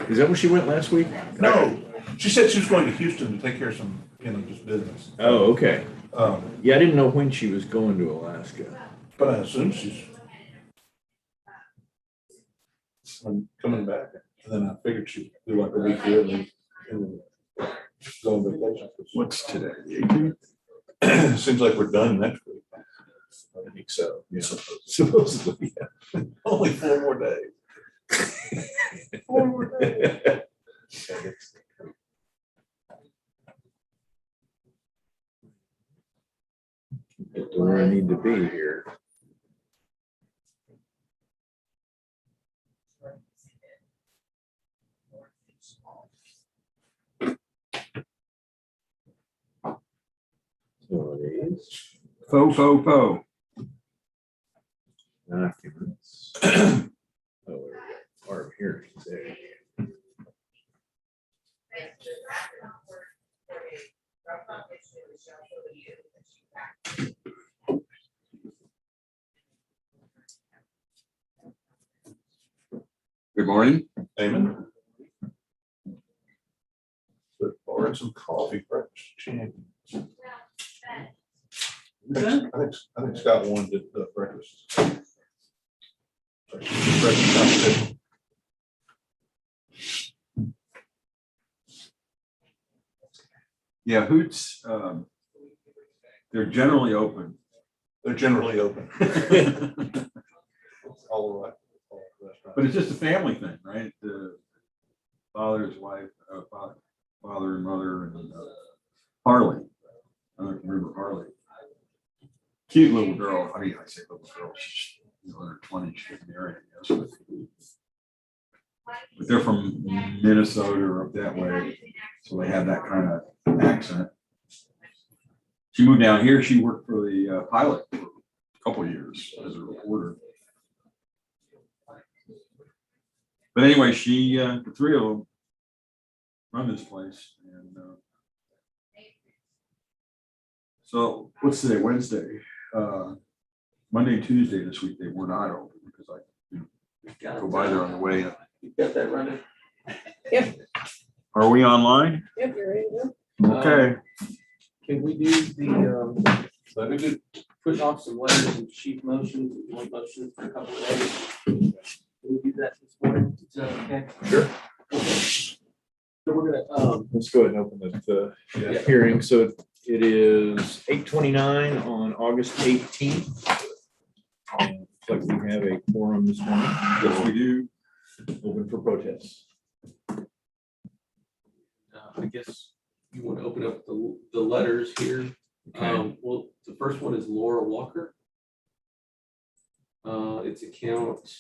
Is that where she went last week? No, she said she was going to Houston to take care of some, just business. Oh, okay. Yeah, I didn't know when she was going to Alaska. but I assume she's coming back. And then I figured she'd do like a week here and then go on vacation. What's today? The 18th? Seems like we're done next week. I think so. Yeah. Supposedly. Yeah. Only 4 more days. 4 more days. Get to where I need to be here. So it is Faux. documents. Oh, there we go. Our hearings there. Good morning. Amen. But borrowed some coffee, breakfast champions. I think Scott wanted the breakfast. Breakfast competition. Yeah, Hoots, they're generally open. They're generally open. All right. But it's just a family thing, right? The father, his wife, father and mother, and Harley. I don't remember Harley. Cute little girl. I say little girl. She's in her 20s. She's married, I guess. But they're from Minnesota or up that way, so they have that kind of accent. She moved down here. She worked for the pilot for a couple of years as a reporter. But anyway, the 3 of them run this place. And so what's today? Wednesday. Monday and Tuesday this week, they were not open because I go by there on the way. You got that running? Are we online? Yep, you're ready to go. Okay. Can we do the, Let me do. putting off some letters and chief motions, and joint motions for a couple of days? Can we do that this morning? Is that okay? Sure. So we're gonna, Let's go ahead and open the hearing. So it is 8:29 on August 18th. And looks like we have a quorum this morning. Yes, we do. Open for protests. I guess you want to open up the letters here. Okay. Well, the first one is Laura Walker. It's account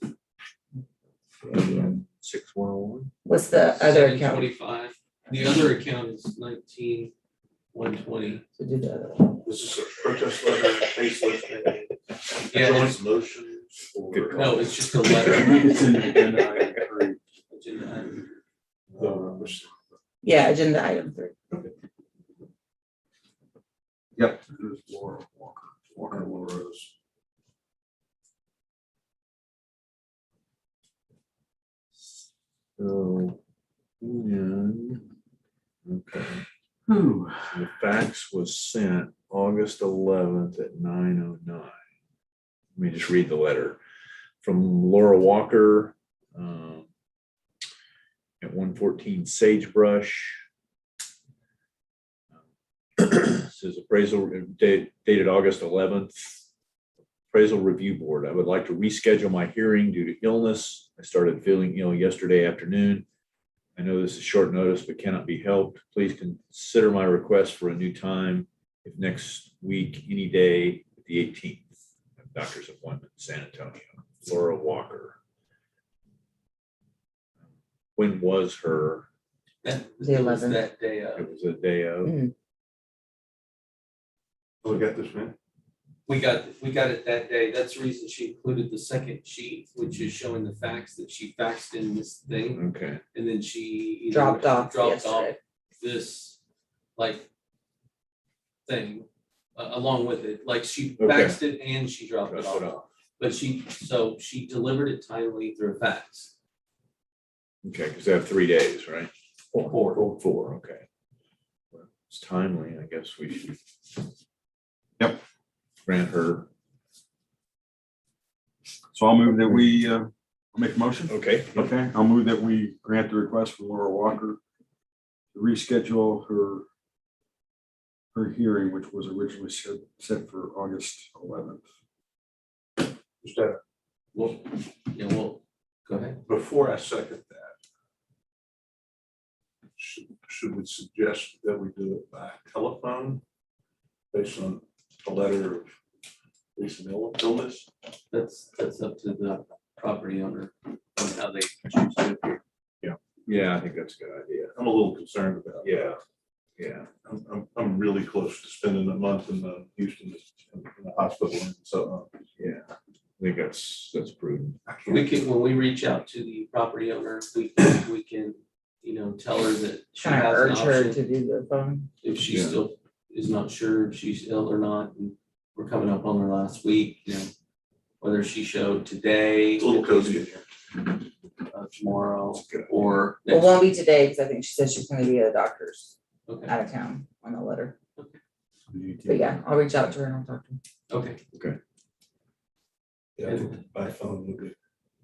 6101. What's the other account? 725. The other account is 19,120. To do the other one. This is a protest letter, facelift. Yeah, Joint motions. Good No, it's just a letter. It's in the agenda item 3. Agenda item. Yeah, agenda item 3. Yep. There's Laura Walker, Walker Rose. So, okay. Whew. The fax was sent August 11th at 9:09. Let me just read the letter from Laura Walker at 114 Sagebrush. Says appraisal dated August 11th. Appraisal Review Board. I would like to reschedule my hearing due to illness. I started feeling ill yesterday afternoon. I know this is short notice, but cannot be helped. Please consider my request for a new time. If next week, any day, the 18th, doctor's appointment, San Antonio. Laura Walker. When was her? The 11th. That day of. It was a day of. Oh, we got this, man. We got it that day. That's the reason she included the second sheet, which is showing the facts that she faxed in this thing. Okay. And then she Dropped off dropped off yesterday. this thing along with it. Like she Okay. faxed it and she dropped it Dropped it off. off. But she delivered it timely through a fax. Okay, because they have 3 days, right? Four. Okay. Well, it's timely, I guess we should. Yep. Grant her, So I'll move that we, I'll make a motion. okay, Okay, I'll move that we grant the request for Laura Walker to reschedule her hearing, which was originally set for August 11th. Just that, Well, go ahead. before I second that, should we suggest that we do it by telephone based on a letter of recent illness? That's up to the property owner on how they choose to appear. yeah, I think that's a good idea. I'm a little concerned about. Yeah, yeah, I'm really close to spending a month in Houston in the hospital, and so. yeah. I think that's prudent. We can, when we reach out to the property owner, we can, tell her that she Kind of has an urge her option. to do the phone. If she Yeah. still is not sure if she's ill or not, and we're coming up on her last week, whether she showed today, It's a little cozy in here. tomorrow, That's good. or Well, it next won't be today because I think she says she's gonna be at a doctor's Okay, out of town on a letter. But yeah, I'll reach out to her and I'll talk to her. okay. Yeah, I think by phone would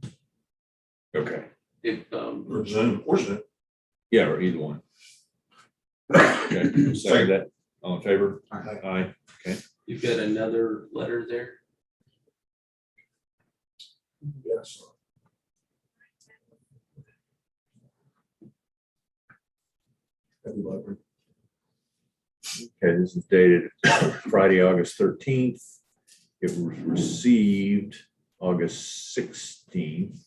be, Okay, If, or Zoom, yeah, or either one. Okay, second that, all in favor? Aye. Aye, you've got another letter there, Yes. Happy library. okay, this is dated Friday, August 13th. It was received August 16th,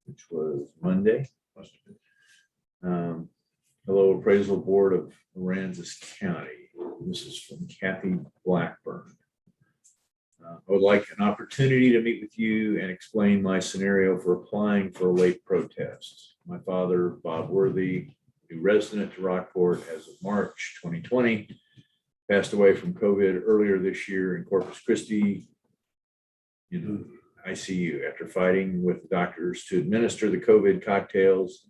which was Monday. Must have been. Hello, Appraisal Board of Aransas County. This is from Kathy Blackburn. I would like an opportunity to meet with you and explain my scenario for applying for a late protest. My father, Bob Worthy, new resident to Rockport as of March 2020, passed away from COVID earlier this year in Corpus Christi in ICU after fighting with doctors to administer the COVID cocktails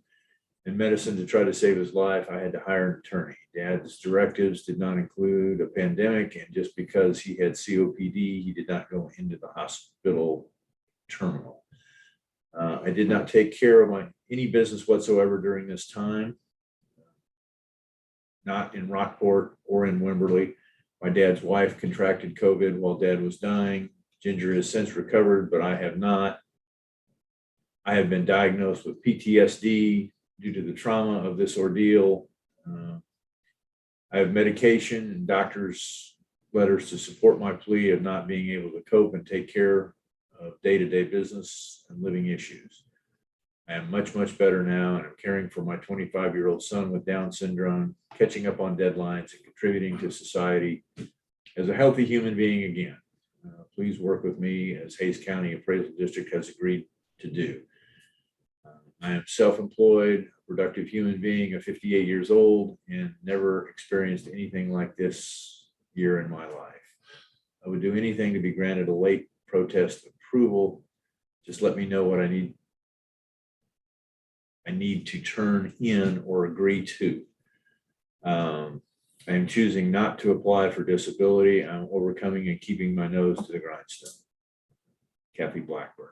and medicine to try to save his life. I had to hire an attorney. Dad's directives did not include a pandemic, and just because he had COPD, he did not go into the hospital terminal. I did not take care of any business whatsoever during this time, not in Rockport or in Wimberley. My dad's wife contracted COVID while Dad was dying. Ginger has since recovered, but I have not. I have been diagnosed with PTSD due to the trauma of this ordeal. I have medication and doctor's letters to support my plea of not being able to cope and take care of day-to-day business and living issues. I am much, much better now, and I'm caring for my 25-year-old son with Down syndrome, catching up on deadlines and contributing to society as a healthy human being again. Please work with me as Hayes County Appraisal District has agreed to do. I am self-employed, productive human being of 58 years old, and never experienced anything like this year in my life. I would do anything to be granted a late protest approval. Just let me know what I need to turn in or agree to. I am choosing not to apply for disability. I'm overcoming and keeping my nose to the grindstone. Kathy Blackburn.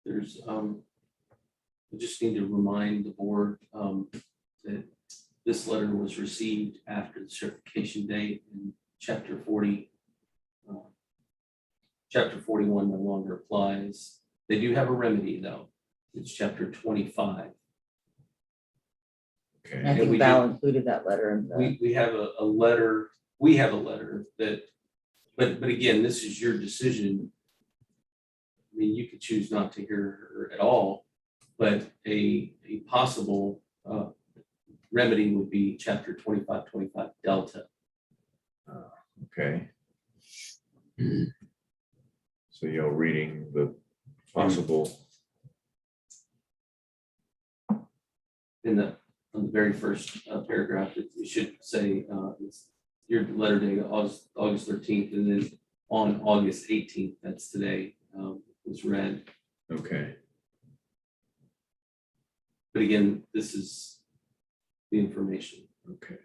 there's, I just need to remind the board, that this letter was received after the certification date in chapter 40. Chapter 41 no longer applies. They do have a remedy though. It's chapter 25. Okay. And I And think we Val did- included that letter in the, We have a letter, we have a letter that, but again, this is your decision. I mean, you could choose not to hear her at all, but a possible remedy would be chapter 2525 Delta. Okay. So you're reading the possible, On the very first paragraph, it should say it's your letter date August 13th, and then on August 18th, that's today, was read. okay. But again, this is the information. Okay.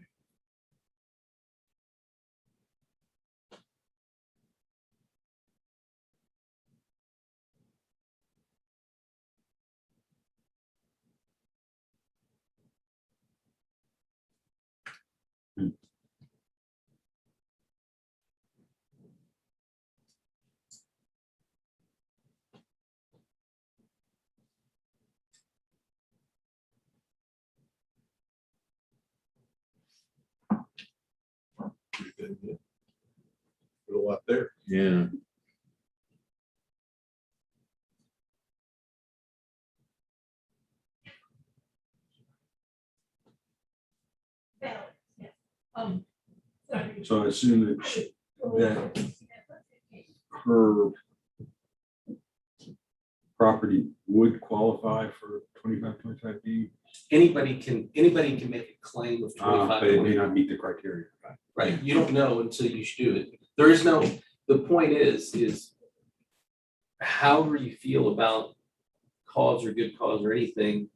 Pretty good, yeah. Put a lot there. Yeah. So I assume that her property would qualify for 25D, Anybody can make a claim of 25. but it may not meet the criteria. Right, you don't know until you do it. There is no, the point is however you feel about cause or good cause or anything,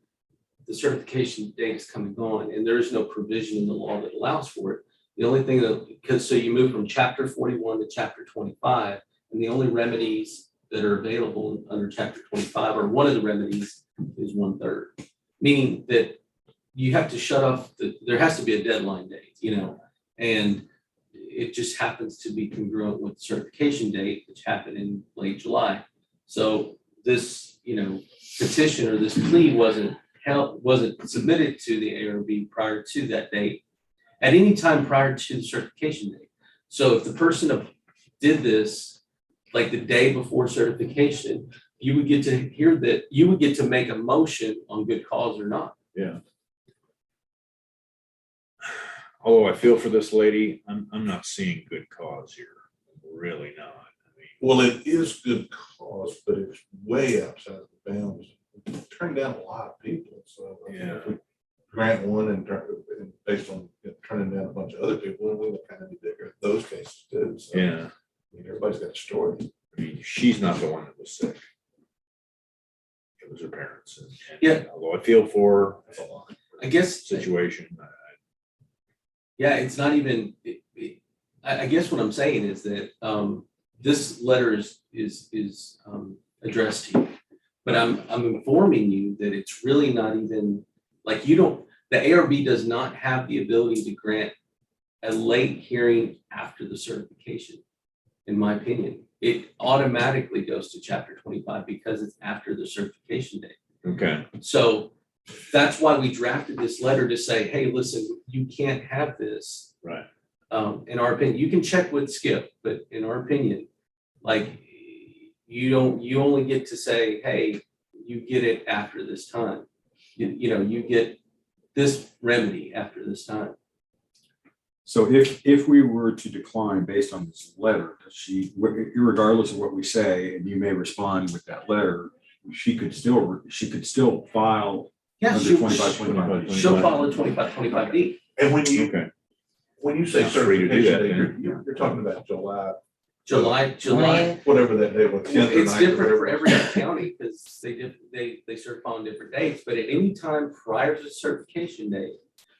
the certification date is come and gone, and there is no provision in the law that allows for it. The only thing that, because so you move from chapter 41 to chapter 25, and the only remedies that are available under chapter 25, or one of the remedies is 1/3, meaning that you have to shut off, there has to be a deadline date, and it just happens to be congruent with the certification date, which happened in late July. So this, petition or this plea wasn't submitted to the ARB prior to that date, at any time prior to the certification date. So if the person did this like the day before certification, you would get to hear that, you would get to make a motion on good cause or not. Yeah. Although I feel for this lady, I'm not seeing good cause here. Really not. I mean, Well, it is good cause, but it's way outside of the bounds. We turned down a lot of people, so I think if we grant one and based on turning down a bunch of other people, we would kind of be bigger in those cases too. So, yeah. I mean, everybody's got a story. I mean, she's not the one that was sick. It was her parents. And Yeah. Although I feel for That's a lot. I guess, situation. yeah, it's not even, I guess what I'm saying is that this letter is addressed to you. But I'm informing you that it's really not even, like, the ARB does not have the ability to grant a late hearing after the certification, in my opinion. It automatically goes to chapter 25 because it's after the certification date. Okay. So that's why we drafted this letter to say, hey, listen, you can't have this. Right. In our opinion, you can check with Skip, but in our opinion, like, you only get to say, hey, you get it after this time. You get this remedy after this time. So if we were to decline based on this letter, regardless of what we say, and you may respond with that letter, she could still file Yeah, under 25. she'll follow 25D. And when you say Not free to do that, certification, you're talking about July. whatever that day was. 10th or It's 9th or different whatever for it every was. county because they certify on different dates, but at any time prior to the certification date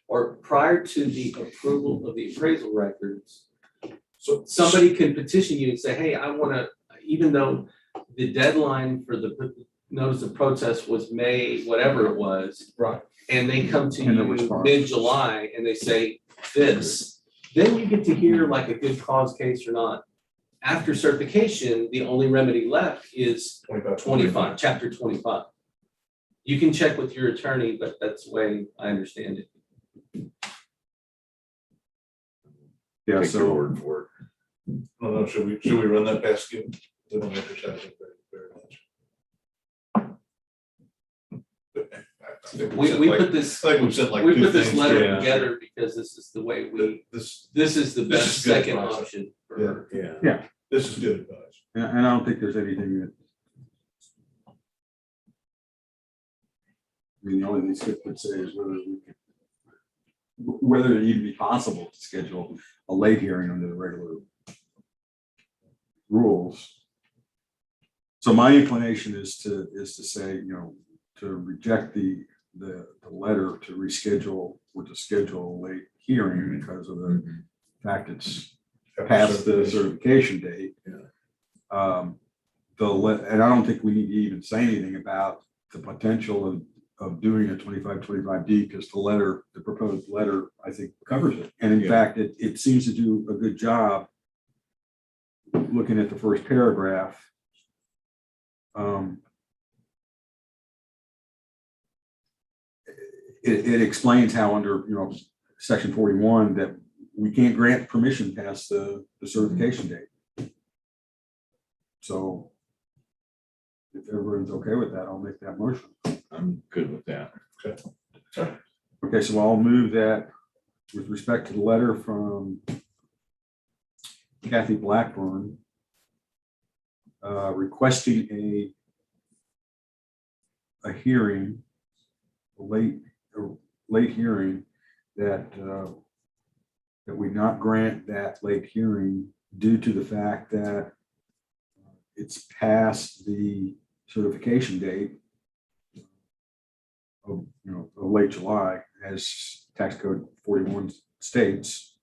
or prior to the approval of the appraisal records, So somebody can petition you and say, hey, I want to, even though the deadline for the notice of protest was May, whatever it was, right. and they come to And the you response. mid-July and they say this, then you get to hear like a good cause case or not. After certification, the only remedy left is 25, chapter 25. You can check with your attorney, but that's the way I understand it. Yeah, Take your so word for it. I don't know, should we run that past you? We don't exercise it very much. I think We said put this, I think we've said like we two put this things. letter yeah. together because this is the way This this is the This best is good second advice. option for her. Yeah. this is good advice. and I don't think there's anything that. I mean, the only thing Skip would say is whether it even be possible to schedule a late hearing under the regular rules. So my inclination is to say, to reject the the letter to reschedule or to schedule a late hearing because of the fact it's past the certification date. Yeah. And I don't think we need to even say anything about the potential of doing a 2525D because the proposed letter, I think, covers it. And in Yeah. fact, it seems to do a good job looking at the first paragraph. It explains how under, section 41 that we can't grant permission past the certification date. So if everyone's okay with that, I'll make that motion. I'm good with that. Okay, so I'll move that with respect to the letter from Kathy Blackburn requesting a hearing, a late hearing, that we not grant that late hearing due to the fact that it's past the certification date of late July, as tax code 41 states.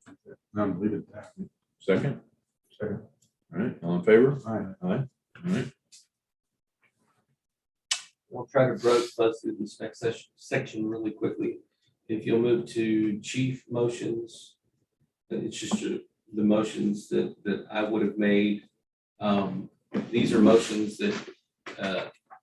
And I'm leaving it at that. Second? Second. All right, all in favor? Aye. Aye. All right. We'll try to buzz through this next section really quickly. If you'll move to chief motions, it's just the motions that I would have made. These are motions that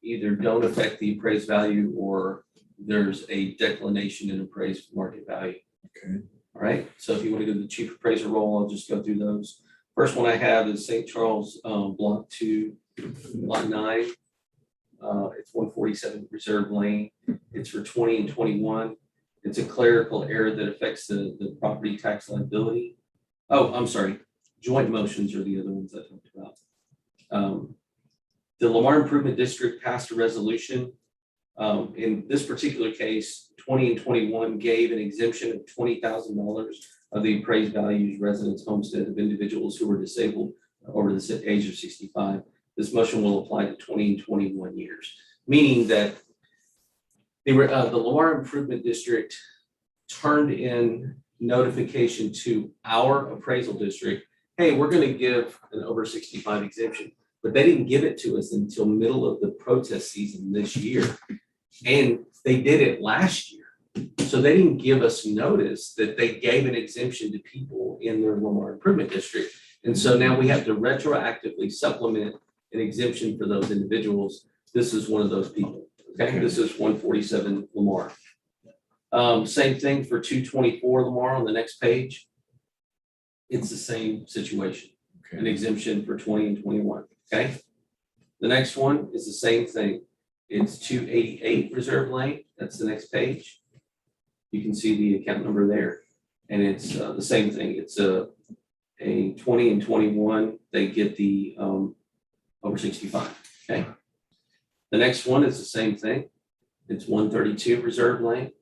either don't affect the appraised value or there's a declination in appraised market value. Okay. All right, so if you want to go to the chief appraiser role, I'll just go through those. First one I have is St. Charles, block 2, lot 9. It's 147 Reserve Lane. It's for 20 and 21. It's a clerical error that affects the property tax liability. Oh, I'm sorry. Joint motions are the other ones I talked about. The Lamar Improvement District passed a resolution. In this particular case, 20 and 21 gave an exemption of $20,000 of the appraised values residence homestead of individuals who were disabled over the age of 65. This motion will apply to 20 and 21 years, meaning that the Lamar Improvement District turned in notification to our appraisal district, hey, we're going to give an over 65 exemption, but they didn't give it to us until middle of the protest season this year. And they did it last year. So they didn't give us notice that they gave an exemption to people in their Lamar Improvement District. And so now we have to retroactively supplement an exemption for those individuals. This is one of those people. Okay, this is 147 Lamar. Same thing for 224 Lamar on the next page. It's the same situation, an exemption for 20 and 21. Okay, the next one is the same thing. It's 288 Reserve Lane. That's the next page. You can see the account number there, and it's the same thing. It's a 20 and 21. They get the over 65. Okay. The next one is the same thing. It's 132 Reserve Lane,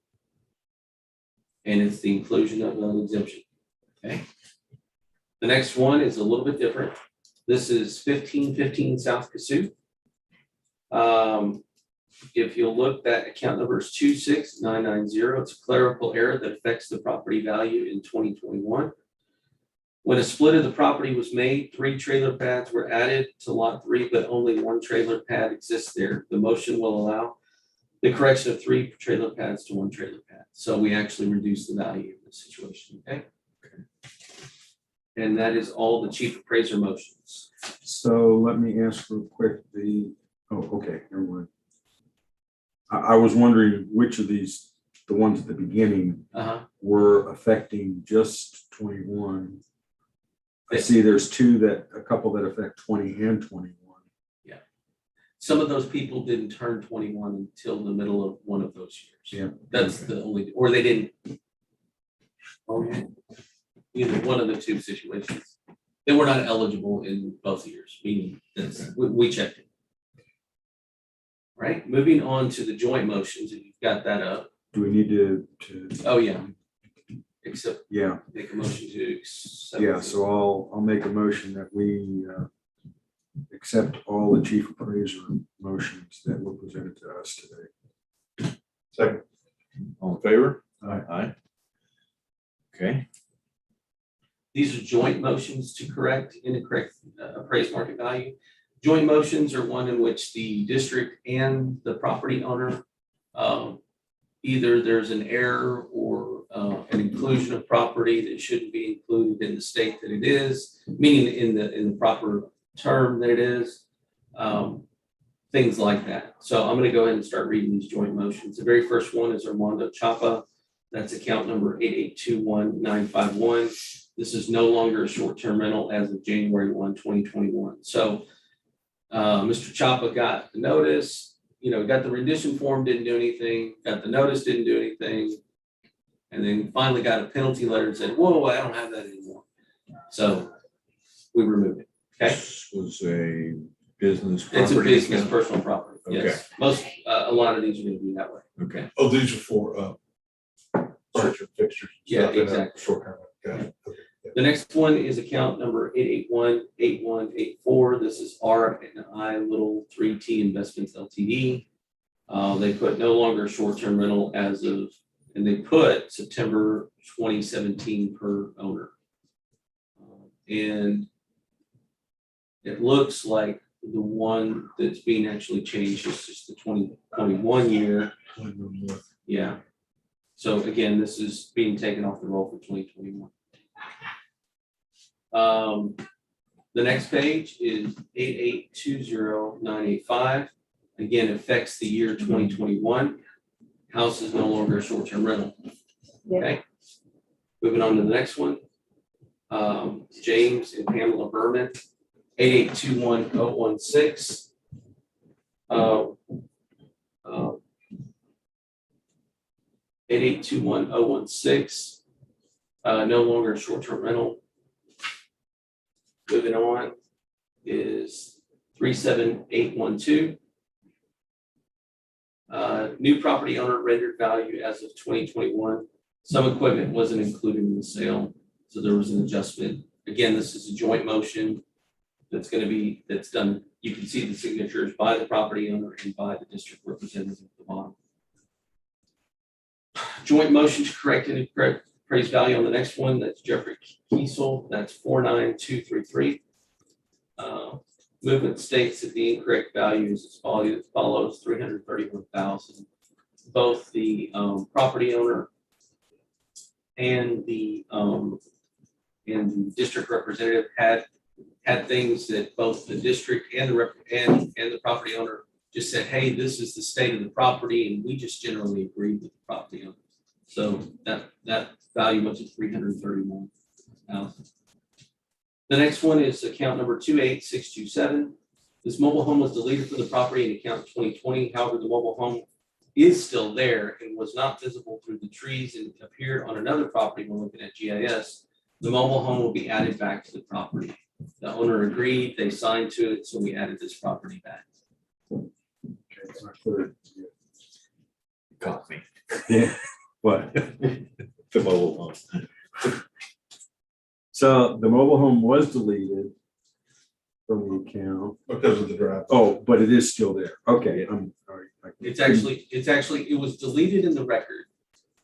and it's the inclusion of an exemption. Okay. The next one is a little bit different. This is 1515 South Cassuth. If you'll look, that account number is 26990. It's a clerical error that affects the property value in 2021. When a split of the property was made, 3 trailer pads were added to lot 3, but only 1 trailer pad exists there. The motion will allow the correction of 3 trailer pads to 1 trailer pad. So we actually reduce the value of the situation. Okay. And that is all the chief appraiser motions. So let me ask real quick okay, never mind. I was wondering which of these, the ones at the beginning, were affecting just 21. I see there's a couple that affect 20 and 21. Yeah. Some of those people didn't turn 21 until the middle of one of those years. Yeah. That's the only, or they didn't. Okay. Either one of the 2 situations. They were not eligible in both years, meaning that's, we checked it. Right, moving on to the joint motions, if you've got that up. Do we need to Oh, yeah. Except yeah. make a motion to accept. Yeah, so I'll make a motion that we accept all the chief appraiser motions that were presented to us today. favor? Aye. Aye. Okay, These are joint motions to correct incorrect appraised market value. Joint motions are one in which the district and the property owner, either there's an error or an inclusion of property that shouldn't be included in the state that it is, meaning in the proper term that it is, things like that. So I'm gonna go ahead and start reading these joint motions. The very first one is Armando Chapa. That's account number 8821951. This is no longer a short-term rental as of January 1, 2021. So Mr. Chapa got the notice, got the rendition form, didn't do anything, got the notice, didn't do anything. And then finally got a penalty letter and said, whoa, I don't have that anymore. So we removed it. Okay. this was a business It's a property business account? personal property. Yes. A lot of these are going to be that way. Okay, Oh, these are for furniture fixtures. Yeah, stuff in a exactly. Short term. Got it. Okay. The next one is account number 8818184. This is R&I 3T Investments Ltd. They put no longer short-term rental as of, and they put September 2017 per owner. And it looks like the one that's being actually changed is just the 2021 year. Yeah. So again, this is being taken off the roll for 2021. The next page is 8820985. Again, affects the year 2021. House is no longer a short-term rental. Okay. Moving on to the next one. James and Pamela Berman, 8821016. 8821016. No longer a short-term rental. Moving on is 37812. New property owner rendered value as of 2021. Some equipment wasn't included in the sale, so there was an adjustment. Again, this is a joint motion that's done. You can see the signatures by the property owner and by the district representative at the bottom. Joint motion to correct and incorrect appraised value on the next one. That's Jeffrey Kiesel. That's 49233. Movement states that the incorrect value is as follows: 331,000. Both the property owner and the district representative had things that both the district and the property owner just said, hey, this is the state of the property, and we just generally agreed with the property owner. So that value went to 331,000. The next one is account number 28627. This mobile home was deleted from the property in account 2020. However, the mobile home is still there and was not visible through the trees and appeared on another property when looking at GIS. The mobile home will be added back to the property. The owner agreed, they signed to it, so we added this property back. Okay, it's not clear. caught me. Yeah, what? The mobile home. So the mobile home was deleted from the account. Because of the drive. Oh, but it is still there. Okay, I'm sorry. It was deleted in the record,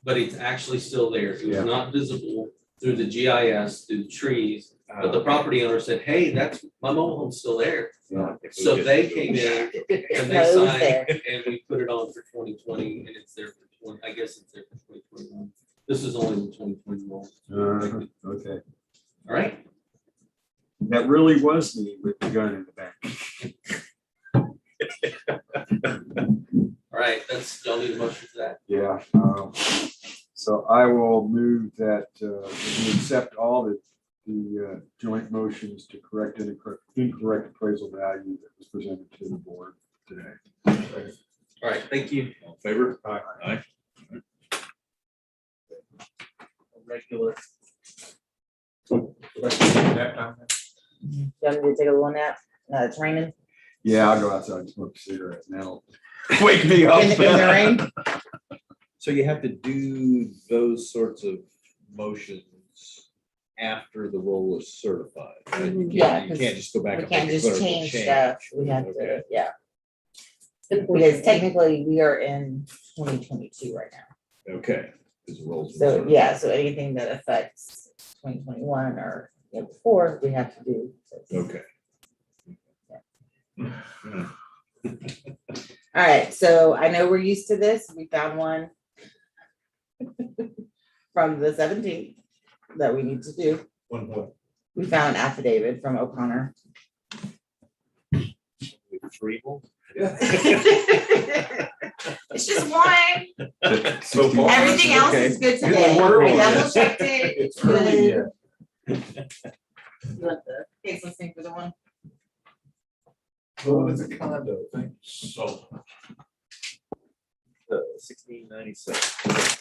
but it's actually still there. It was Yeah. not visible through the GIS, through the trees, but the property owner said, hey, that's, my mobile home's still there. Yeah. So they came in and they No, it was signed there. and we put it on for 2020 and it's there for 20, I guess it's there for 2021. This is only the 2020 roll. Okay, All right. that really was me with the gun in the back. All right. Y'all need a motion for that. Yeah, so I will move that we accept all the joint motions to correct incorrect appraisal value that was presented to the board today. All right. Thank you. All in favor? Aye. Aye. Regular. You want me to take a little nap? It's raining Yeah, I'll go outside and smoke a cigarette now. Wake me in the rain. So you have to do those sorts of motions after the roll is certified, right? You Yeah, can't- You can't just go back We and can't make a just clerical change change. stuff. We have to, Okay. yeah. Because technically we are in 2022 right now. Okay. Because the roles. So, yeah, so anything that affects 2021 or before, we have to do. Okay. All right, so I know we're used to this. We found one from the 17th that we need to do. What? We found an affidavit from O'Connor. It's just one. So far. Everything else Okay. is good You today. wanna work I on it? double checked it. It's Good. early yet. You want the case listing for the one? Well, it's a condo, thank you so much. 1697.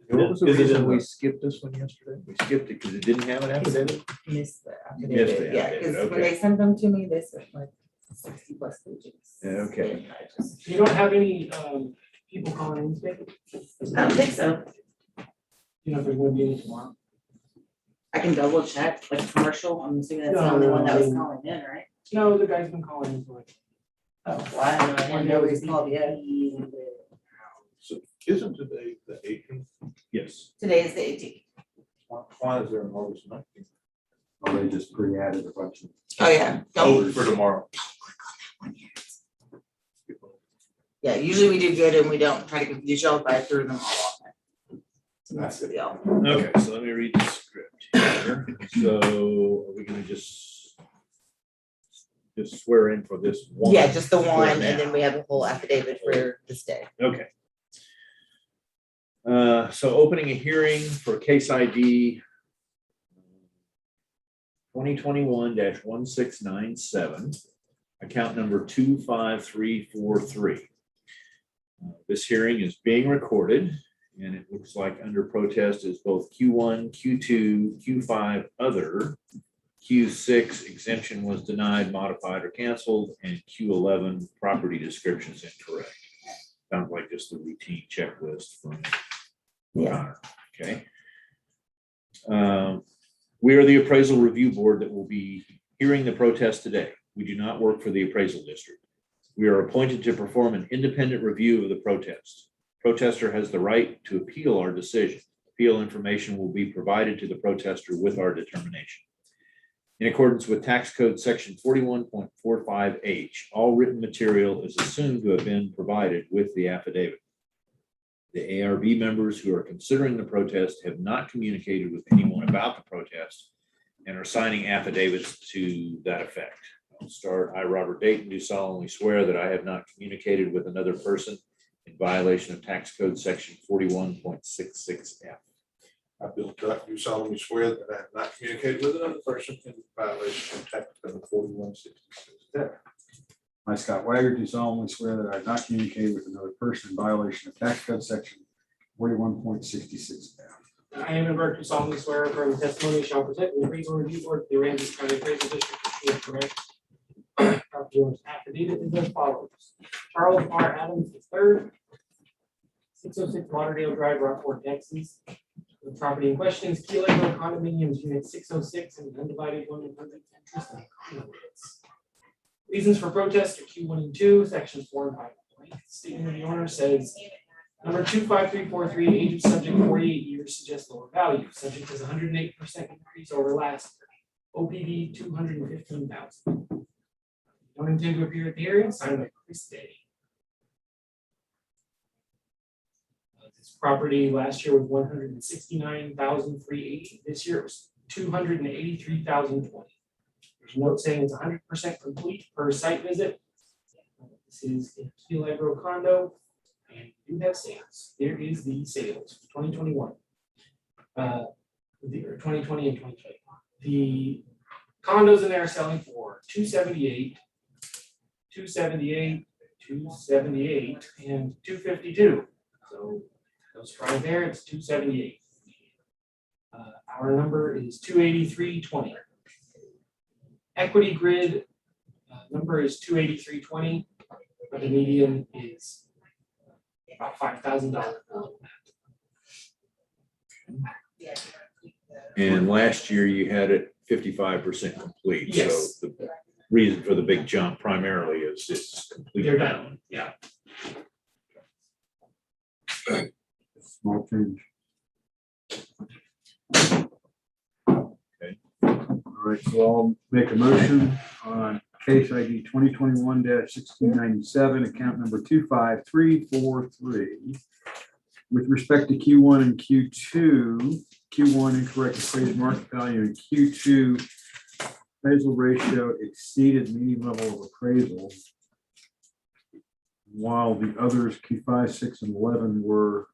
What was the Is it reason in we the- skipped this one yesterday? We skipped it because it didn't have an affidavit? Missed the Missed the affidavit, yeah, affidavit, because when okay. they sent them to me, they said like 60+ pages. Yeah, okay. And I just- You don't have any people calling in today? I don't think so. You know if there's gonna be any tomorrow? I can double check, like commercial, I'm assuming that's the only one that was No. calling in, right? No, the guy's been calling in for like. Oh, well, I have no idea, nobody's called yet. So isn't today the 18th? Yes. Today is the 18th. Why is there an August 19th? Oh, they just pre-added a bunch of. Oh, yeah. Oh, Don't for tomorrow. click on that one yet. Yeah, usually we do good and we don't try to confuse y'all by throwing them all off. To mess with y'all. Okay, so let me read the script here. So are we gonna just swear in for this one? Yeah, just the for one, now? and then we have a whole affidavit for this day. Okay. So opening a hearing for case ID 2021-1697, account number 25343. This hearing is being recorded, and it looks like under protest is both Q1, Q2, Q5, other, Q6 exemption was denied, modified, or canceled, and Q11 property descriptions incorrect. Sounds like just the routine checklist from Yeah. O'Connor. Okay. We are the appraisal review board that will be hearing the protest today. We do not work for the appraisal district. We are appointed to perform an independent review of the protest. Protester has the right to appeal our decision. Appeal information will be provided to the protester with our determination. In accordance with tax code section 41.45H, all written material is assumed to have been provided with the affidavit. The ARB members who are considering the protest have not communicated with anyone about the protest and are signing affidavits to that effect. I'll start. I, Robert Dayton, do solemnly swear that I have not communicated with another person in violation of tax code section 41.66F. I, Bill Duck, do solemnly swear that I have not communicated with another person in violation of tax code 4166. I, Scott Wagner, do solemnly swear that I have not communicated with another person in violation of tax code section 41.66F. I am Bert, do solemnly swear affirm the testimony shall present in the appraisal review board, the Aransas County Appraisal District, is true and correct. Property owner's affidavit is as follows. Charles R. Adams III, 606 Lauderdale Drive, Rockport, Texas. The property in question is Key Lake Condominiums, Unit 606, and the undivided 1/100th interest in the condo units. Reasons for protest are Q1 and 2, sections 4 and 5. Statement of the owner says, number 25343, age of subject 48 years, suggests lower value. Subject is 108% increase over last year. OPD 215,000. Don't intend to appear at the hearing, signed by Chris Day. This property last year was 169,380. This year it was 283,020. There's a note saying it's 100% complete per site visit. This is a Key Libro condo, and we do have sales. There is the sales, 2021. Or 2020 and 2020. The condos in there are selling for 278, 278, 278, and 252. So those right there, it's 278. Our number is 283.20. Equity grid number is 283.20, but the median is about $5,000. And last year you had it 55% complete. Yes. So the reason for the big jump primarily is it's They're completed. done, yeah. Small change. Okay. All right, so I'll make a motion on case ID 2021-1697, account number 25343. With respect to Q1 and Q2, Q1 incorrect appraised market value and Q2 appraisal ratio exceeded median level of appraisal. While the others, Q5, 6, and 11 were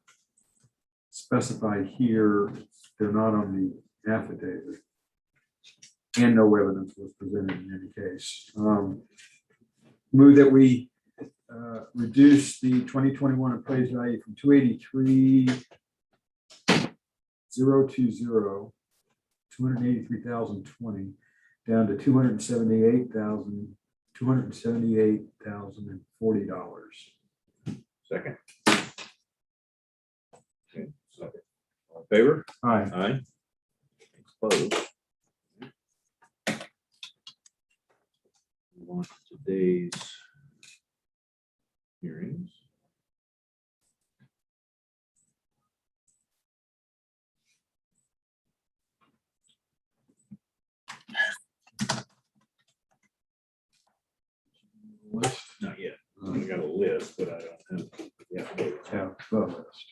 specified here, they're not on the affidavit. And no evidence was presented in any case. Move that we reduce the 2021 appraised value from 283,020 down to $278,040. Second. Okay, second. All in favor? Aye. Aye. Opposed? Move on to today's hearings. List. Not yet. I got a list, but I don't have. Yeah. Have the list.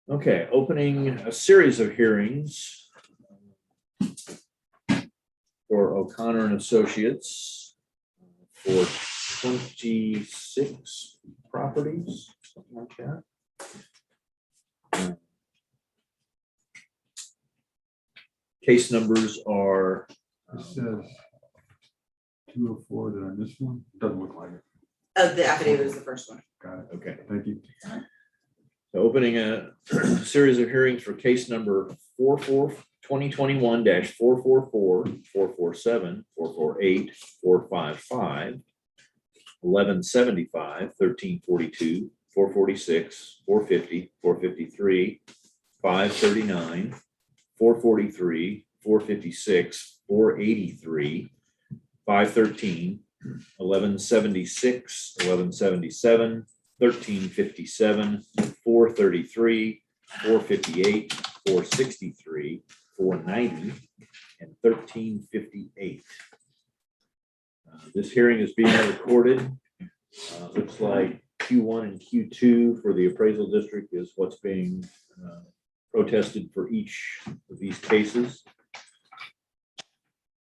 Okay, opening a series of hearings for O'Connor and Associates for 26 properties, something like that. Case numbers are, It says 204. Did I miss one? Doesn't look like it. The affidavit is the first one. Got it. okay. Thank you. So opening a series of hearings for case number 2021-444, 447, 448, 455, 1175, 1342, 446, 450, 453, 539, 443, 456, 483, 513, 1176, 1177, 1357, 433, 458, 463, 490, and 1358. This hearing is being recorded. Looks like Q1 and Q2 for the appraisal district is what's being protested for each of these cases.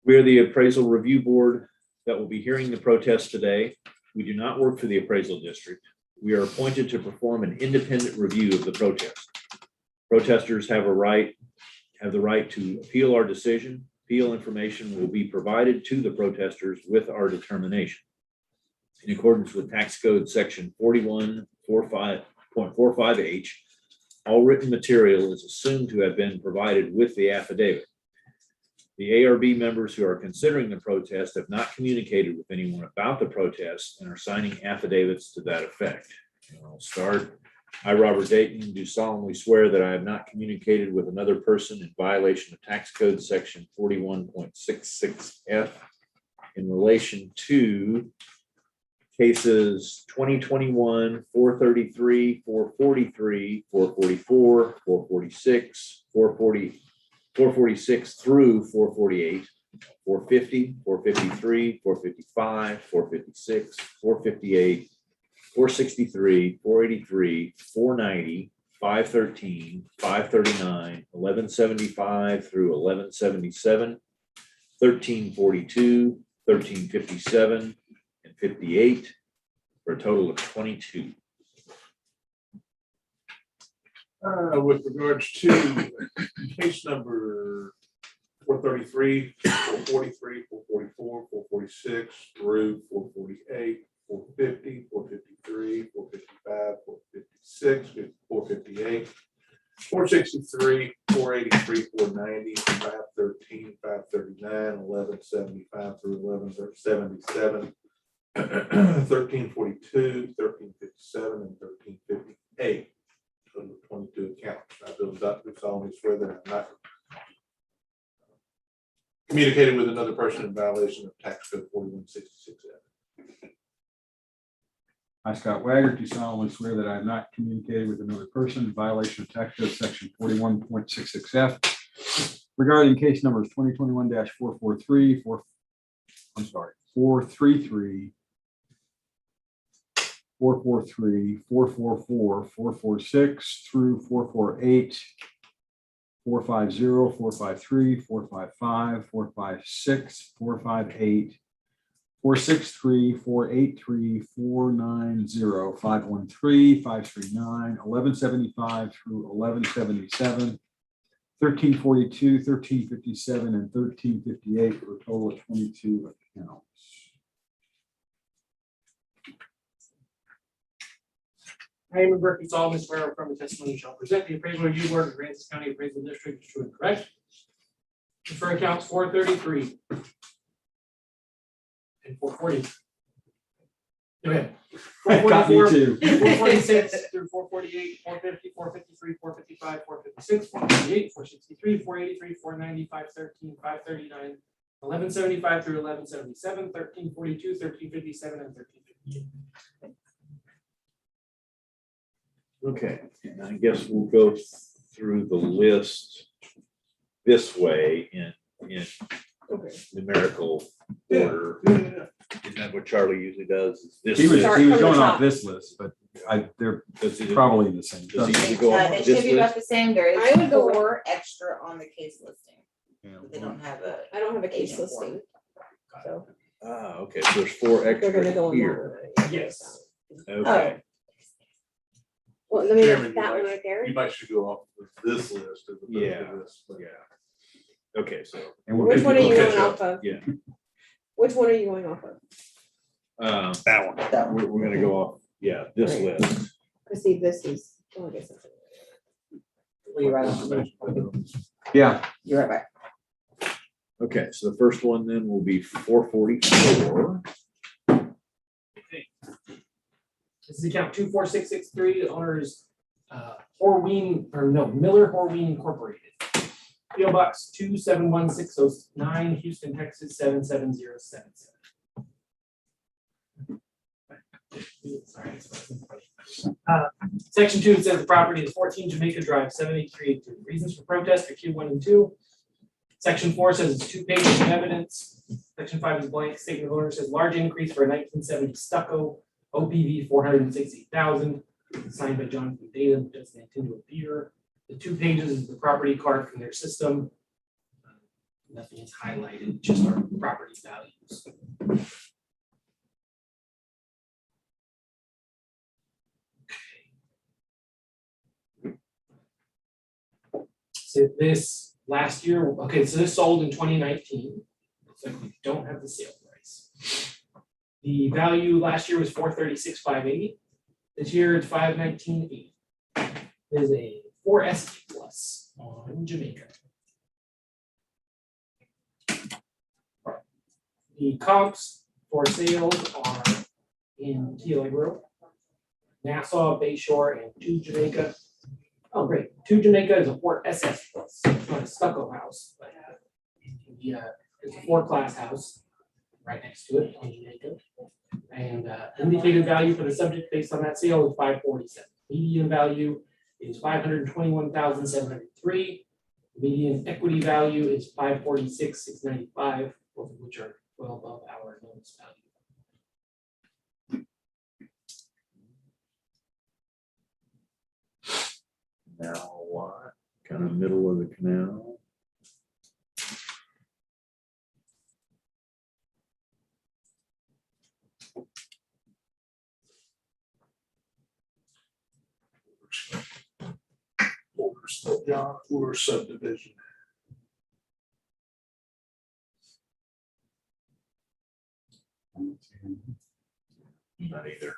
We are the appraisal review board that will be hearing the protest today. We do not work for the appraisal district. We are appointed to perform an independent review of the protest. Protesters have the right to appeal our decision. Appeal information will be provided to the protesters with our determination. In accordance with tax code section 4145.45H, all written material is assumed to have been provided with the affidavit. The ARB members who are considering the protest have not communicated with anyone about the protest and are signing affidavits to that effect. And I'll start. I, Robert Dayton, do solemnly swear that I have not communicated with another person in violation of tax code section 41.66F in relation to cases 2021, 433, 443, 444, 446, 446 through 448, 450, 453, 455, 456, 458, 463, 483, 490, 513, 539, 1175 through 1177, 1342, 1357, and 58, for a total of 22. With regards to case number 433, 443, 444, 446 through 448, 450, 453, 455, 456, 458, 463, 483, 490, 513, 539, 1175 through 1177, 1342, 1357, and 1358. Total of 22 accounts. I do solemnly swear that I'm not communicated with another person in violation of tax code 4166. I, Scott Wagner, do solemnly swear that I have not communicated with another person in violation of tax code section 41.66F regarding case numbers 2021-443, 433, 443, 444, 446 through 448, 450, 453, 455, 456, 458, 463, 483, 490, 513, 539, 1175 through 1177, 1342, 1357, and 1358 for a total of 22 accounts. I am Berkeley solemnly swear from the testimony you shall present the appraisal review board of Aransas County Appraisal District is true and correct. For accounts 433 and 440. Go ahead. Got me 444, too. 446 through 448, 450, 453, 455, 456, 458, 463, 483, 490, 513, 539, 1175 through 1177, 1342, 1357, and 1358. Okay, and I guess we'll go through the list this way in Okay. numerical order. Isn't that what Charlie usually does? Is this He was list? Start from the going off top. this list, but they're Does he- probably the same. Does he usually go off It this should be about list? the same. There I is would go with- 4 extra on the case listing. Yeah. But they don't have a. I don't have a case agent form. listing. So Ah, okay, so there's 4 they're gonna extra go in here. that one. Yes. Okay, Well, let me, Chairman, that you one might- right there. You might should go off with this list as opposed to Yeah. this. but- yeah. Okay, so, And we'll Which keep one are you going. going off of? yeah. Which one are you going off of? That one. We're gonna go off, yeah, this Right. list. Cause see, this is, oh, I guess that's. Well, you're right on. Yeah, You're right back. Okay, so the first one then will be 444. This is account 24663. The owner is Miller Horween Incorporated. PO Box 271609, Houston, Texas 77077. Section 2 says the property is 14 Jamaica Drive, 78382. Reasons for protest are Q1 and 2. Section 4 says it's 2 pages of evidence. Section 5 is blank. Statement of owner says large increase for a 1970 stucco, OPV 460,000, signed by Jonathan Data, who doesn't intend to appear. The 2 pages is the property card from their system. Nothing is highlighted, just our property values. So this last year, okay, so this sold in 2019. Looks like we don't have the sale price. The value last year was 436,580. This year it's 519,880. There's a 4S plus on Jamaica. The comps for sales are in Key Largo, Nassau, Bayshore, and 2 Jamaica. Oh, great. 2 Jamaica is a 4SS plus. It's not a stucco house, but it's a 4-class house right next to it on Jamaica. And indicated value for the subject based on that sale is 547. Median value is 521,703. Median equity value is 546,695, both of which are well above our notice value. Now what? Kind of middle of the canal. Or subdivision. Not either.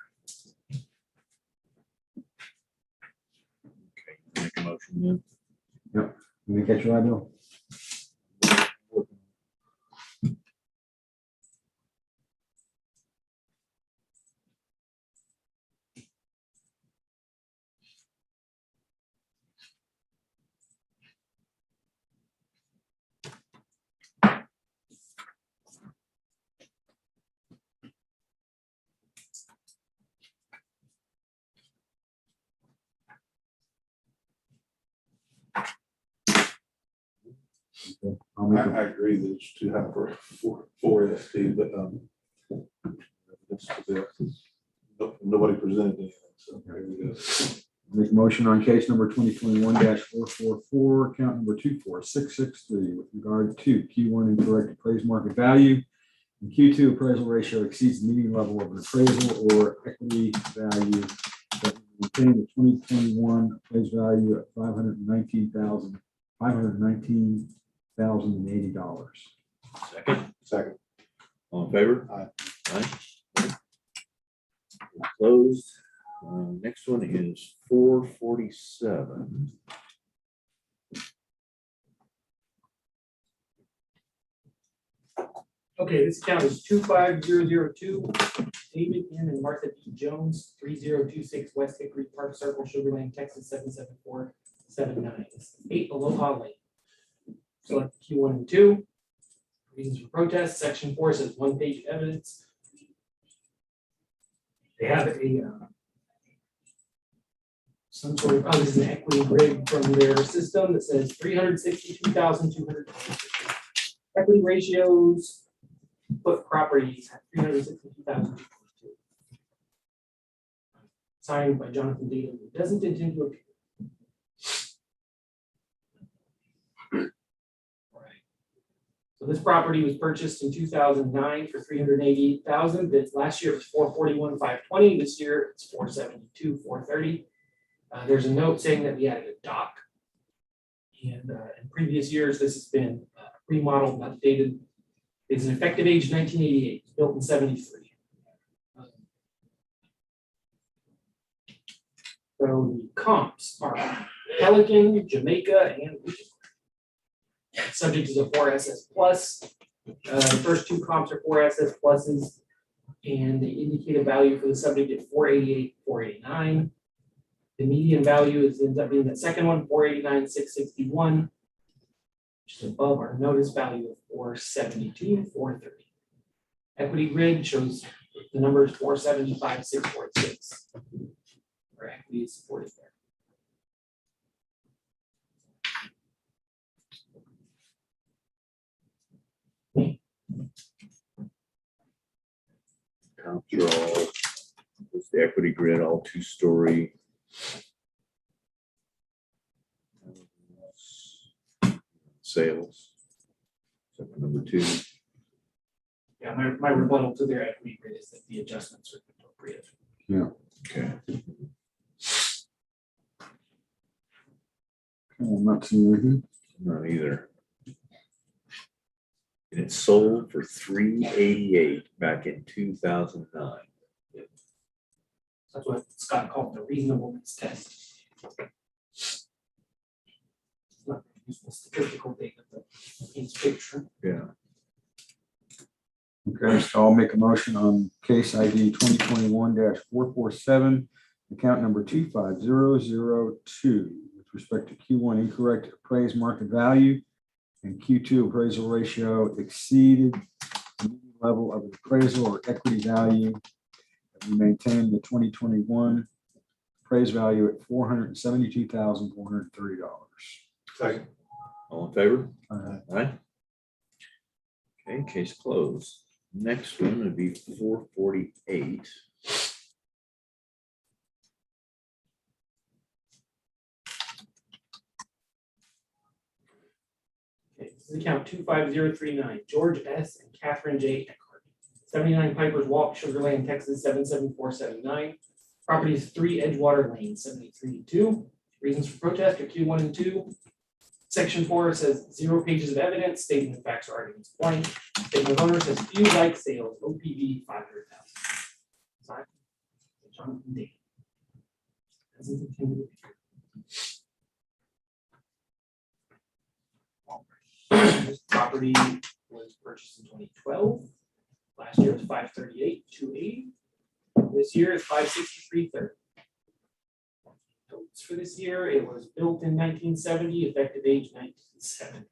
the motion then. Let me catch your eye, Bill. Okay, I'll make a- I agree that it's too high for ST, but, nobody presented anything, so there we go. Make a motion on case number 2021-444, account number 24663, with regard to Q1 incorrect appraised market value and Q2 appraisal ratio exceeds the median level of an appraisal or equity value that maintain the 2021 appraised value at $519,080. Second, all in favor? Aye. Aye. Closed. Next one is 447. Okay, this account is 25002, David M. and Martha B. Jones, 3026 West Hickory Park Circle, Sugar Land, Texas, 77479. 8 Aloha Lane. Select Q1 and 2. Reasons for protest, section 4 says 1 page of evidence. They have a some sort of, this is an equity grid from their system that says 362,200. Equity ratios, put properties at 362,222. Signed by Jonathan Dayton, who doesn't intend to appear. So this property was purchased in 2009 for 388,000. That last year it was 441,520. This year it's 472,430. There's a note saying that we added a dock. And in previous years, this has been remodeled and updated. It's an effective age 1988. It's built in 73. So the comps are Pelican, Jamaica, and subject is a 4SS plus. The first 2 comps are 4SS pluses, and the indicated value for the subject is 488, 489. The median value ends up being the second one, 489, 661, which is above our notice value of 472, 430. Equity grid shows the numbers 475, 646. Our equity is supported there. Comps are all, it's the equity grid, all 2-story. Sales. Except for number 2. Yeah, my rebuttal to their equity grid is that the adjustments are appropriate. Okay. I'm not seeing anything. Not either. And it sold for $388 back in 2009. That's what Scott called the reasonableness test. It's not useful statistical data, but it's picture. Yeah. Okay, so I'll make a motion on case ID 2021-447, account number 25002, with respect to Q1 incorrect appraised market value and Q2 appraisal ratio exceeded the median level of appraisal or equity value. We maintain the 2021 appraised value at $472,430. Second. All in favor? Aye. Aye. Okay, case closed. Next one would be 448. Okay, this is account 25039, George S. and Catherine J. Eckhart. 79 Piper's Walk, Sugar Land, Texas, 77479. Property is 3 Edgewater Lane, 73-2. Reasons for protest are Q1 and 2. Section 4 says 0 pages of evidence stating the facts or arguments blank. Statement of owner says few like sales, OPV 500,000. Signed, Jonathan Dayton. Doesn't intend to appear. This property was purchased in 2012. Last year was 538,280. This year is 563,30. Notes for this year, it was built in 1970, effective age 1970.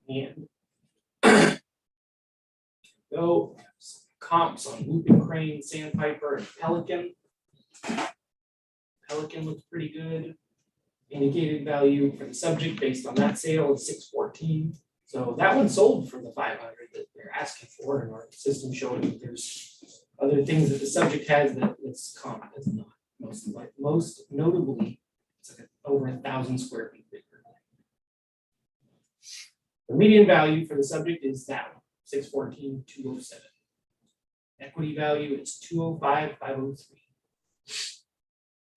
And go comps on Looping Crane, Sandpiper, and Pelican. Pelican looks pretty good. Indicated value for the subject based on that sale is 614. So that one sold for the 500 that they're asking for, and our system showing that there's other things that the subject has that's common, that's not. Most notably, it's like over 1,000 square feet bigger. The median value for the subject is that one, 614,207. Equity value is 205,503.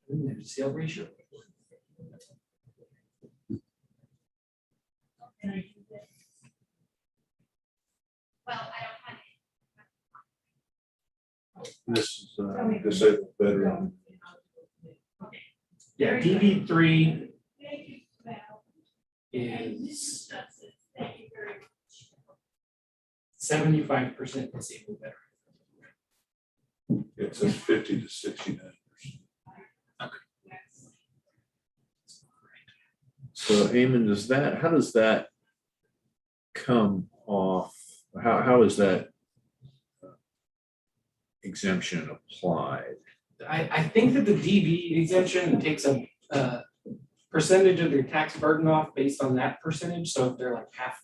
And there's sale ratio. This is disabled veteran. Yeah, DB3 is 75% disabled veteran. It says 50 to 69%. So Eamon, how does that come off? How is that exemption applied? I think that the DB exemption takes a percentage of their tax burden off based on that percentage. So if they're like half,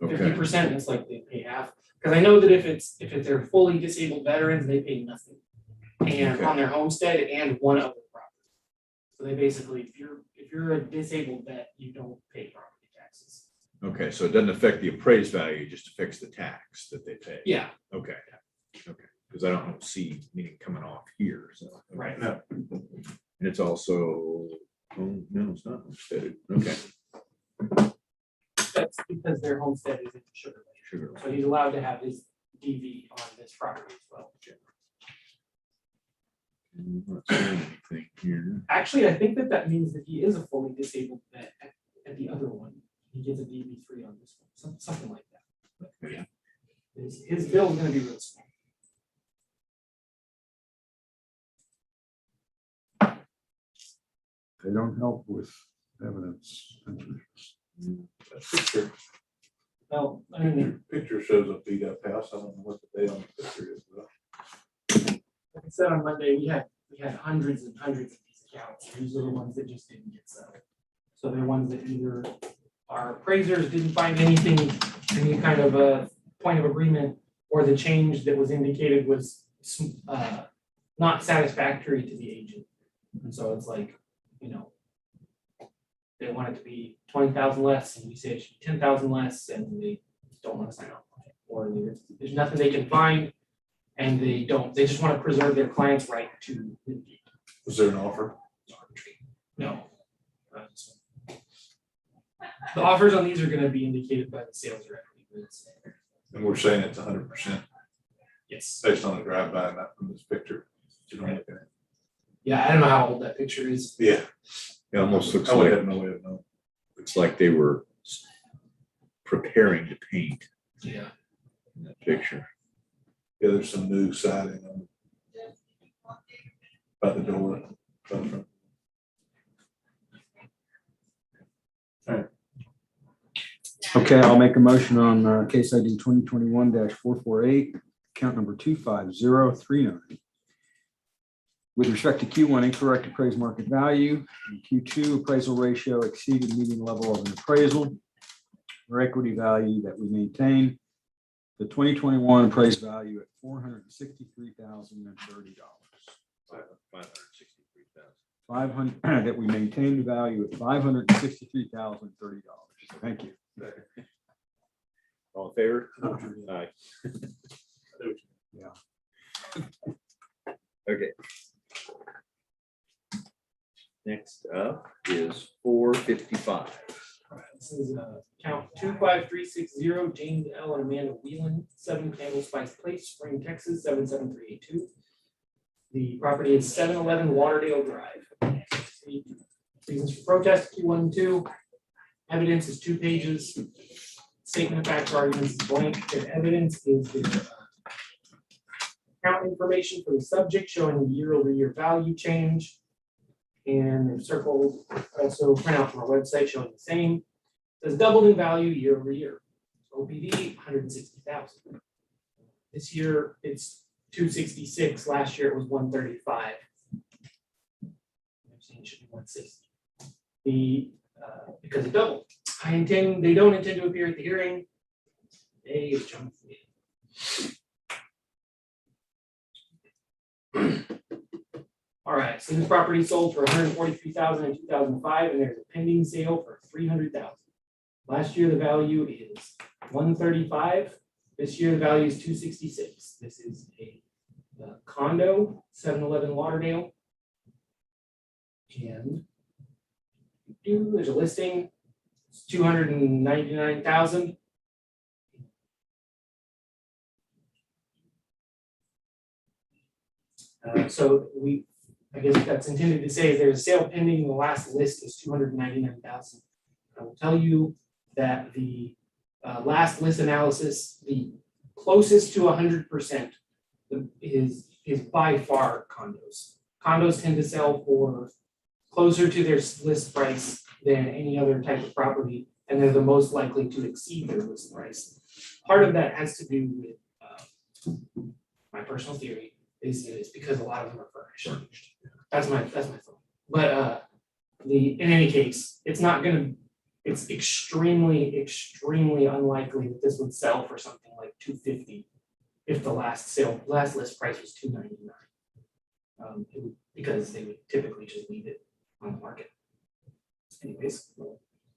50%, it's like they pay half. Because I know that if they're fully disabled veterans, they pay nothing. And on their homestead and one other property. So they basically, if you're a disabled vet, you don't pay property taxes. Okay, so it doesn't affect the appraised value, it just affects the tax that they pay. Yeah. Okay, because I don't see meaning coming off here, so. Right. No. And it's also, oh, no, it's not homesteaded, okay. That's because their homestead is in Sugar Lake. Sugar. So he's allowed to have his DV on this property as well. I'm not seeing anything here. Actually, I think that means that he is a fully disabled vet at the other one. He gets a DB3 on this one, something like that. But yeah, his bill is going to be real small. They don't help with evidence. Picture, Well, I mean, picture shows a beat up house. I don't know what the date on the picture is, though. like I said on Monday, we had hundreds and hundreds of these accounts. These are the ones that just didn't get settled. So they're ones that either our appraisers didn't find anything, any kind of a point of agreement, or the change that was indicated was not satisfactory to the agent. And so it's like, they want it to be 20,000 less, and we say it should be 10,000 less, and they don't want to sign off on it, or there's nothing they can find, and they just want to preserve their client's right to litigate. Was there an offer? No. The offers on these are going to be indicated by the sales rep. And we're saying it's 100% Yes. based on a drive-by, not from this picture. You don't look at it. Yeah, I don't know how old that picture is. Yeah. It almost looks I would like, have no way of knowing. looks like they were preparing to paint Yeah. in that picture. Yeah, there's some new siding on by the door. By the front. Okay, I'll make a motion on case ID 2021-448, account number 25039. With respect to Q1, incorrect appraised market value, and Q2, appraisal ratio exceeded median level of an appraisal, or equity value that we maintain. The 2021 appraised value at $463,030. 563,000. 500 that we maintain the value at $563,030. Thank you. All in favor? Aye. Yeah. Okay. Next up is 455. This is account 25360, James L. and Amanda Whelan, 7 Candle Spice Place, Spring, Texas, 77382. The property is 711 Waterdale Drive. Reasons for protest, Q1 and 2. Evidence is 2 pages. Statement of facts arguments is blank. Their evidence is their account information for the subject showing the year-over-year value change. And they're circled, also print out from our website showing the same. Says doubled in value year over year. OPD 160,000. This year it's 266. Last year it was 135. I'm saying it should be 160. Because it doubled. They don't intend to appear at the hearing. They jump in. All right, so this property sold for 143,000 in 2005, and there's a pending sale for 300,000. Last year the value is 135. This year the value is 266. This is a condo, 711 Lauderdale, and there's a listing. It's 299,000. So I guess that's intended to say there's a sale pending. The last list is 299,000. I will tell you that the last list analysis, the closest to 100% is by far condos. Condos tend to sell for closer to their list price than any other type of property, and they're the most likely to exceed their list price. Part of that has to do with my personal theory is that it's because a lot of them are furnished. That's my thought. But in any case, it's extremely unlikely that this would sell for something like 250 if the last list price was 299. Because they would typically just leave it on the market. Anyways,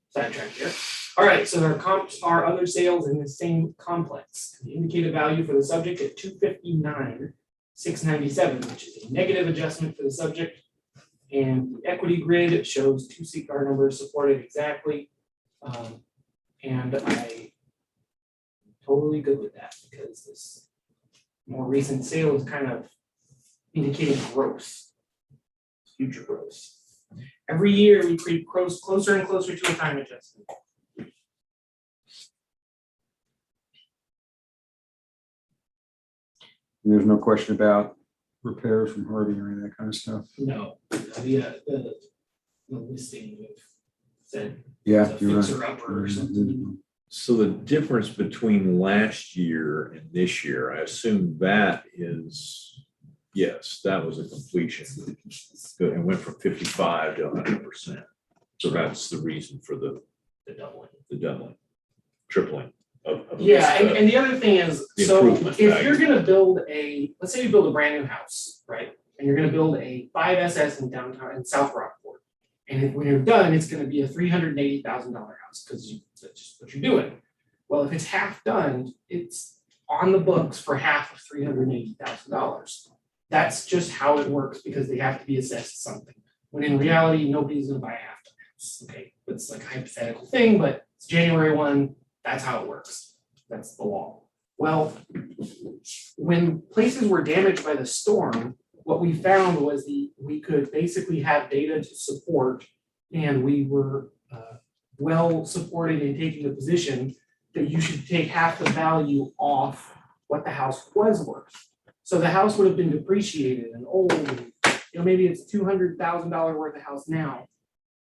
sidetrack here. All right, so there are other sales in the same complex. The indicated value for the subject at 259,697, which is a negative adjustment for the subject. And the equity grid shows 2 CCAR numbers supported exactly. And I'm totally good with that because this more recent sale is kind of indicating growth, future growth. Every year we creep closer and closer to a time adjustment. There's no question about repairs from Harvey or any of that kind of stuff. No, the listing of said Yeah, it's a you're fixer right. upper or something. So the difference between last year and this year, I assume that is, yes, that was a completion. It went from 55 to 100%. So that's the reason for the doubling, tripling of Yeah, this, and the other thing is, the so improvement if value. you're gonna build let's say you build a brand new house, right? And you're gonna build a 5SS in downtown in South Rockport. And when you're done, it's gonna be a $380,000 house because that's just what you're doing. Well, if it's half done, it's on the books for half of $380,000. That's just how it works because they have to be assessed something. When in reality, nobody's gonna buy a half done house. Okay, it's like a hypothetical thing, but it's January 1. That's how it works. That's the law. Well, when places were damaged by the storm, what we found was we could basically have data to support, and we were well supported in taking the position that you should take half the value off what the house was worth. So the house would have been depreciated and old, and, maybe it's $200,000 worth of house now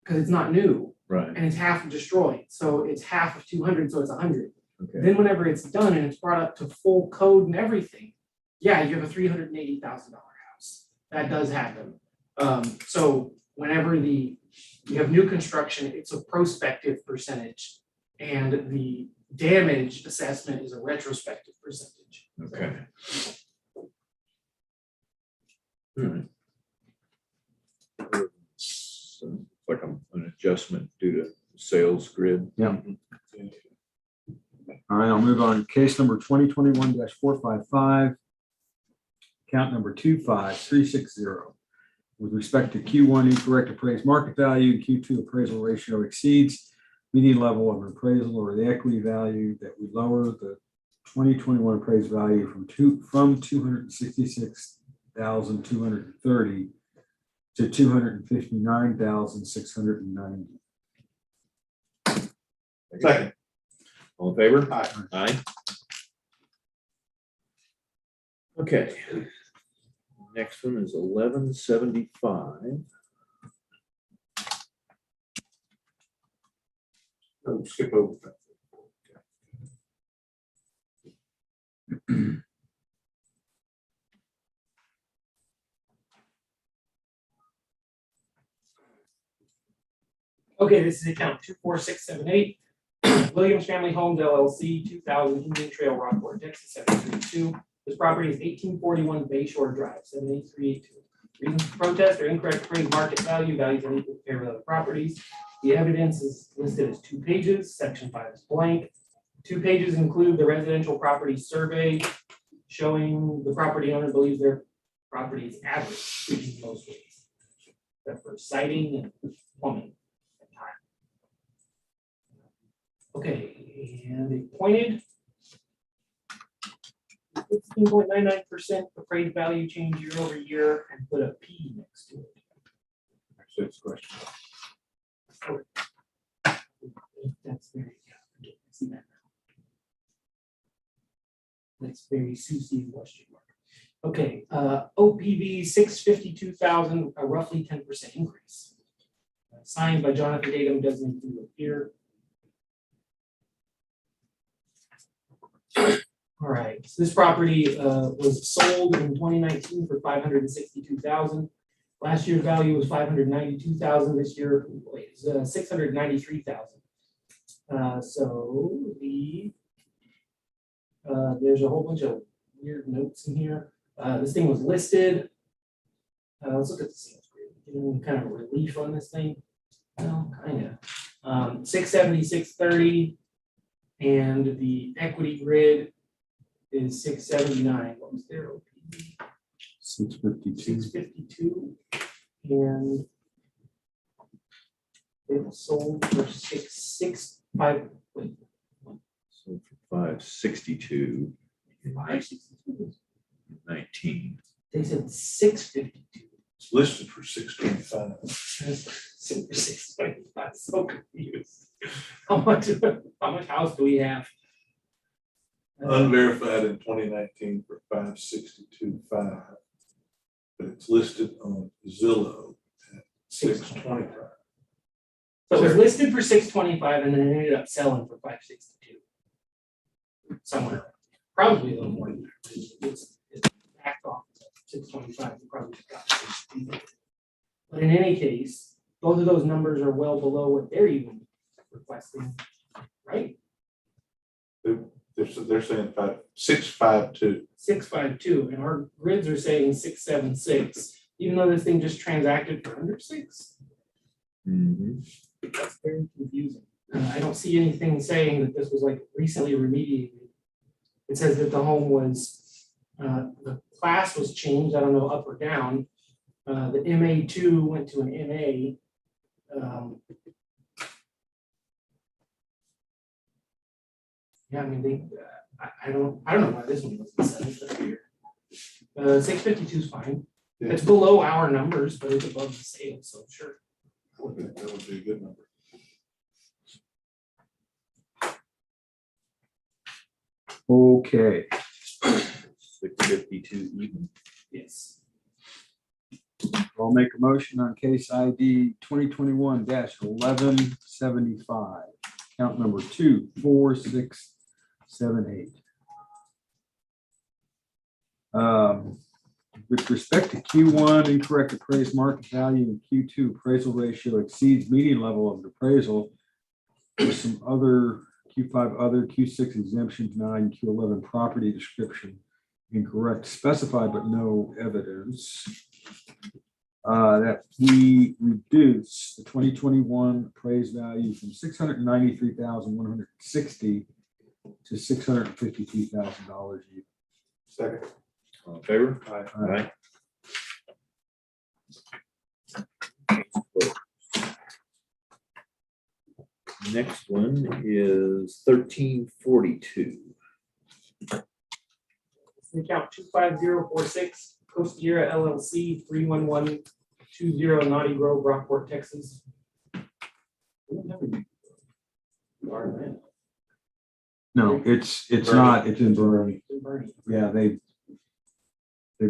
because it's not new. Right. And it's half destroyed. So it's half of 200, so it's 100. Okay. Then whenever it's done and it's brought up to full code and everything, yeah, you have a $380,000 house. That does happen. So whenever you have new construction, it's a prospective percentage, and the damage assessment is a retrospective percentage. Okay. All right. So, like an adjustment due to sales grid. Yeah. All right, I'll move on. Case number 2021-455, account number 25360. With respect to Q1 incorrect appraised market value, Q2 appraisal ratio exceeds median level of appraisal or the equity value, that we lower the 2021 appraised value from 266,230 to 259,690. Second. All in favor? Aye. Aye. Okay. Next one is 1175. Oh, skip over that. Okay, this is account 24678. Williams Family Homes LLC, 2000 Indian Trail, Rockport, Texas, 732. This property is 1841 Bayshore Drive, 78382. Reasons for protest or incorrect appraised market value, values unequal to favor of other properties. The evidence is listed as 2 pages, section 5 is blank. 2 pages include the residential property survey showing the property owner believes their property is average in most ways, except for siding and plumbing. Okay, and they pointed 15.99% appraised value change year over year and put a P next to it. Actually, it's a question. That's very, yeah, I see that now. That's very Susie question mark. Okay, OPV 652,000, a roughly 10% increase. Signed by Jonathan Tatum, doesn't include it here. All right, so this property was sold in 2019 for 562,000. Last year's value was 592,000. This year is 693,000. So there's a whole bunch of weird notes in here. This thing was listed. Let's look at the sales grid. Getting kind of relief on this thing. Well, kind of. 670, 630, and the equity grid is 679. What was their OPV? 652. 652, and it was sold for 665. Wait, So for 562, 562. 19. They said 652. It's listed for 625. Super 625. So confused. How much house do we have? Unverified in 2019 for 562.5. But it's listed on Zillow at 625. So it was listed for 625 and then it ended up selling for 562. Somewhere, probably a little more than that. It's backed off 625. You probably just got 650. But in any case, both of those numbers are well below what they're even requesting, right? They're saying 652. 652, and our grids are saying 676, even though this thing just transacted for under 6. Mhm. That's very confusing. I don't see anything saying that this was like recently remediated. It says that the home was, the class was changed, I don't know, up or down. The MA2 went to an MA. Yeah, I mean, I don't know why this one wasn't set. It's up here. 652 is fine. Yeah. It's below our numbers, but it's above the sale, so sure. That would be a good number. Okay, 652 even. Yes. I'll make a motion on case ID 2021-1175, count number 24678. With respect to Q1, incorrect appraised market value and Q2 appraisal ratio exceeds median level of appraisal. There's some other Q5 other, Q6 exemptions, 9, Q11 property description incorrect, specified but no evidence. That we reduce the 2021 appraised value from $693,160 to $653,000. Second. All in favor? Aye. Aye. Next one is 1342. Account 25046, Costiera LLC, 31120 Naughty Grove, Rockport, Texas. No, it's not, it's in Bernie. In Bernie. Yeah, they've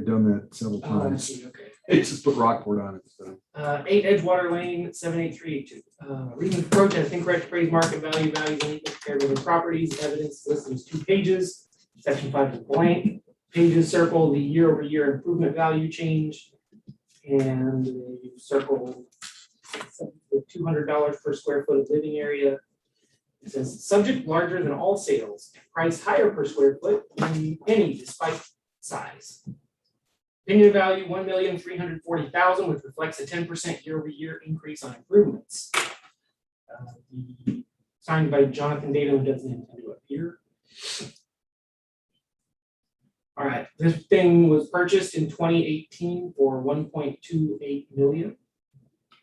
done that several Oh, I times. see, okay. They just put Rockport on it, so. 8 Edgewater Lane, 78382. Reason for protest, incorrect appraised market value, values and compared with the properties, evidence listed as 2 pages. Section 5 is blank. Pages circle the year-over-year improvement value change. And you circle the $200 per square foot of living area. It says, subject larger than all sales, price higher per square foot than any despite size. Opinion value, $1,340,000, which reflects a 10% year-over-year increase on improvements. Signed by Jonathan Data, who doesn't intend to appear. All right, this thing was purchased in 2018 for 1.28 million.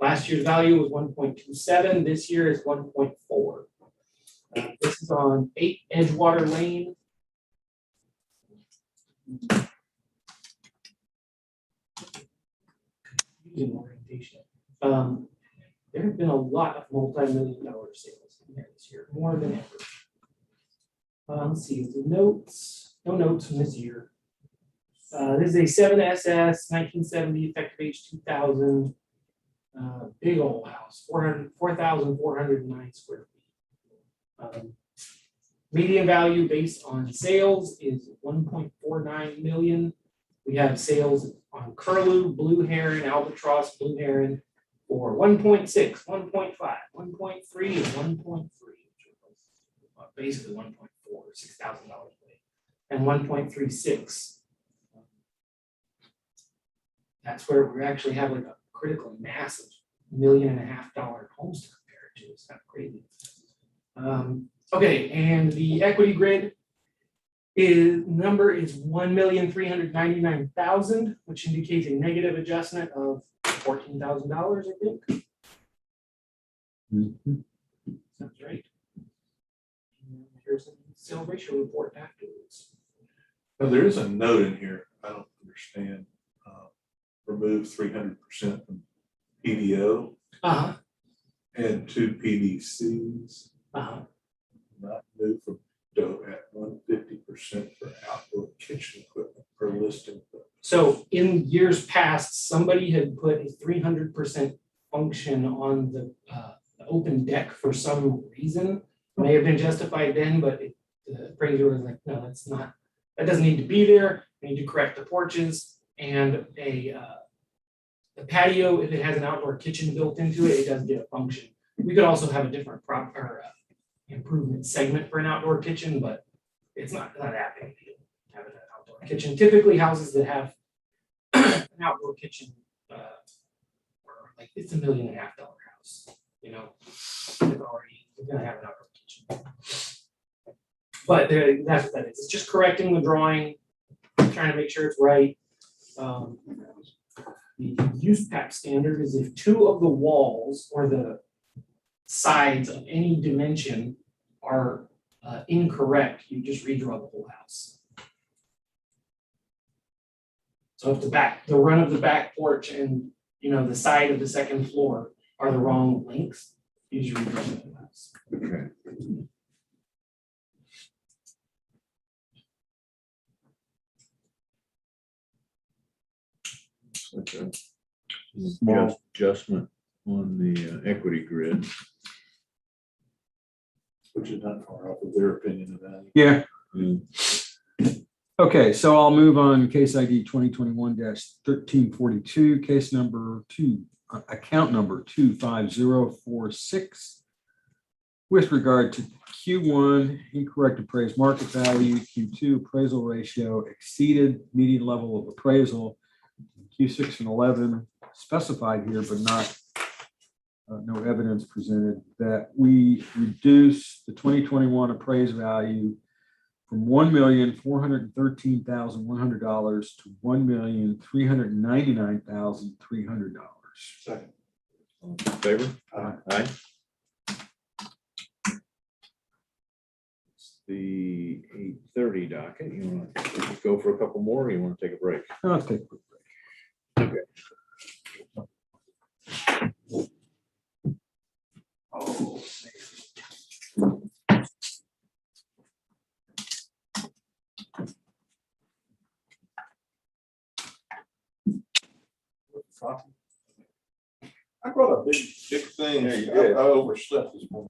Last year's value was 1.27. This year is 1.4. This is on 8 Edgewater Lane. Using orientation. There have been a lot of multi-million-dollar sales in there this year, more than ever. Let's see, the notes, no notes from this year. This is a 7SS 1970 effective age 2000. Big old house, 4,409 square feet. Median value based on sales is 1.49 million. We have sales on Curlew, Blue Heron, Albatross, Blue Heron for 1.6, 1.5, 1.3, and 1.3. Basically 1.4, $6,000 away, and 1.36. That's where we actually have like a critical massive $1.5 million homes to compare it to. It's kind of crazy. Okay, and the equity grid number is 1,399,000, which indicates a negative adjustment of $14,000, I think. Sounds right. And here's a sale ratio report afterwards. Now, there is a note in here, I don't understand. Remove 300% from PDO and 2 PDCs. Not move from dough at 150% for outdoor kitchen equipment per listing. So in years past, somebody had put a 300% function on the open deck for some reason. May have been justified then, but the appraiser was like, no, that's not, that doesn't need to be there. We need to correct the porches and the patio, if it has an outdoor kitchen built into it, it doesn't get a function. We could also have a different improvement segment for an outdoor kitchen, but it's not that big a deal having an outdoor kitchen. Typically houses that have an outdoor kitchen, like it's $1.5 million house, you know, it's gonna have an outdoor kitchen. But that's what that is. It's just correcting the drawing, trying to make sure it's right. The use pack standard is if 2 of the walls or the sides of any dimension are incorrect, you just redraw the whole house. So if the run of the back porch and the side of the second floor are the wrong lengths, you just redraw the whole house. Okay. Okay. Small. Adjustment on the equity grid. Which is not far off of their opinion of that. Yeah. Mm. Okay, so I'll move on case ID 2021-1342, case number 2, account number 25046. With regard to Q1, incorrect appraised market value, Q2 appraisal ratio exceeded median level of appraisal, Q6 and 11 specified here, but not no evidence presented that we reduce the 2021 appraised value from $1,413,100 to $1,399,300. Second. All in favor? Aye. It's the 8:30 docket. You want to go for a couple more, or you want to take a break? I'll take a quick break. Okay. Oh, coffee? I brought a big thing. There you I go. overslept this morning.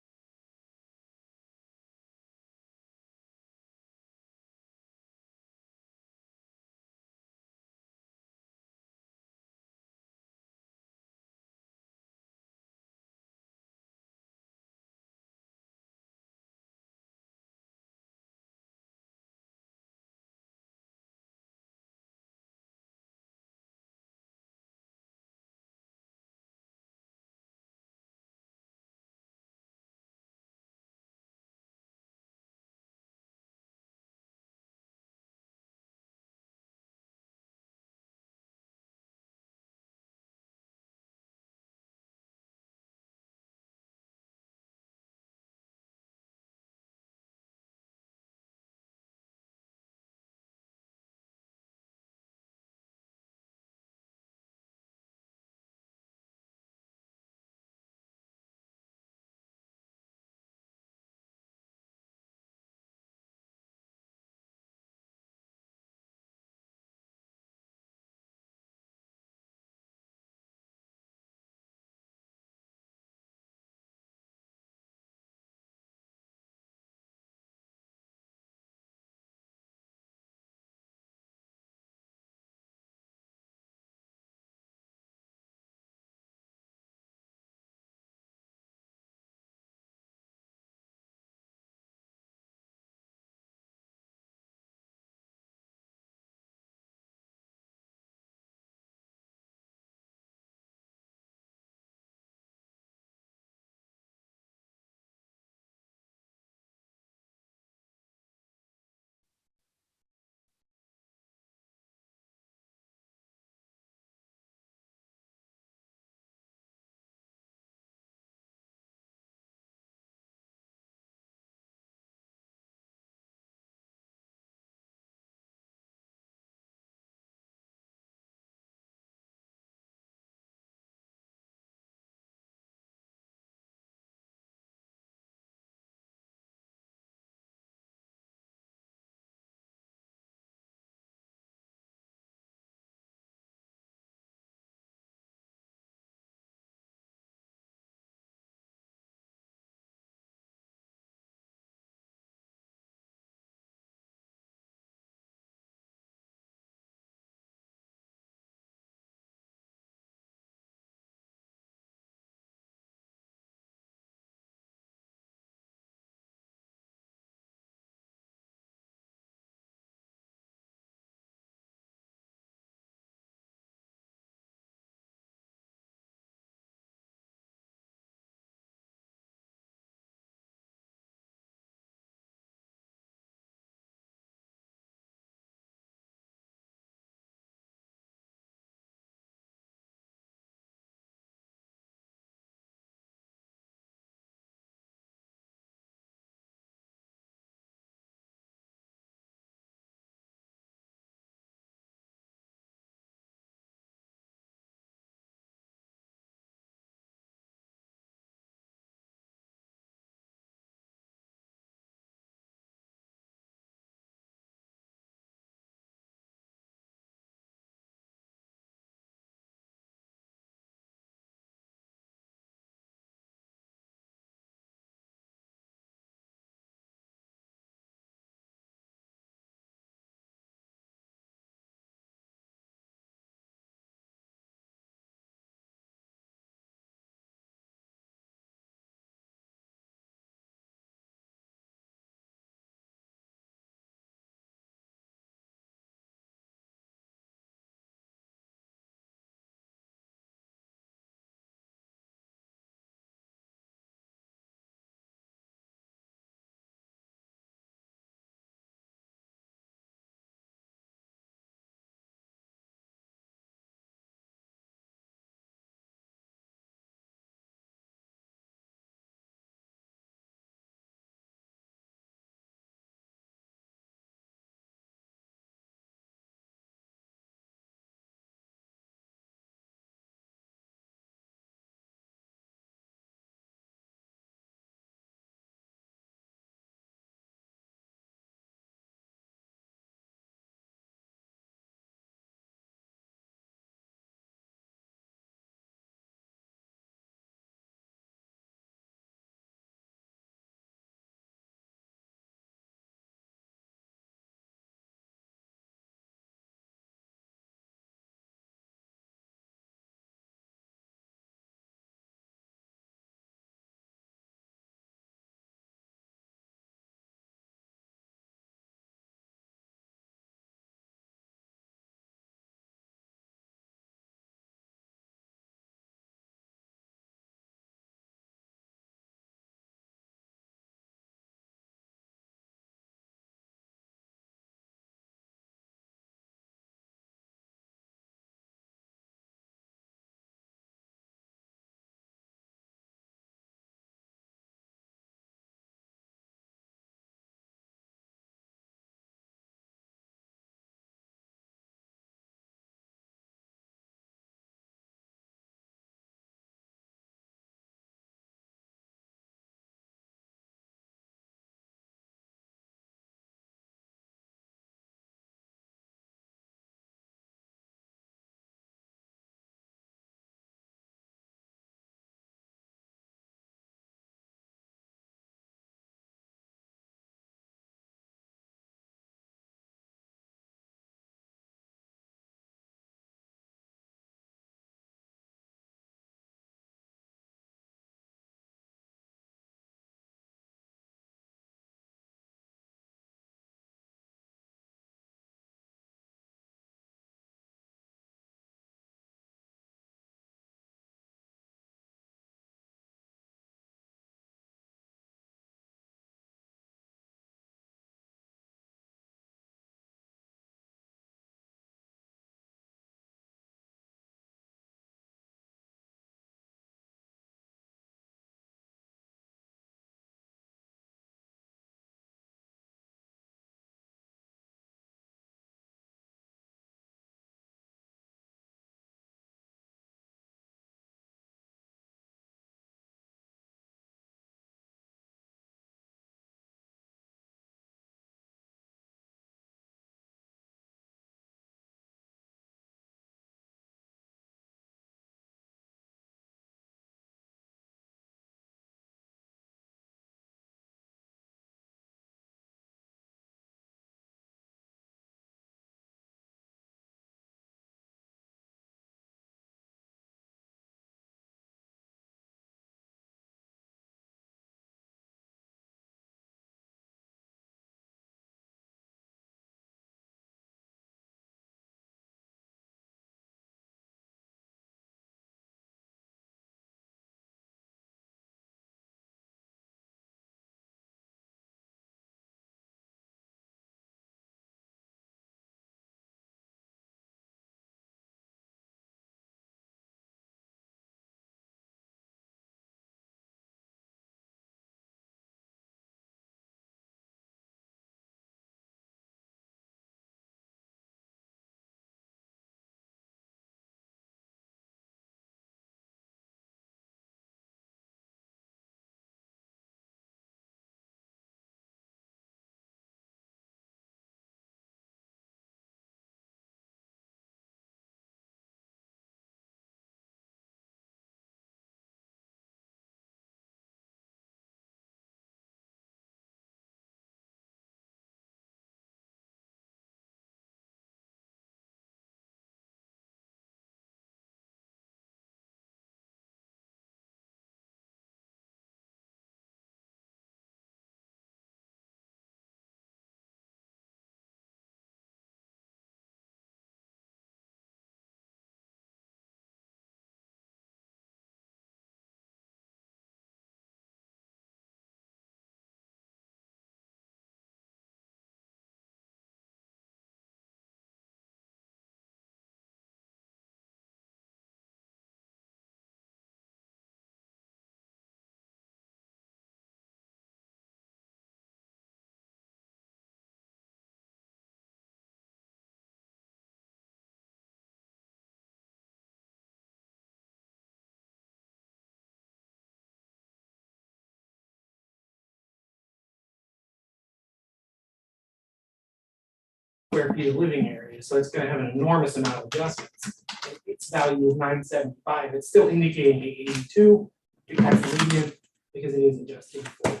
square feet of living area, so it's gonna have an enormous amount of adjustments. Its value is 975, it's still indicating 882, that's lenient because it is adjusted for.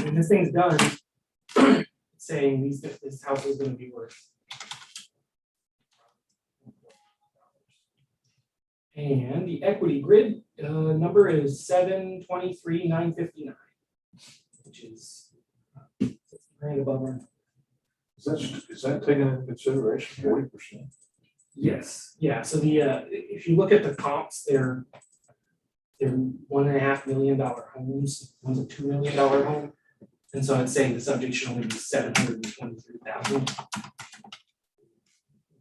When this thing's done, it's saying this house is gonna be worth. And the equity grid number is 723,959, which is 60 grand above our. Is that taking into consideration 40%? Yes, yeah, so if you look at the comps, they're $1.5 million homes, one's a $2 million home. And so it's saying the subject should only be 723,000.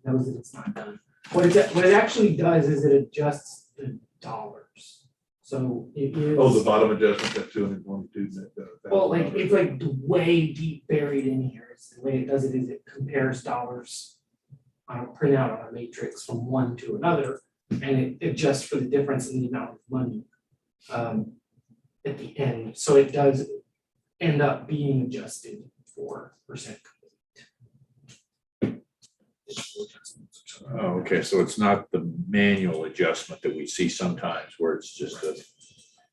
Knows that it's not done. What it actually does is it adjusts the dollars. So it is. Oh, the bottom adjustment, that 222. Well, like, it's like way deep buried in here. It's the way it does it is it compares dollars on a printout on a matrix from one to another, and it adjusts for the difference in the amount of money at the end. So it does end up being adjusted for percent complete. Oh, okay, so it's not the manual adjustment that we see sometimes where it's just a,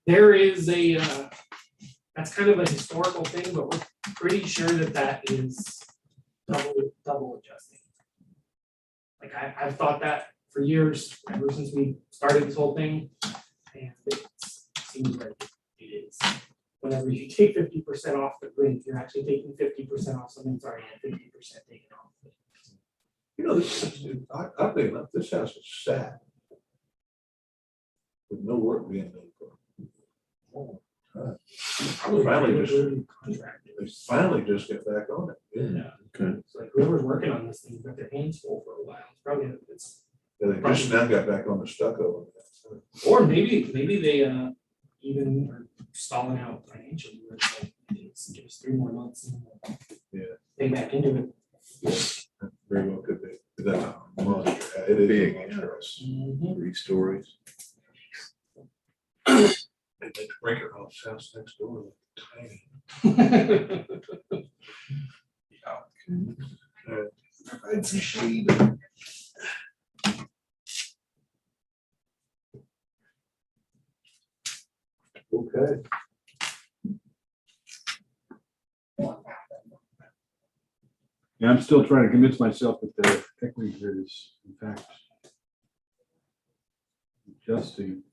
There is that's kind of a historical thing, but we're pretty sure that is double adjusting. Like I've thought that for years, ever since we started this whole thing, and it seems like it is. Whenever you take 50% off the grid, you're actually taking 50% off something that's already had 50% taken off. You know, I think this house is sad. With no work being done for it. Oh, God. They finally just get back on it. Yeah. okay. It's like whoever's working on this thing got their hands full for a while. It's probably Yeah, they just now got back on the stucco. or maybe they even are stalling out financially. Where it's like, give us 3 more months and we'll pay back into it. Very well could be. That's a monster. It is Big a monster. house, 3 stories. And then Brinker house next door, tiny. I'd see shade. Okay. Yeah, I'm still trying to convince myself that the equity grid is in fact adjusting.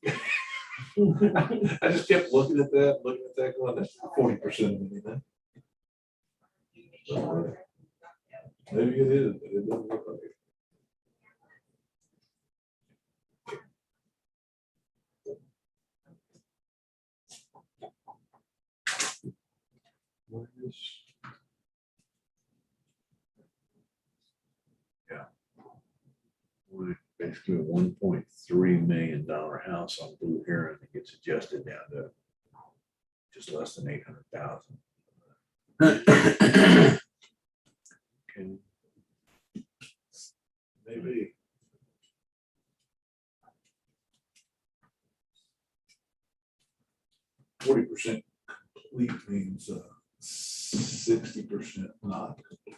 I just kept looking at that, going, that's 40% of anything. Maybe it is, but it doesn't look like it. What is- Basically a $1.3 million house on Blue Heron that gets adjusted down to just less than 800,000. Okay. Maybe. %40 complete means 60% not complete.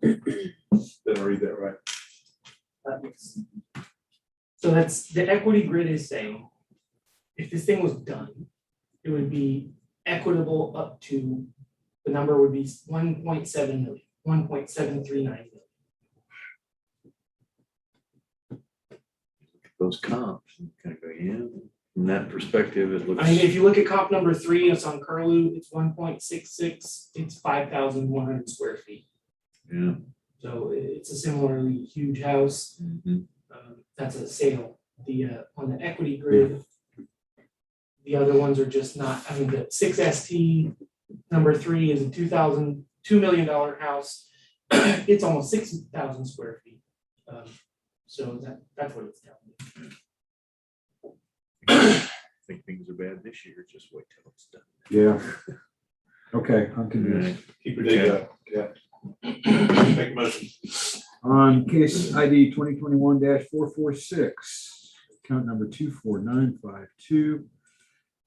Did I read that right? So that's the equity grid is saying, if this thing was done, it would be equitable up to, the number would be 1.7 million, 1.739 million. Those comps, kind of go, yeah, from that perspective, it looks. I mean, if you look at comp number 3, it's on Curlew, it's 1.66, it's 5,100 square feet. Yeah. So it's a similarly huge house. Mhm. That's a sale. On the equity grid, the other ones are just not, I mean, the 6ST number 3 is a $2 million house. It's almost 6,000 square feet. So that's what it's telling me. I think things are bad this year, just wait till it's done. Yeah. Okay, I'm convinced. Keep your data up, yeah. Make a motion. On case ID 2021-446, account number 24952,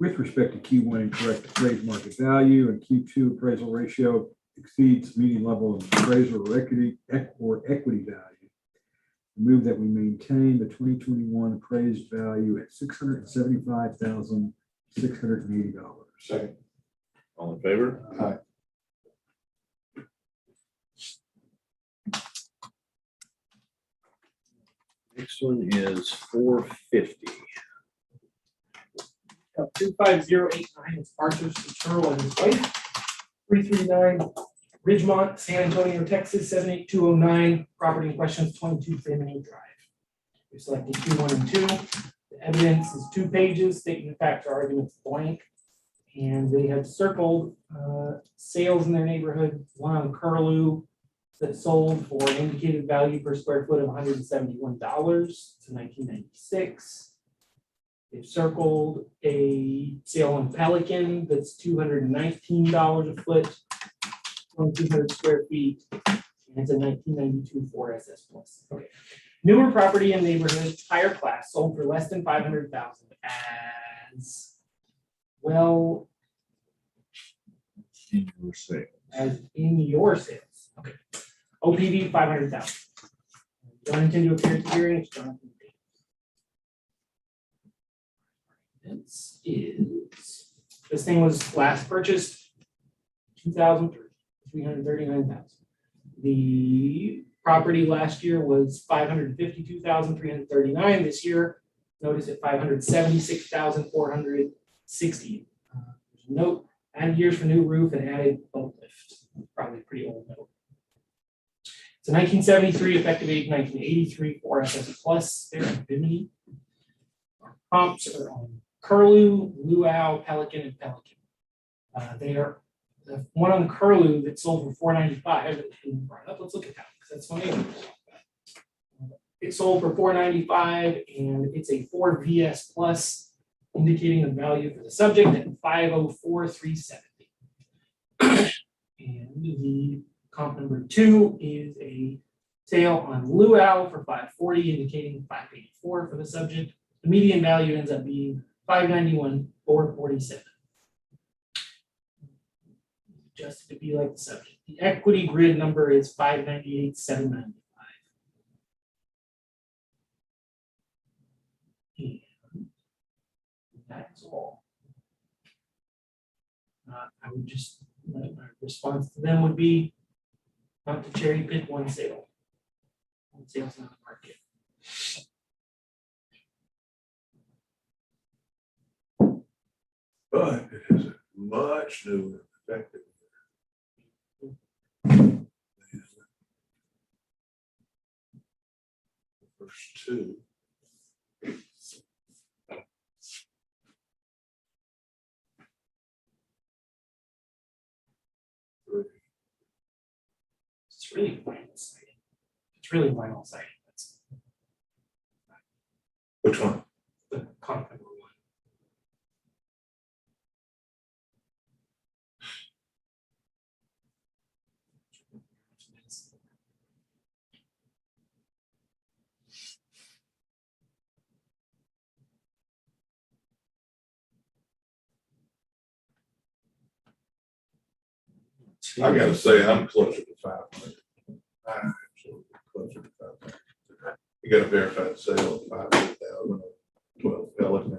with respect to Q1 incorrect appraised market value and Q2 appraisal ratio exceeds median level of appraisal or equity value. Move that we maintain the 2021 appraised value at $675,680. Second. All in favor? Aye. Next one is 450. 25089 is Arthur Sotero and his wife. 339 Ridgemont, San Antonio, Texas, 78209. Property in question is 22 Bimini Drive. We selected Q1 and 2. The evidence is 2 pages, stating the facts or arguments blank. And they have circled sales in their neighborhood, one on Curlew that sold for an indicated value per square foot of $171 to 1996. They've circled a sale on Pelican that's $219 a foot, 2,200 square feet. And it's a 1992 Ford SS Plus. Okay. Newer property in neighborhood, higher class, sold for less than 500,000 as well In your sale. as in your sales. Okay. OPV 500,000. Don't intend to appear at the hearing. It's Jonathan. This thing was last purchased 2003, 339,000. The property last year was 552,339. This year, notice at 576,460. Note, added years for new roof and added boat lift. Probably a pretty old note. It's a 1973 effective age 1983 4 SS Plus. They're in Bimini. Our comps are on Curlew, Luau, Pelican, and Pelican. They are the one on Curlew that sold for $495. Let's look at that because that's funny. It sold for $495 and it's a 4 VS Plus, indicating the value for the subject at $504,370. And the comp number 2 is a sale on Luau for $540, indicating $584 for the subject. The median value ends up being $591,447. Just to be like the subject. The equity grid number is $598,795. And that's all. I would just, my response to them would be not to cherry pick one sale. One sale's not the market. But it is a much newer effective. First 2. It's really vinyl siding. It's really vinyl siding. That's Which one? the comp number 1. I gotta say, I'm closer to 500. I'm absolutely closer to 500. You got a verified sale of 500,000, 12 Pelican.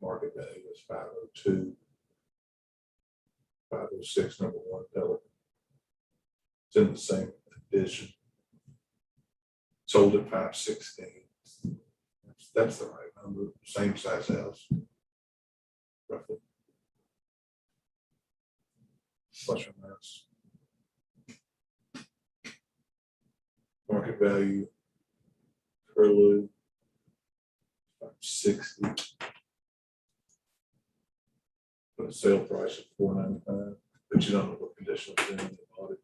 Market value is 502. 506, number 1 Pelican. It's in the same edition. Sold at 516. That's the right number, same size house. Roughly. Plus or minus. Market value. Curlew. 560. But a sale price of $495, but you don't know what condition it's in when you bought it.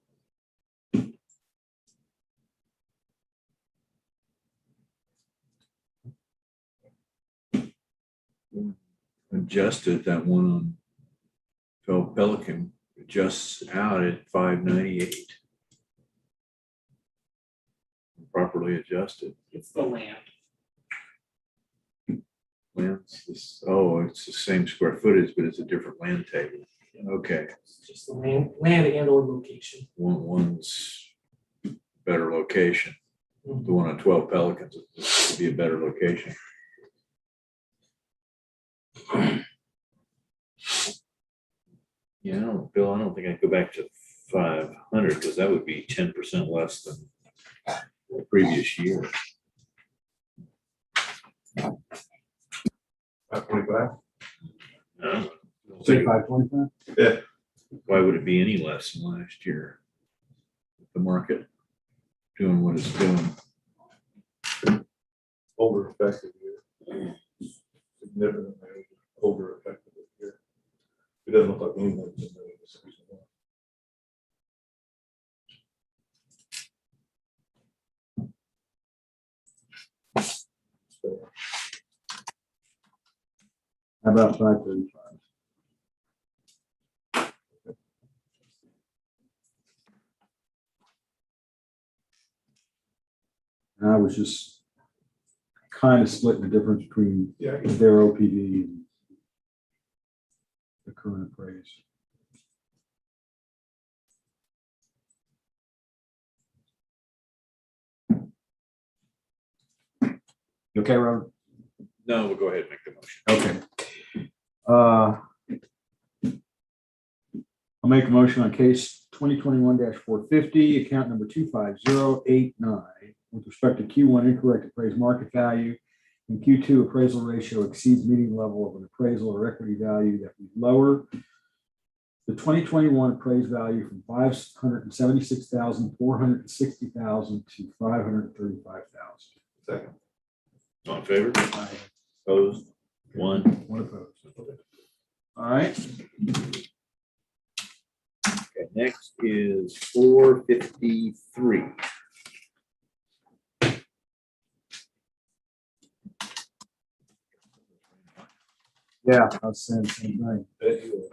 Adjusted, that one on Pelican adjusts out at 598. Properly adjusted. It's the land. It's the same square footage, but it's a different land table. Okay, It's just the land and or location. one's better location. Mhm. The one on 12 Pelicans would be a better location. Yeah, Bill, I don't think I'd go back to 500 because that would be 10% less than the previous year. 525? No, Say 525? why would it be any less than last year? The market doing what it's doing. Over effective year. Significantly over effective year. It doesn't look like anyone's in this recent one. So, How about 535? And I was just kind of splitting the difference between yeah, their OPD and the current appraise. You okay, Robert? No, we'll go ahead and make the motion. Okay. I'll make a motion on case 2021-450, account number 25089, with respect to Q1 incorrect appraised market value and Q2 appraisal ratio exceeds median level of an appraisal or equity value that we lower the 2021 appraised value from $576,460,000 to $535,000. second. All in favor? Opposed? One. One opposed. All right. Okay, next is 453. Yeah, I was saying the same thing. Bet you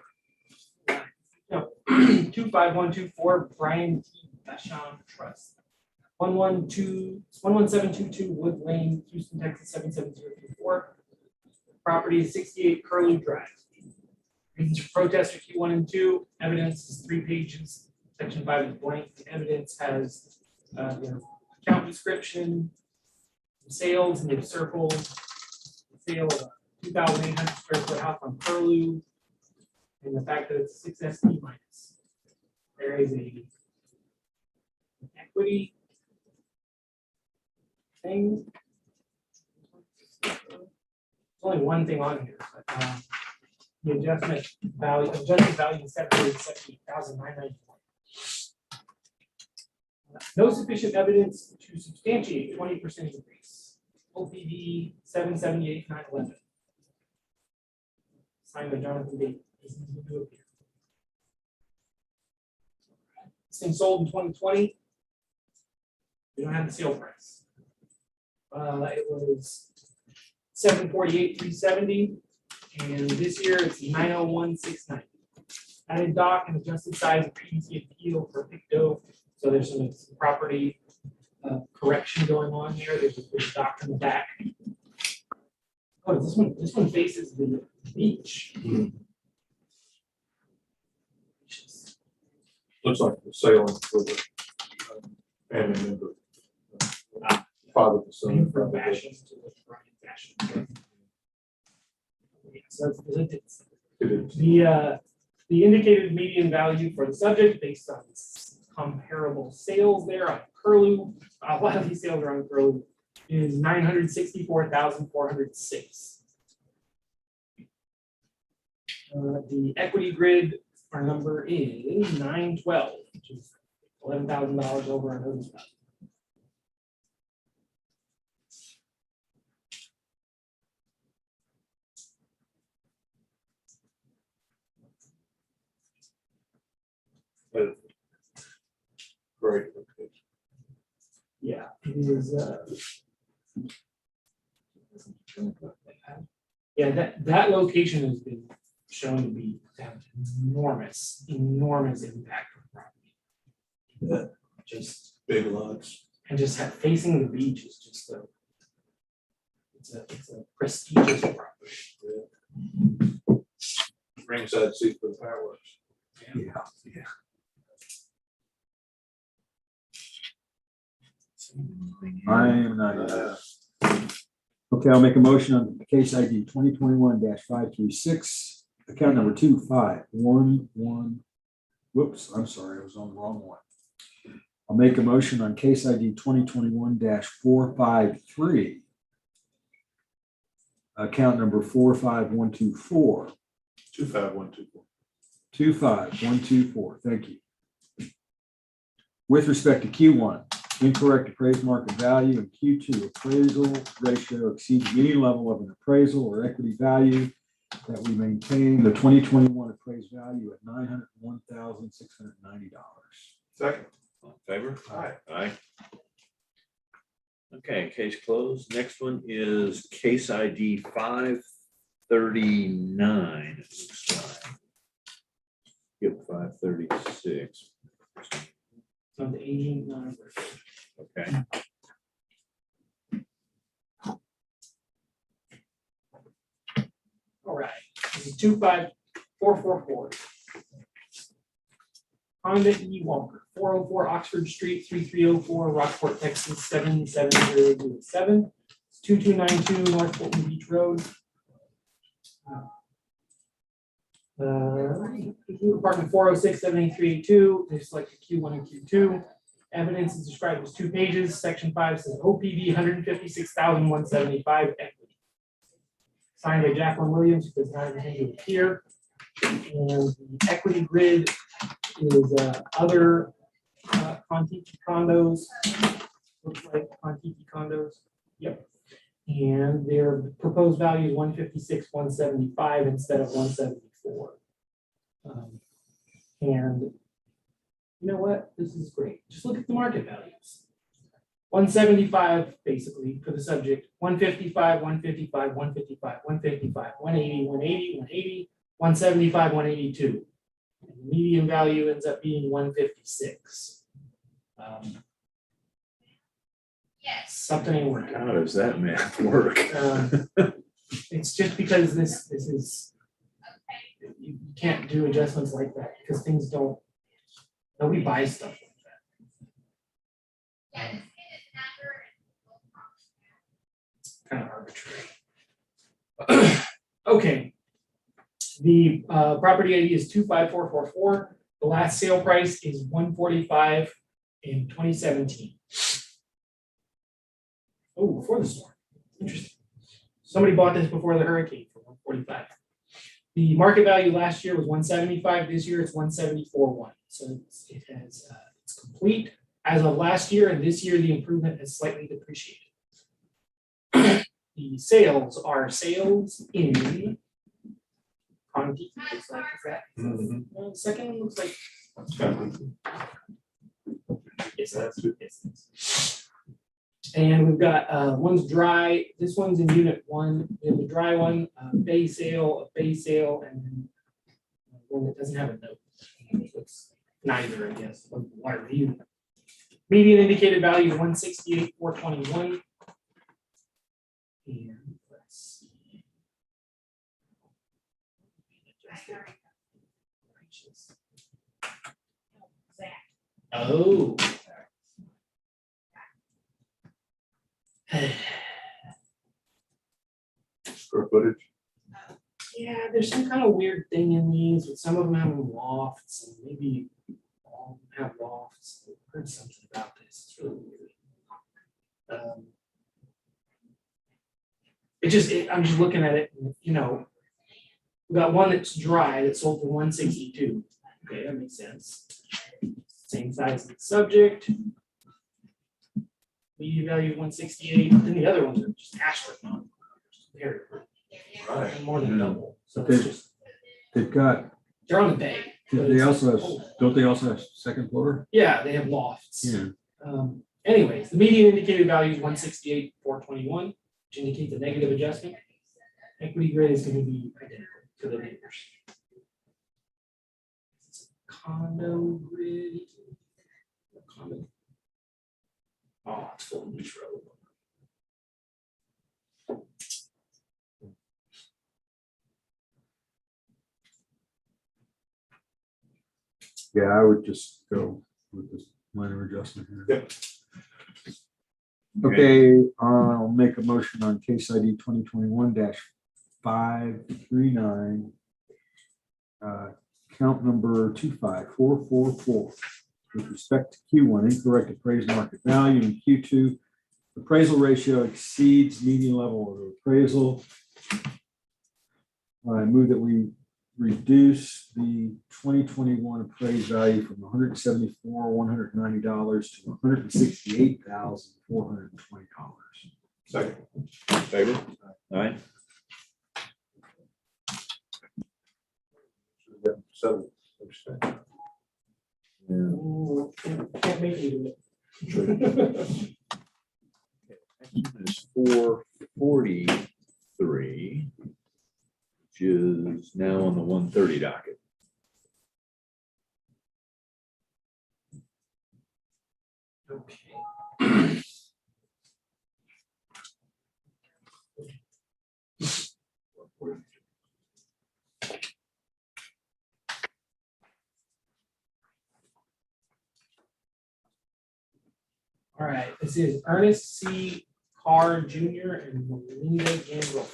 No, 25124 Brian T. Vashon Trust. 11722 Wood Lane, Houston, Texas 77024. Property is 68 Curlew Drive. Reasons for protest are Q1 and 2. Evidence is 3 pages. Section 5 is blank. The evidence has account description, sales, and they've circled the sale of a 2,800 square foot house on Curlew, and the fact that it's 6 SP minus. There is a equity thing. There's only one thing on here, but the adjusted value is $778,991. No sufficient evidence to substantiate 20% increase. OPD 778,911. Signed by Jonathan Bates. This thing sold in 2020. We don't have the sale price. It was $748,370, and this year it's $901,690. Added dock and adjusted size of PVC appeal for PICTO. So there's some property correction going on here. There's a dock in the back. Oh, this one faces the beach. looks like the sale for the family member. Father to son. From fashion to Brian fashion. Yeah, so it's It is. the indicated median value for the subject based on comparable sales there on Curlew. A lot of these sales are on Curlew is $964,406. The equity grid, our number is 912, which is $11,000 over our notice value. Great. Okay. Yeah, it is. Yeah, that location has been shown to be to have enormous impact on property. Yeah. Just Big lots. and just facing the beach is just It's a prestigious property. Ringside seat for the fireworks. Yeah. I am not. Okay, I'll make a motion on case ID 2021-536, account number 2511. Whoops, I'm sorry, I was on the wrong one. I'll make a motion on case ID 2021-453, account number 45124. 25124. 25124, thank you. With respect to Q1, incorrect appraised market value, and Q2, appraisal ratio exceeding any level of an appraisal or equity value, that we maintain the 2021 appraised value at $901,690. Second. All in favor? Aye. Aye. Okay, case closed. Next one is case ID 539. It looks like. Yep, 536. So the agent number. Okay. All right, this is 25444. Honda E. Walker, 404 Oxford Street, 3304, Rockport, Texas, 77007. It's 2292 North Fulton Beach Road. Apartment 406, 78382. They selected Q1 and Q2. Evidence is described as 2 pages. Section 5 says OPV 156,175 equity. Signed by Jacqueline Williams, who does not intend to appear. And the equity grid is other Contiki condos. Looks like Contiki condos. Yep. And their proposed value is 156,175 instead of 174. And you know what? This is great. Just look at the market values. 175 basically for the subject, 155, 155, 155, 155, 180, 180, 180, 175, 182. And the median value ends up being 156. Yes. Something ain't working. How does that math work? It's just because this is, you can't do adjustments like that because things don't, nobody buys stuff like that. It's kind of arbitrary. Okay. The property ID is 25444. The last sale price is 145 in 2017. Oh, before the storm. Interesting. Somebody bought this before the hurricane for 145. The market value last year was 175. This year it's 174.1. So it's complete as of last year, and this year the improvement has slightly depreciated. The sales are sales in Contiki, looks like that. The second one looks like yes, that's. And we've got one's dry. This one's in unit 1. We have the dry one, bay sale, and then one that doesn't have a note. It's neither, I guess. Water view. Median indicated value 168,421. And let's see. Oh. Square footage. Yeah, there's some kind of weird thing in these, with some of them having lofts, and maybe all of them have lofts. I've heard something about this. It's really weird. I'm just looking at it, and, you know, we got one that's dry that sold for 162. Okay, that makes sense. Same size as the subject. Median value 168. Then the other ones are just astronomical. Very Right. more than double. So Okay. it's just They've got, they're on the bay. but they it's also like, have, oh. don't they also have second floor? Yeah, they have lofts. Yeah. Anyways, the median indicated value is 168,421, which indicates a negative adjustment. Equity grid is going to be identical to the neighbors. It's a condo grid. Condo. Oh, it's full of beach road. Yeah, I would just go with this minor adjustment here. Yep. Okay, I'll make a motion on case ID 2021-539. Count number 25444. With respect to Q1, incorrect appraised market value, and Q2, appraisal ratio exceeds median level of appraisal. I move that we reduce the 2021 appraised value from $174,190 to $168,420. Second. Favor? Aye. Seven. Ooh, can't make me do it. Next one is 443, which is now on the 130 docket. Okay. All right, this is Ernest C. Carr Jr. and Melinda Gamble.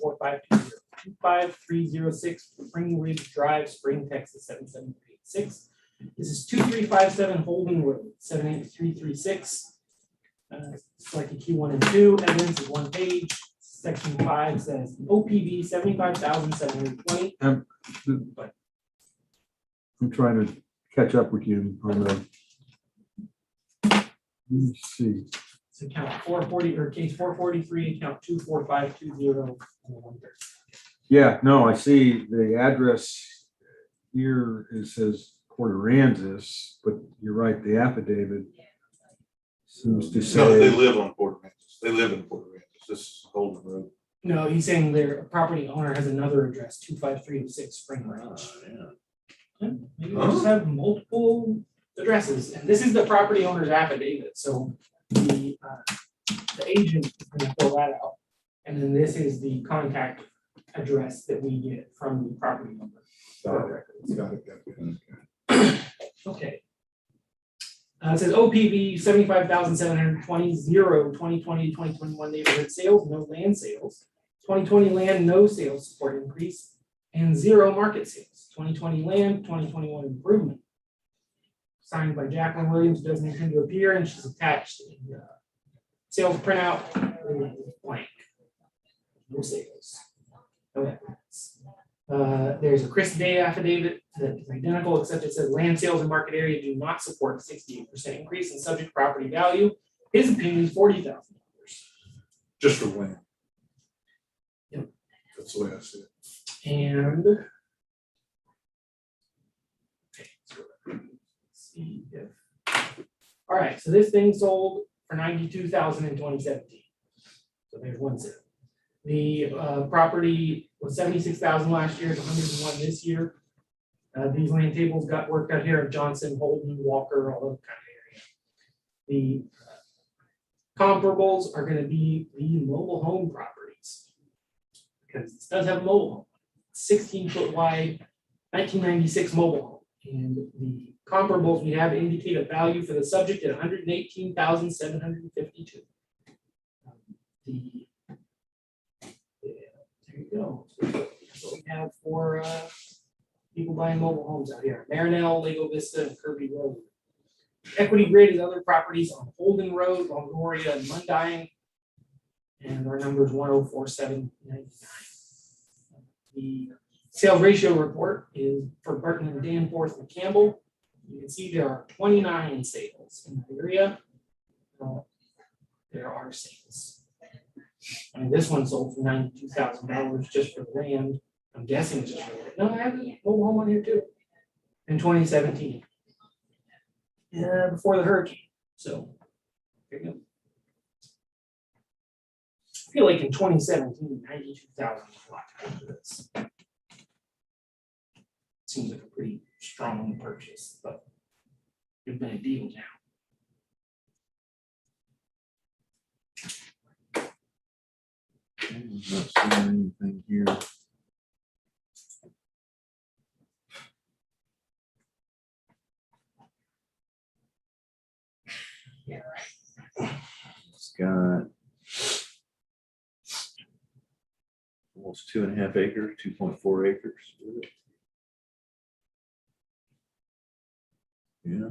25306 Spring Ridge Drive, Spring, Texas 77386. This is 2357 Holden Road, 78336. Selected Q1 and 2, evidence is 1 page. Section 5 says OPV 75,720. I'm trying to catch up with you on the. Let me see. So count 440 or case 443, account 24520. Yeah, no, I see the address here. It says Port Aransas, but you're right, the affidavit seems to No, they say. live on Port Aransas. They live in Port Aransas. This is Holden Road. No, he's saying their property owner has another address, 25306 Spring Ridge. Maybe they just have multiple addresses, and this is the property owner's affidavit, so the agent is gonna fill that out. And then this is the contact address that we get from the property owner. Got it. Okay. It says OPV 75,720, 2020-2021 neighborhood sales, no land sales. 2020 land, no sales support increase, and 0 market sales. 2020 land, 2021 improvement. Signed by Jacqueline Williams, doesn't intend to appear, and she's attached the sales printout, blank. No sales. No evidence. There's a Chris Day affidavit that is identical, except it says land sales in market area do not support 68% increase in subject property value. His opinion is $40,000. Just for land. Yep. That's the way I see it. And okay, so let's see if, all right, so this thing sold for $92,000 in 2017. So there's one sale. The property was 76,000 last year, it's 101 this year. These land tables got worked out here at Johnson, Holden, Walker, all that kind of area. The comparables are going to be the mobile home properties, because it does have a mobile home, 16-foot wide, 1996 mobile home, and the comparables we have indicate a value for the subject at 118,752. There you go. That's what we have for people buying mobile homes out here. Marinell, Lago Vista, and Kirby Road. Equity Grid is other properties on Holden Road, Longoria, and Mundine. And our number is 104799. The sales ratio report is for Burton and Danforth and Campbell. You can see there are 29 sales in the area. There are sales. And this one sold for $92,000 just for the land. I'm guessing it's just for the, no, I have a mobile home on here too. In 2017. Before the hurricane. So there you go. I feel like in 2017, 92,000 was a lot for this. Seems like a pretty strong purchase, but it'd been a deal now. I'm not seeing anything here. It's got almost 2.5 acres, 2.4 acres. Yeah.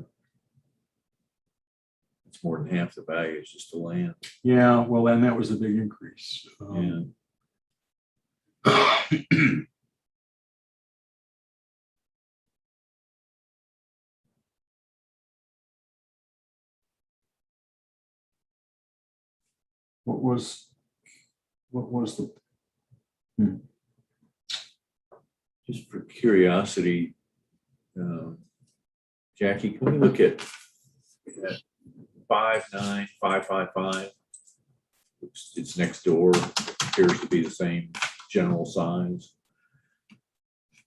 It's more than half the value, it's just the land. Yeah, well, then that was a big increase. And What was the, just for curiosity, Jackie, can we look at 59555? It's next door, appears to be the same general size.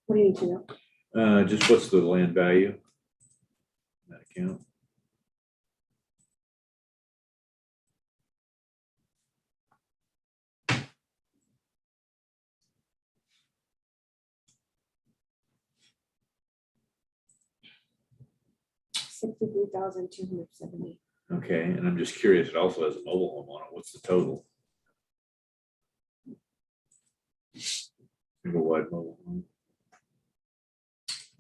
What do you need to know? Just what's the land value? in That account. $63,270. Okay, and I'm just curious, it also has a mobile home on it. What's the total? Single wide mobile home.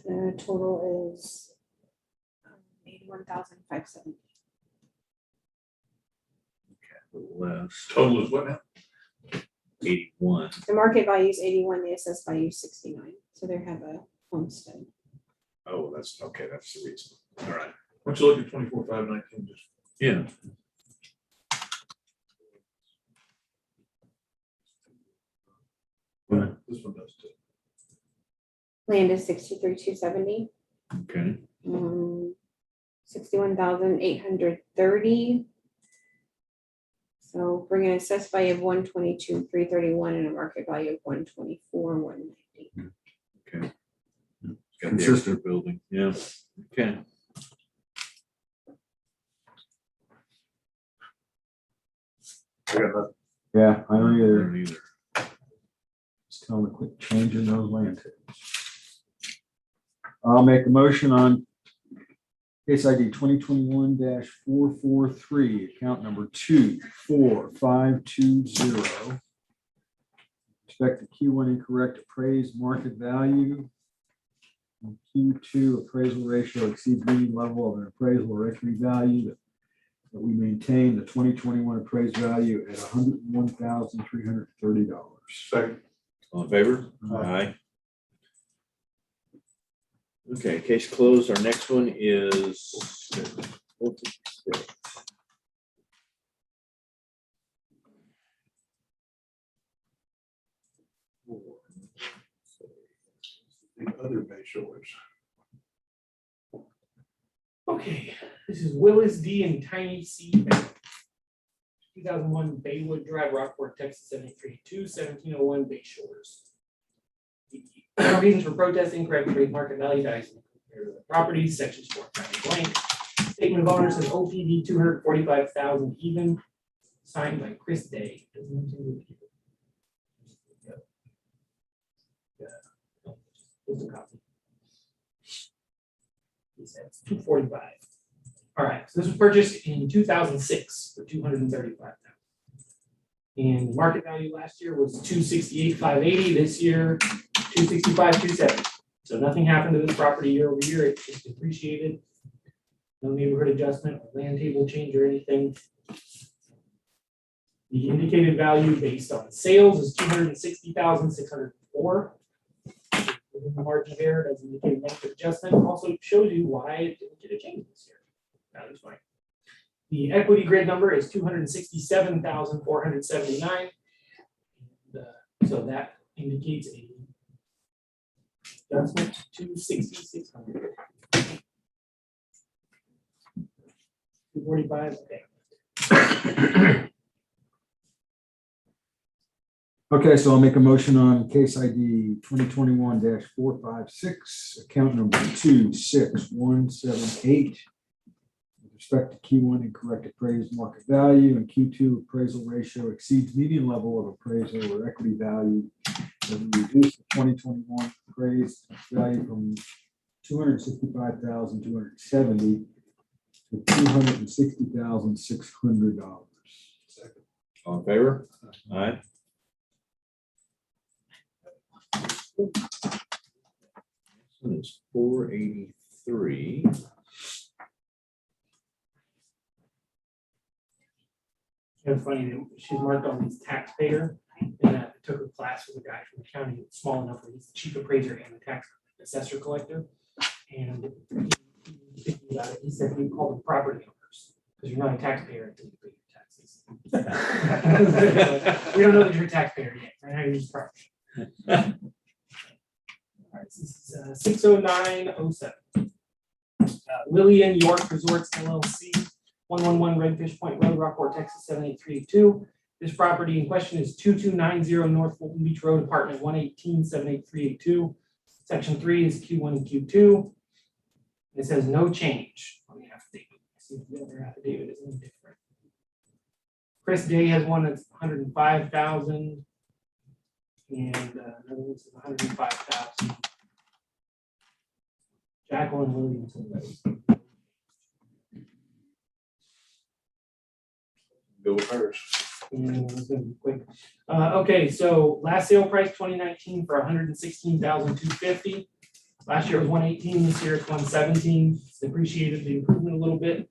The total is 81,570. A little less, Total is what now? 81. The market value is 81, the assessed value is 69. So they have a homestead. Oh, that's okay. That's the reason. All right. Why don't you look at 24,519 just. Yeah. This one does too. Land is 63,270. Okay. 61,830. So bring an assessed value of 122,331 and a market value of 124,190. Okay. Got the Consistent. extra building. Yeah. Okay. yeah, I don't I either. don't either. Just tell them to quit changing those land tables. I'll make a motion on case ID 2021-443, account number 24520. Respect to Q1 incorrect appraised market value. And Q2 appraisal ratio exceeds median level of an appraisal or equity value that we maintain the 2021 appraised value at $101,330. Second. All in favor? Aye. Okay, case closed. Our next one is The other Bay Shores. Okay, this is Willis D and Tiny C. 2001 Baywood Drive, Rockport, Texas 732, 1701 Bay Shores. The reasons for protest: incorrect appraised market value values compared to the properties, sections 4 blank. Statement of owners says OPV 245,000 even, signed by Chris Day. Just a copy. He says 245. All right, so this was purchased in 2006 for 235,000. And market value last year was 268,580. This year, 265,270. So nothing happened to this property year over year. It just depreciated. No neighborhood adjustment, or land table change or anything. The indicated value based on sales is 260,604. Within the margin of error doesn't indicate negative adjustment. Also shows you why it didn't get a change this year. That is fine. The equity grid number is 267,479. So that indicates a adjustment to 6,600. 245. Okay. Okay, so I'll make a motion on case ID 2021-456, account number 26178. With respect to Q1 incorrect appraised market value and Q2 appraisal ratio exceeds median level of appraisal or equity value. And we reduce the 2021 appraised value from 265,270 to for $260,600. All in favor? Aye. This one is 483. It's funny, she's marked on as taxpayer, and I took a class with a guy from the county that's small enough where he's the chief appraiser and the tax assessor collector. And he said we call them property owners, because you're not a taxpayer until you pay your taxes. We don't know that you're a taxpayer yet, right now you're just property. All right, this is 60907. Lillian York Resorts LLC, 111 Redfish Point Road, Rockport, Texas 78382. This property in question is 2290 North Fulton Beach Road, apartment 118, 78382. Section 3 is Q1 and Q2. It says no change on the affidavit. See if the other affidavit is any different. Chris Day has one that's 105,000. And another one's 105,000. Jacqueline Williamson. Go with hers. And it's gonna be quick. Okay, so last sale price 2019 for 116,250. Last year it was 118, this year it's 117. It's depreciated the improvement a little bit.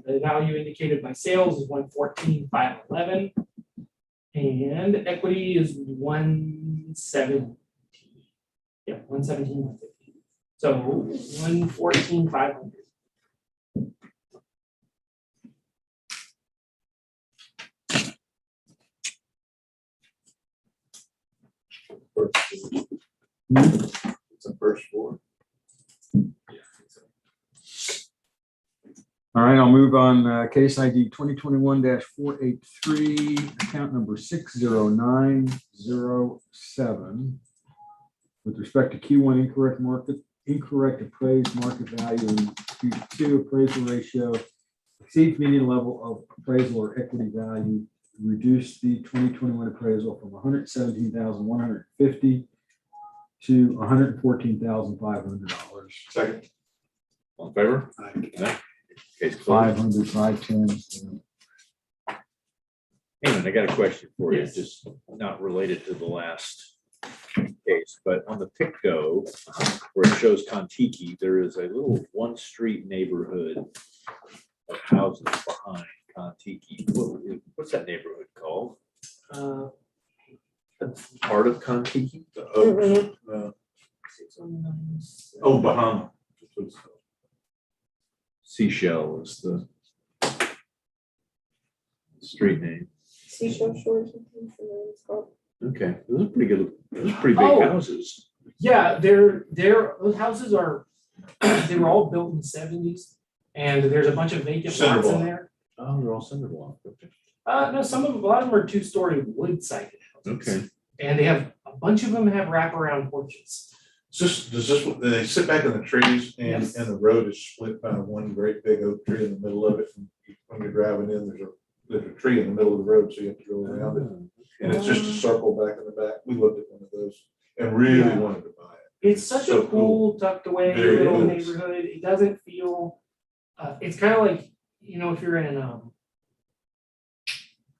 The value indicated by sales is 114,511. And equity is 117. Yeah, 117, 150. So 114,500. It's a first floor. All right, I'll move on, case ID 2021-483, account number 60907. With respect to Q1 incorrect appraised market value and Q2 appraisal ratio exceeds median level of appraisal or equity value, reduce the 2021 appraisal from 117,150 to $114,500. Second. All in favor? Aye. Case closed. 500, 510. Hang on, I got a question for you, Yes. just not related to the last case, but on the Picto, where it shows Contiki, there is a little one-street neighborhood of houses behind Contiki. What's that neighborhood called? Part of Contiki? Oh, Bahama. Seashell is the street name. Seashell Shores. I think it's called. Okay, those are pretty good, those are pretty big Oh. houses. Yeah, those houses are, they were all built in the 70s. And there's a bunch of vacant Cinder lots in block. there. Oh, they're all cinder block. Okay. No, some of them, a lot of them are two-story wood sided houses. Okay. And they have, a bunch of them have wraparound porches. They sit back in the trees and, Yes. and the road is split by one great big oak tree in the middle of it. And when you're driving in, there's a tree in the middle of the road, so you have to go around it. And it's just a circle back in the back. We looked at one of those and really Yeah. wanted to buy it. It's such So a cool tucked away Very little nice. neighborhood. It doesn't feel, it's kind of like, you know, if you're in,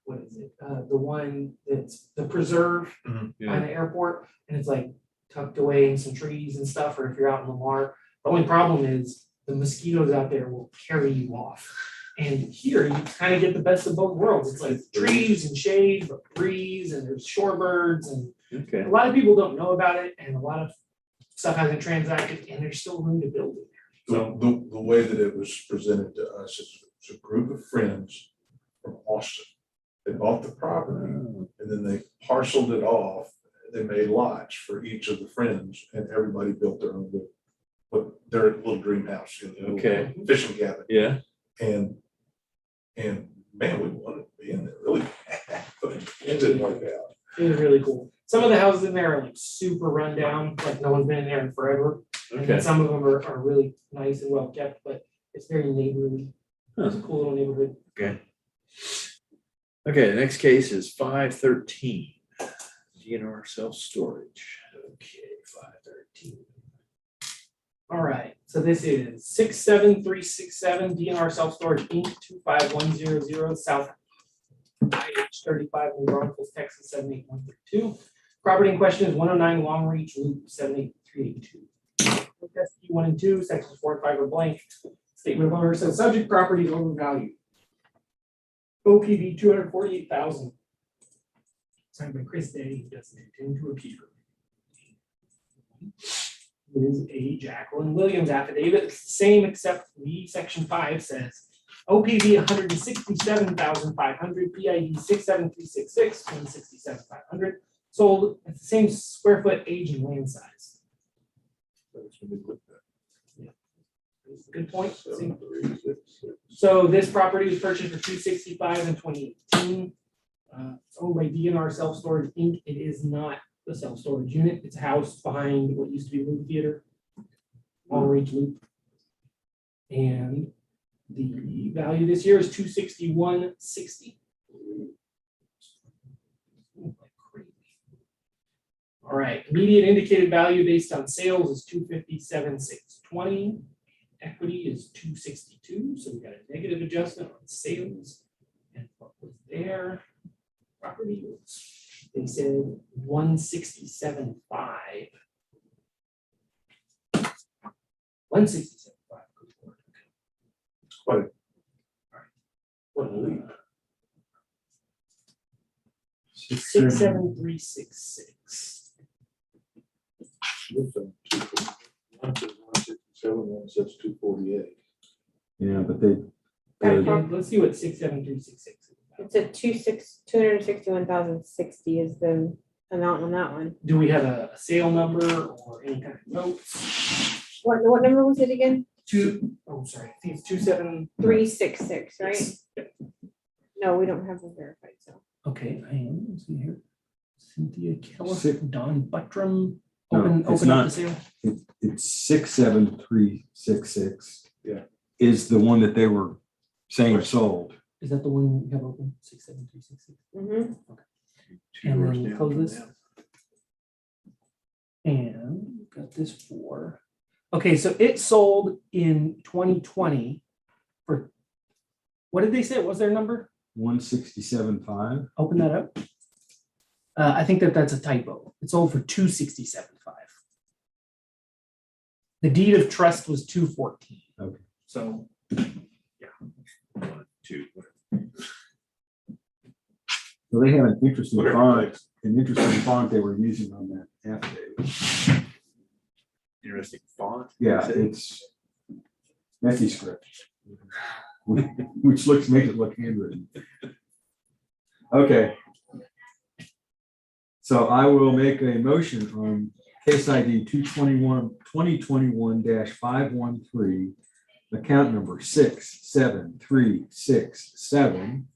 what is it? The one that's the preserve by Yeah. the airport, and it's like tucked away in some trees and stuff, or if you're out in Lamar. The only problem is the mosquitoes out there will carry you off. And here you kind of get the best of both worlds. It's like trees and shade, but breeze, and there's shorebirds, and Okay. a lot of people don't know about it, and a lot of stuff hasn't transacted, and there's still room to build it. The way that it was presented to us is a group of friends from Austin. They bought the property and then they parceled it off. They made lots for each of the friends and everybody built their own their little dream house. You know, Okay. fishing cabin. Yeah. And man, we wanted to be in there really bad, but it didn't work out. It was really cool. Some of the houses in there are like super run down, like no one's been in there in forever. And then Okay. some of them are really nice and well kept, but it's very neighborly. It's a cool little neighborhood. Okay. Okay, the next case is 513. DNR self-storage. Okay, 513. All right, so this is 67367 DNR Self Storage Inc., 25100 South IH 35 New Braunfels, Texas 78132. Property in question is 109 Long Reach Loop 78382. SB 1 and 2, sections 4 and 5 are blank. Statement of owner says subject property is overvalued. OPV 248,000. Signed by Chris Day, doesn't intend to appear. Is a Jacqueline Williams affidavit. It's the same except the section 5 says OPV 167,500, PID 67366, 167,500, sold at the same square foot, age, and land size. That's a good point. See? So this property was purchased for $265 in 2018. It's owned by DNR Self Storage Inc. It is not the self-storage unit. It's a house behind what used to be a movie theater, Long Reach Loop. And the value this year is $261.60. All right, immediate indicated value based on sales is $257,620. Equity is $262, so we got a negative adjustment on sales. And what was there? Property was, they said 167.5. 167.5. Quite What a leap. 67366. One says 167, one says 248. Yeah, but they, Let's see what 67366 is about. It's a 261,060 is the amount on that one. Do we have a sale number or any kind of notes? What number was it again? Sorry, I think it's 27. 366, right? Yes. No, we don't have a verified sale. Okay, I am, let's see here. Cynthia Keller, Six- Don Buttram, No, open it's up the not. sale. it's 67366. Yeah. Is the one that they were saying sold. Is that the one you have open? 67366. Mm-hmm. And then we close this. And we've got this for, okay, so it sold in 2020 for, what did they say? What was their number? 167.5. Open that up. I think that's a typo. It sold for 267.5. The deed of trust was 214. Okay. So, One, two. So they have an interesting Whatever it font, takes. an interesting font they were using on that affidavit. Interesting font. Yeah, it's messy script, which makes it look handwritten. Okay. So I will make a motion on case ID 2021-513, account number 67367,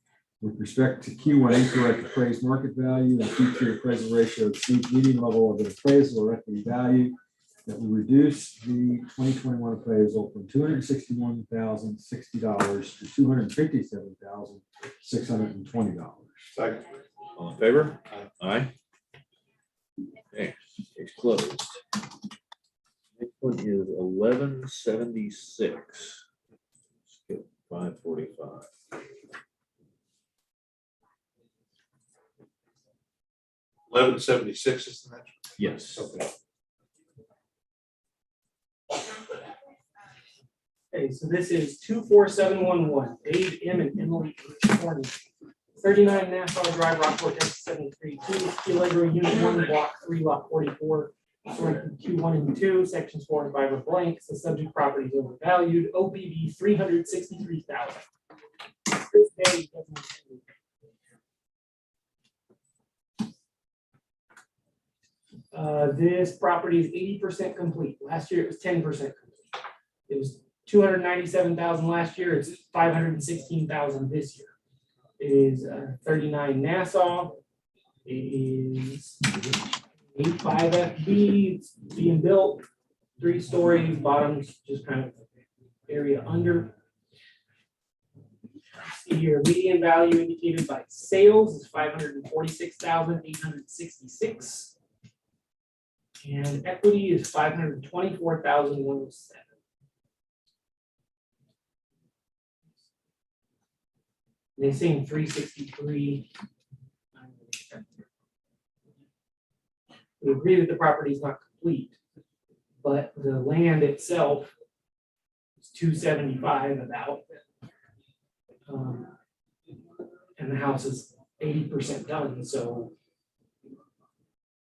with respect to Q1 incorrect appraised market value and Q2 appraisal ratio exceeds median level of an appraisal or equity value, that we reduce the 2021 appraisal from $261,060 to $257,620. Second. All in favor? Aye. Okay, it's closed. Next one is 1176. 545. $11.76 is the next. Yes. Okay. okay, so this is 24711, Dave M. and Emily H. Horn, 39 Nassau Drive, Rockport, Texas 732, Allegro Unit 1, Block 3, Lot 44. Sorry, Q1 and 2, sections 4 and 5 are blank. The subject property is overvalued. OPV 363,000. This day doesn't include. This property is 80% complete. Last year it was 10% complete. It was 297,000 last year. It's 516,000 this year. It is 39 Nassau. It is 85 FB. It's being built, 3 stories, bottoms just kind of area under. See here, median value indicated by sales is 546,866. And equity is 524,107. They saying 363. We agree that the property is not complete, but the land itself is 275 about. And the house is 80% done, so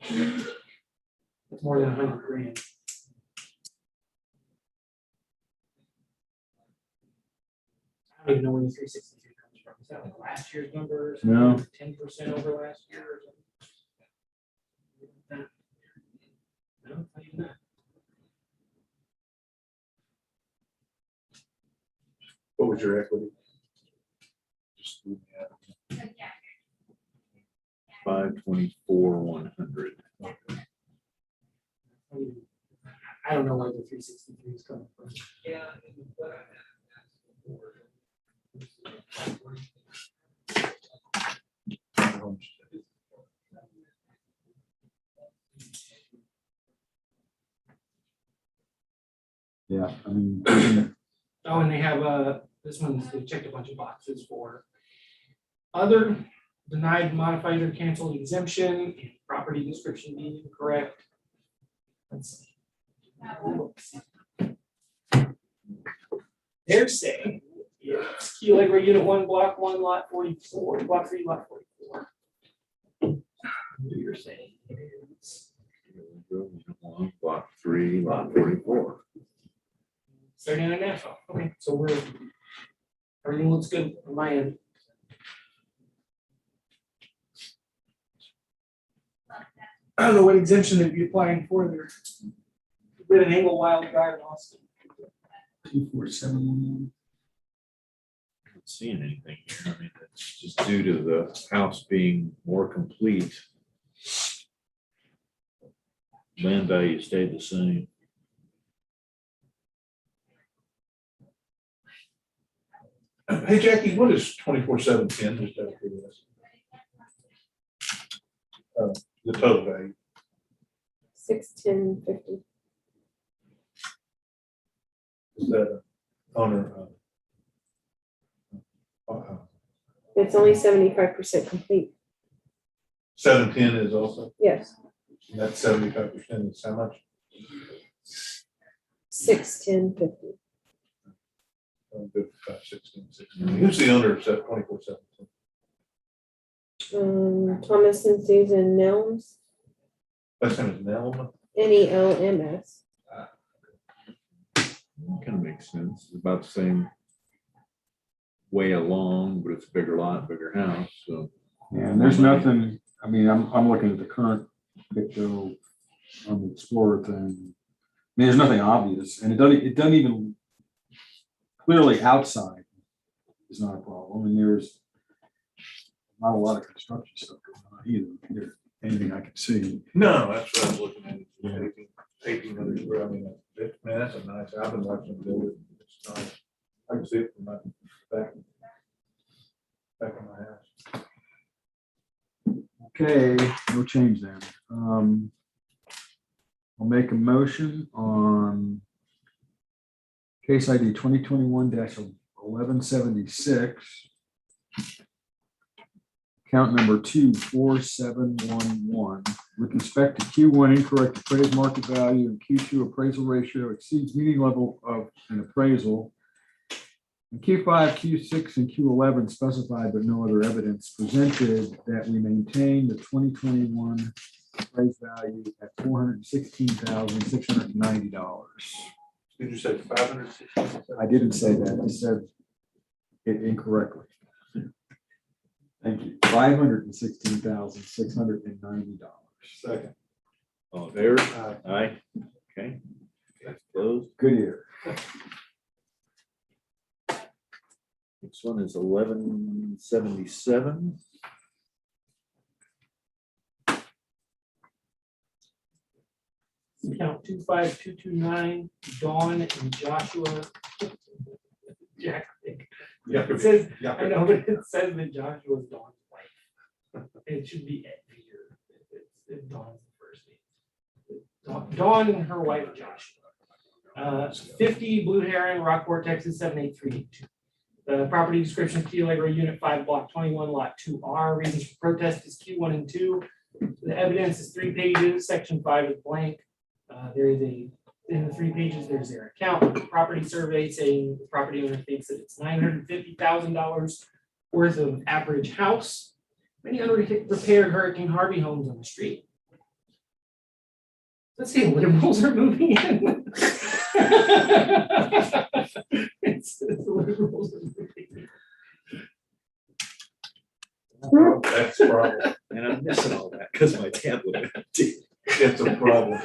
it's more than 100 grand. I don't even know where the 363 comes from. Is that like last year's number? No. 10% over last year or something? No, not even that. What was your equity? Just leave me out. 524,100. I don't know where the 363 is coming from. Yeah, I mean, Oh, and they have this one's, they checked a bunch of boxes for other denied, modified, or canceled exemption, and property description being incorrect. Let's see. They're saying, it's Key Lake Unit 1, Block 1, Lot 44, Block 3, Lot 44. What you're saying is Block 3, lot 44. 39 Nassau. Okay, so everything looks good on my end. I don't know what exemption they'd be applying for there. We had an Angle Wild Drive in Austin. 24711. Not seeing anything here. I mean, it's just due to the house being more complete. Land value stayed the same. Hey, Jackie, what is 24,710? Just out of curiosity? The total value. 61050. Is that owner? It's only 75% complete. 710 is also, Yes, and that's 75% is how much? 61050. 55, 16, 16. Who's the owner of 24,710? Thomas and Susan Nelms, Last name is Nelm. NELMS. Kind of makes sense. It's about the same way along, but it's a bigger lot, bigger house, so. Yeah, and there's nothing, I mean, I'm looking at the current picture on the Explorer thing. I mean, there's nothing obvious, and it doesn't even clearly outside is not a problem, and there's not a lot of construction stuff going on either, anything I can see. No, that's what I was looking at. 1800 square. I mean, man, that's a nice, I've been watching them build it. It's nice. I can see it from my back of my house. Okay, no change then. I'll make a motion on case ID 2021-1176. Count number 24711, with respect to Q1 incorrect appraised market value and Q2 appraisal ratio exceeds meeting level of an appraisal. And Q5, Q6, and Q11 specified but no other evidence presented that we maintain the 2021 appraised value at $416,690. Did you say 560? I didn't say that, I said it incorrectly. Thank you. $516,690. Second. All in favor? Aye. Aye. Okay. That's closed. Good year. Next one is 1177. Count 25229, Dawn and Joshua. Jack. Yeah. It says, Yeah. I know, but it says that Joshua's Dawn's wife. It should be Ed here. It's Dawn's the first name. Dawn and her wife Joshua. 50 Blue Heron, Rockport, Texas, 78382. The property description, Key Allegro Unit 5, Block 21, Lot 2R. Reasons for protest is Q1 and 2. The evidence is 3 pages. Section 5 is blank. In the 3 pages, there's their account, property survey saying the property owner thinks that it's $950,000 worth of average house. Many unrepaired Hurricane Harvey homes on the street. Let's see, liberals are moving in. It's the liberals are moving in. That's the problem. And I'm missing all that because my tablet went empty. It's a problem.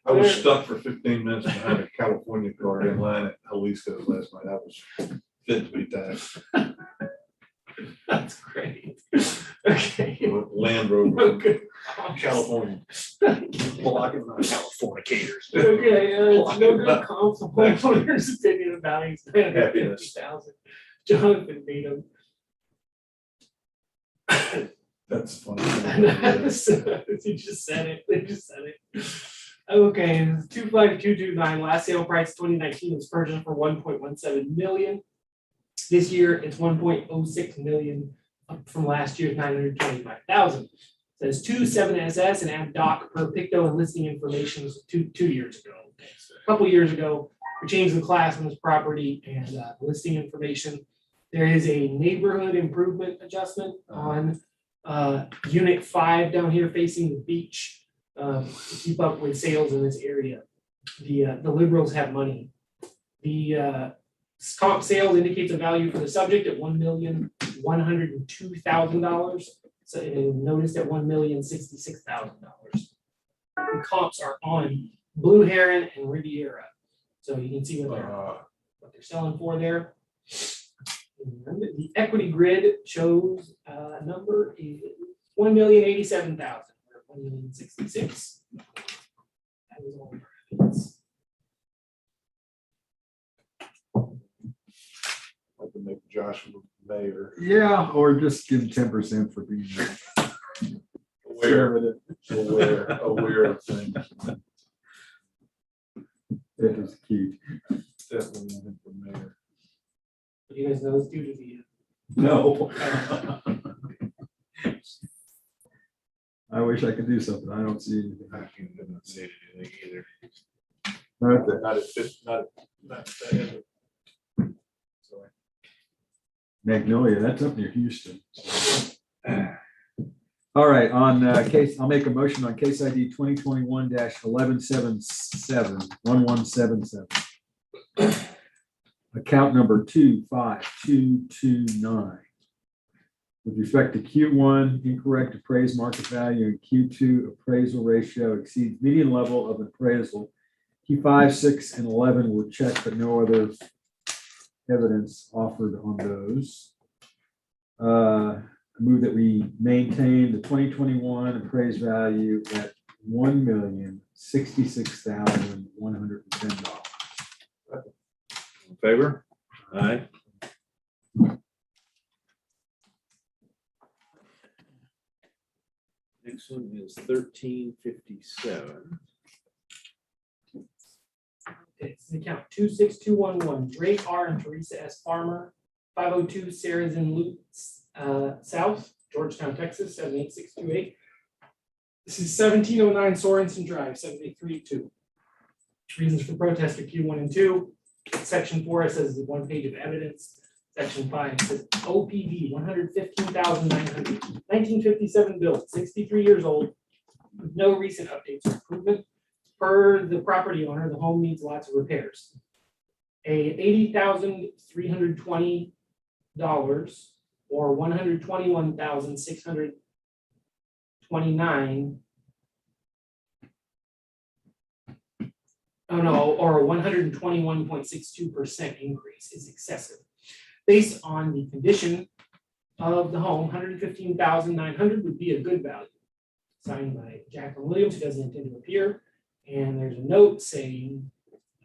I was stuck for 15 minutes behind a California car in line at Jalisco last night. I was fit to be taxed. That's great. Okay. Land Rover Okay. from California. Blocking my Californicators. Okay, it's no good comps of homeowners' opinion of values, Happiness. 950,000. Jonathan Needham. That's funny. You just said it, they just said it. Okay, 25229, last sale price 2019 was purchased for 1.17 million. This year, it's 1.06 million, up from last year's 925,000. Says 27 SS and add doc per picto and listing information was two years ago. Okay, so a couple years ago, we changed the class on this property and listing information. There is a neighborhood improvement adjustment on unit 5 down here facing the beach. To keep up with sales in this area. The liberals have money. The comp sales indicates a value for the subject at $1,102,000. So noticed at $1,066,000. The comps are on Blue Heron and Riviera. So you can see what they're selling for there. And the equity grid shows number is $1,087,000. 1,066. That was all our evidence. Like to make Joshua mayor. Yeah, or just give 10% for being Aware of things. It is cute. Definitely want him for mayor. You guys know it's due to the No. I wish I could do something. I don't see anything. I can't say anything either. Okay. Not at 50, not that. Sorry. Magnolia, that's up near Houston. All right, on case, I'll make a motion on case ID 2021-1177, account number 25229. With respect to Q1, incorrect appraised market value, and Q2 appraisal ratio exceeds median level of appraisal. Q5, 6, and 11 were checked, but no other evidence offered on those. I move that we maintain the 2021 appraised value at $1,066,110. In favor? Aye. Next one is 1357. It's account 26211, Drake R. and Teresa S. Farmer, 502 Sarrazin Loop South, Georgetown, Texas, 78628. This is 1709 Sorensen Drive, 78382. Reasons for protest are Q1 and 2. Section 4 it says 1 page of evidence. Section 5 says OPD 115,900, 1957 built, 63 years old, with no recent updates or improvement. Per the property owner, the home needs lots of repairs. A $80,320 or $121,629. Oh no, or a 121.62% increase is excessive. Based on the condition of the home, 115,900 would be a good value. Signed by Jacqueline Williams, who doesn't intend to appear. And there's a note saying,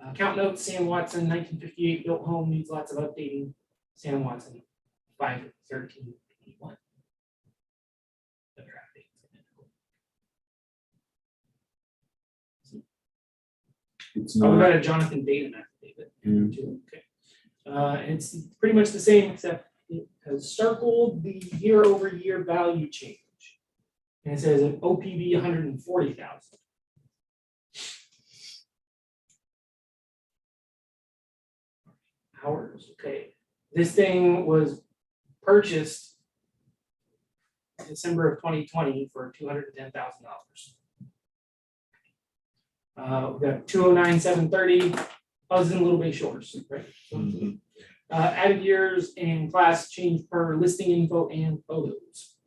account note, Sam Watson, 1958 built home, needs lots of updating. Sam Watson, 5/13/81. It's Oh, we not, got a Jonathan Dayton affidavit. Mm. too, okay. It's pretty much the same, except it has circled the year-over-year value change. And it says an OPV 140,000. Hours, okay. This thing was purchased in December of 2020 for $210,000. We got 209,730. I was in a little bit short, right? Mhm. Added years and class change per listing info and photos.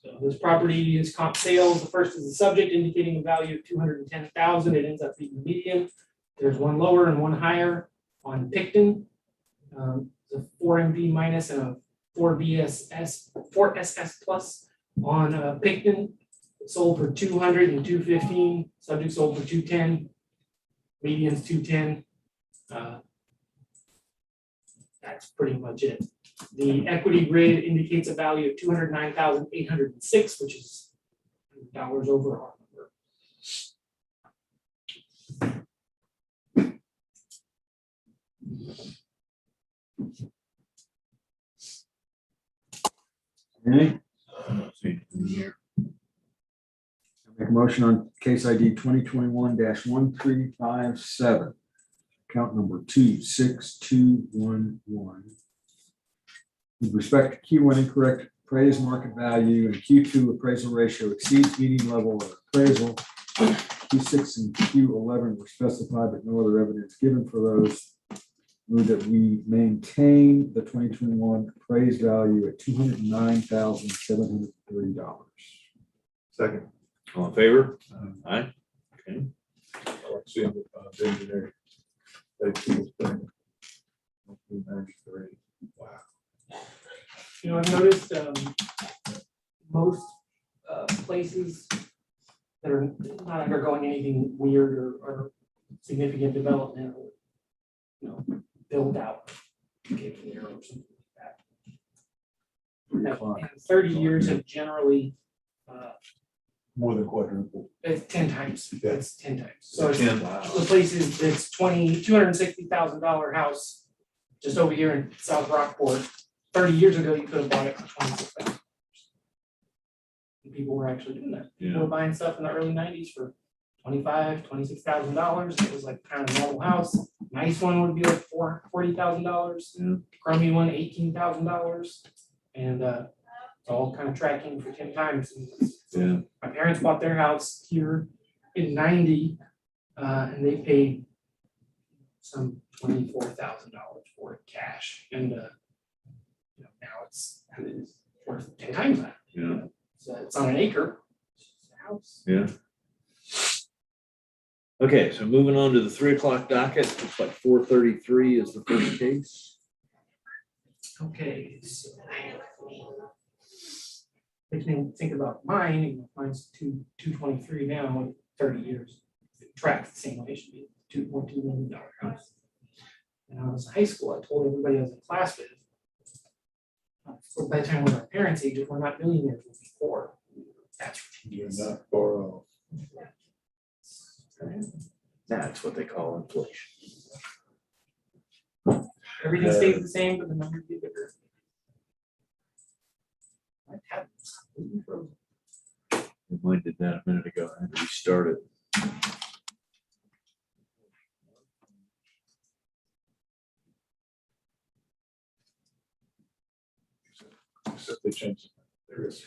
So this property is comp sales. The first is the subject indicating a value of 210,000. It ends up being the median. There's one lower and one higher on Picton. The 4MV minus and a 4SS plus on Picton. Sold for 200 and 215. Subject sold for 210. Median's 210. That's pretty much it. The equity grid indicates a value of 209,806, which is $100 over our number. okay, I don't see anything here. make a motion on case ID 2021-1357. Account number 26211. With respect to Q1 incorrect appraised market value and Q2 appraisal ratio exceeds median level of appraisal. Q6 and Q11 were specified, but no other evidence given for those. Move that we maintain the 2021 appraised value at $209,730. Second. All in favor? Aye. Okay. I like seeing the engineer. They do this thing. 1993. Wow. You know, I've noticed most places that are not undergoing anything weird or significant development, or, you know, build out, capable or something like that. And 30 years have generally, More than quadruple. it's 10 times. Yeah. It's 10 times. So it's Ten. the places that's $260,000 house just over here in South Rockport. 30 years ago, you could have bought it for $26,000. People were actually doing that. People Yeah. were buying stuff in the early 90s for $25,000, $26,000. It was like kind of normal house. Nice one would be like $40,000. Yeah. Crummy one, $18,000. And it's all kind of tracking for 10 times. Yeah. My parents bought their house here in 90, and they paid some $24,000 for it cash. And you know, now it's worth 10 times that. Yeah. So it's on an acre. It's just a house. Yeah. Okay, so moving on to the 3 o'clock docket, looks like 433 is the first case. Okay, so makes me think about mine. You know, mine's 223 now, with 30 years. It tracks the same way it should be. $2.2 million house. And I was in high school. I told everybody I was in class with. So by the time we're our parents' age, if we're not millionaires, we'll be poor. That's You're ridiculous. not far off. That's what they call inflation. Everything stays the same, but the numbers get bigger. My tab is completely frozen. Mine did that a minute ago. I had to restart it. Except they changed it. There is.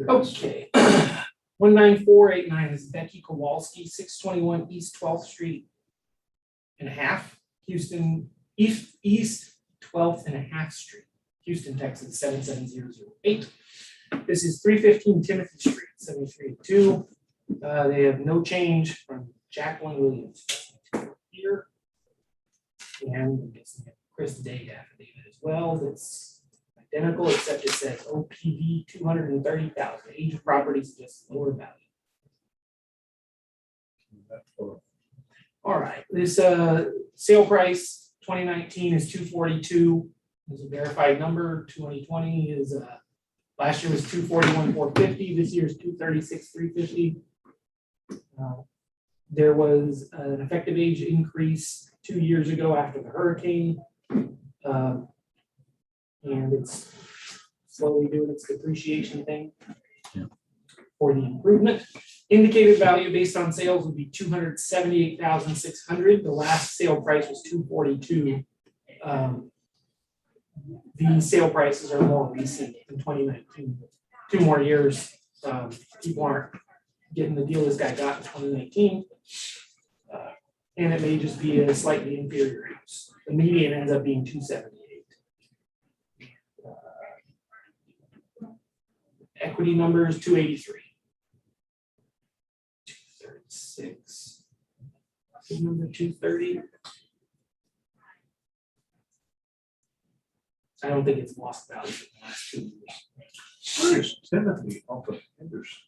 Okay. 19489 is Becky Kowalski, 621 East 12th Street and a half, Houston, East 12th and a half Street, Houston, Texas, 77008. This is 315 Timothy Street, 7382. They have no change from Jacqueline Williams here. And I'm guessing Chris Day affidavit as well. That's identical, except it says OPV 230,000. Age of property is just lower value. All right, this sale price 2019 is 242. Is a verified number. 2020 is last year was 241,450. This year is 236,350. There was an effective age increase 2 years ago after the hurricane. And it's slowly doing its depreciation thing. For the improvement. Indicated value based on sales would be 278,600. The last sale price was 242. These sale prices are more recent in 2019. 2 more years. People aren't getting the deal this guy got in 2019. And it may just be a slightly inferior house. The median ends up being 278. Equity numbers 283. 236. Number 230. I don't think it's lost value in the last 2 years. Where's Timothy off of Henderson?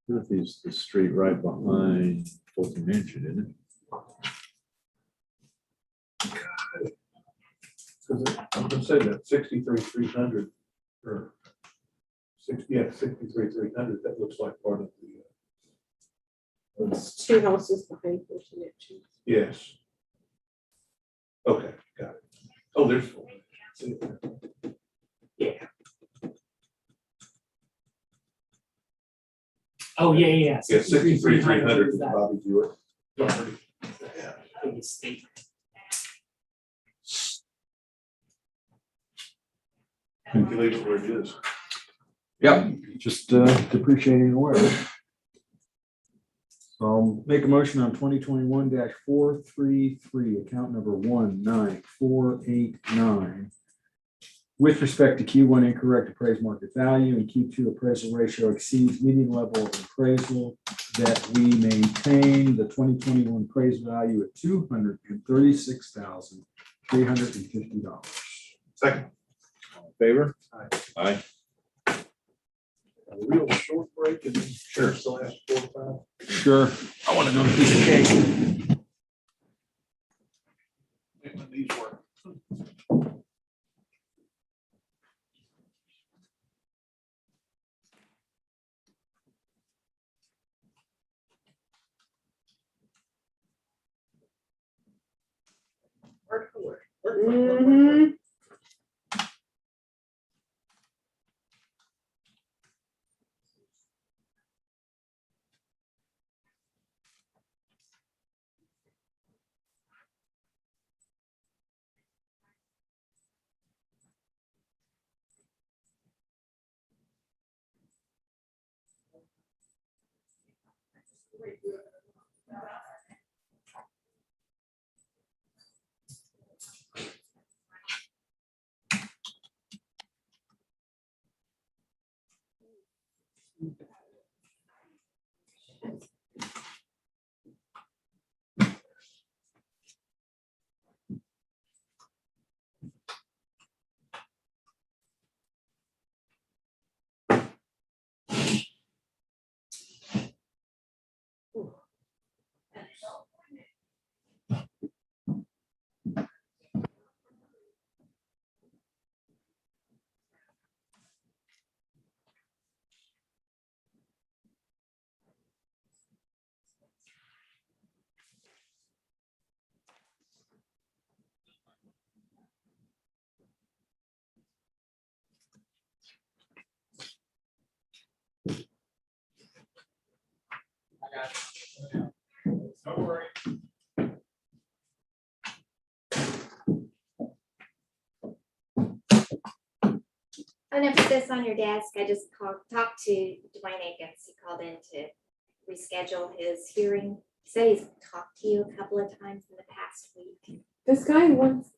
Timothy's the street right behind Fulton Mansion, isn't it? Because I'm gonna say that 63,300 or 63,300, that looks like part of the, It's 2 houses behind Fulton Mansion. yes. Okay, got it. Oh, there's. Yeah. Oh, yeah. Yeah, 63,300 is is that Bobby Hewitt. Yeah. Yeah. big estate. You can leave it where it is. Yep, just depreciating away. So I'll make a motion on 2021-433, account number 19489. With respect to Q1 incorrect appraised market value and Q2 appraisal ratio exceeds median level of appraisal, that we maintain the 2021 appraised value at $236,350. Second. All in favor? Aye. Aye. A real short break and then Sure. the last 4 or 5. Sure. I want another piece of cake. When these work. Mhm. Don't worry. I'm gonna put this on your desk. I just talked to Dwayne Akins. He called in to reschedule his hearing. He said he's talked to you a couple of times in the past week. This guy wants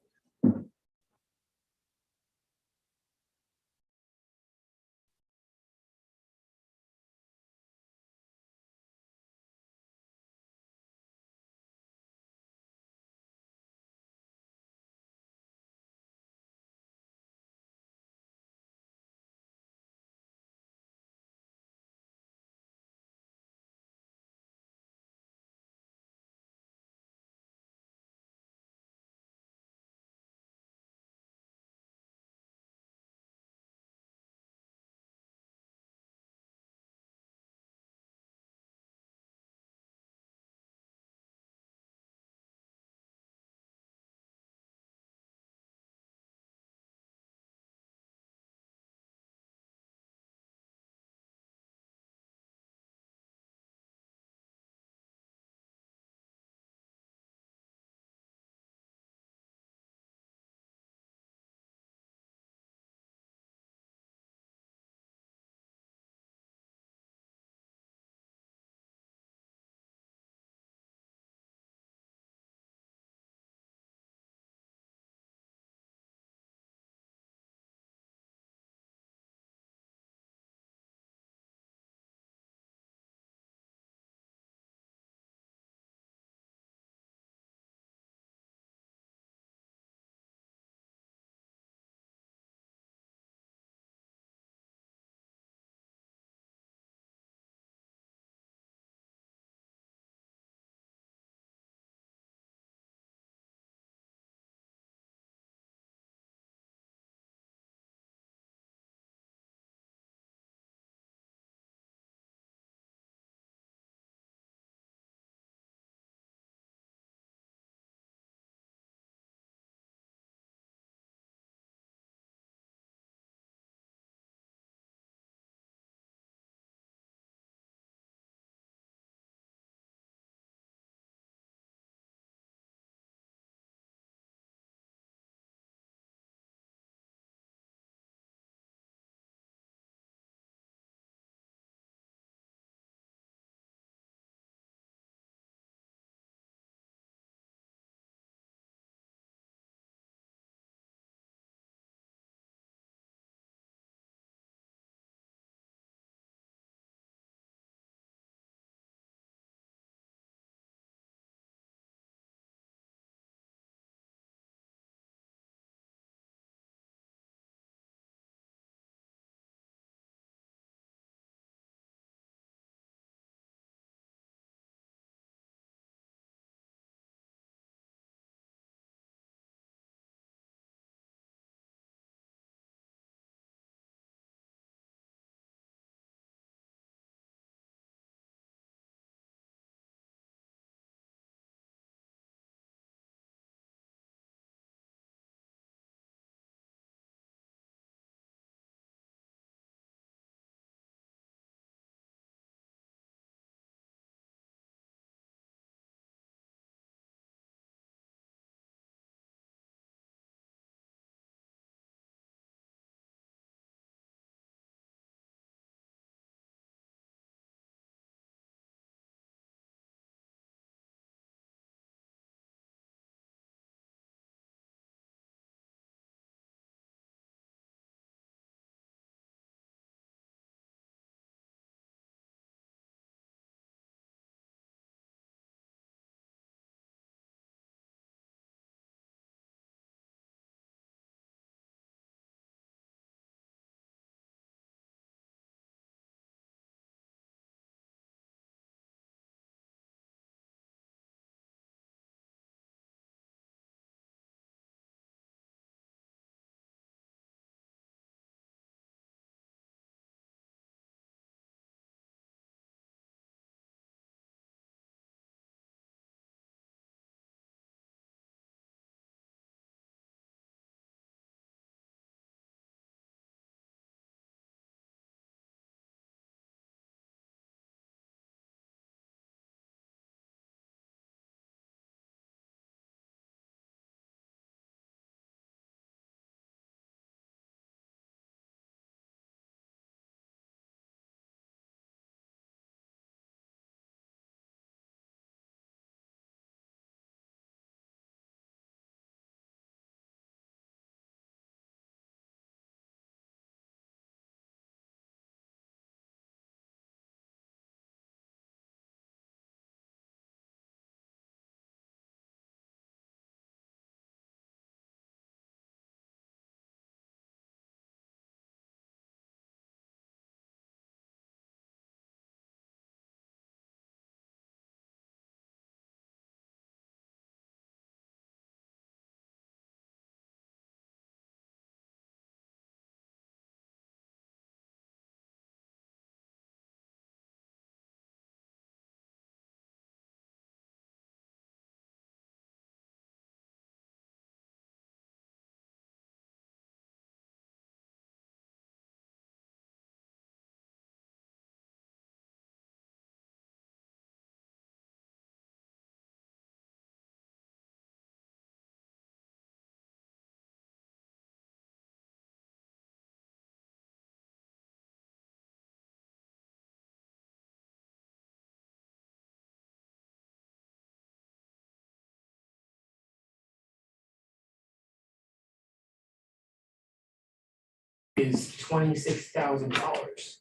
is $26,000.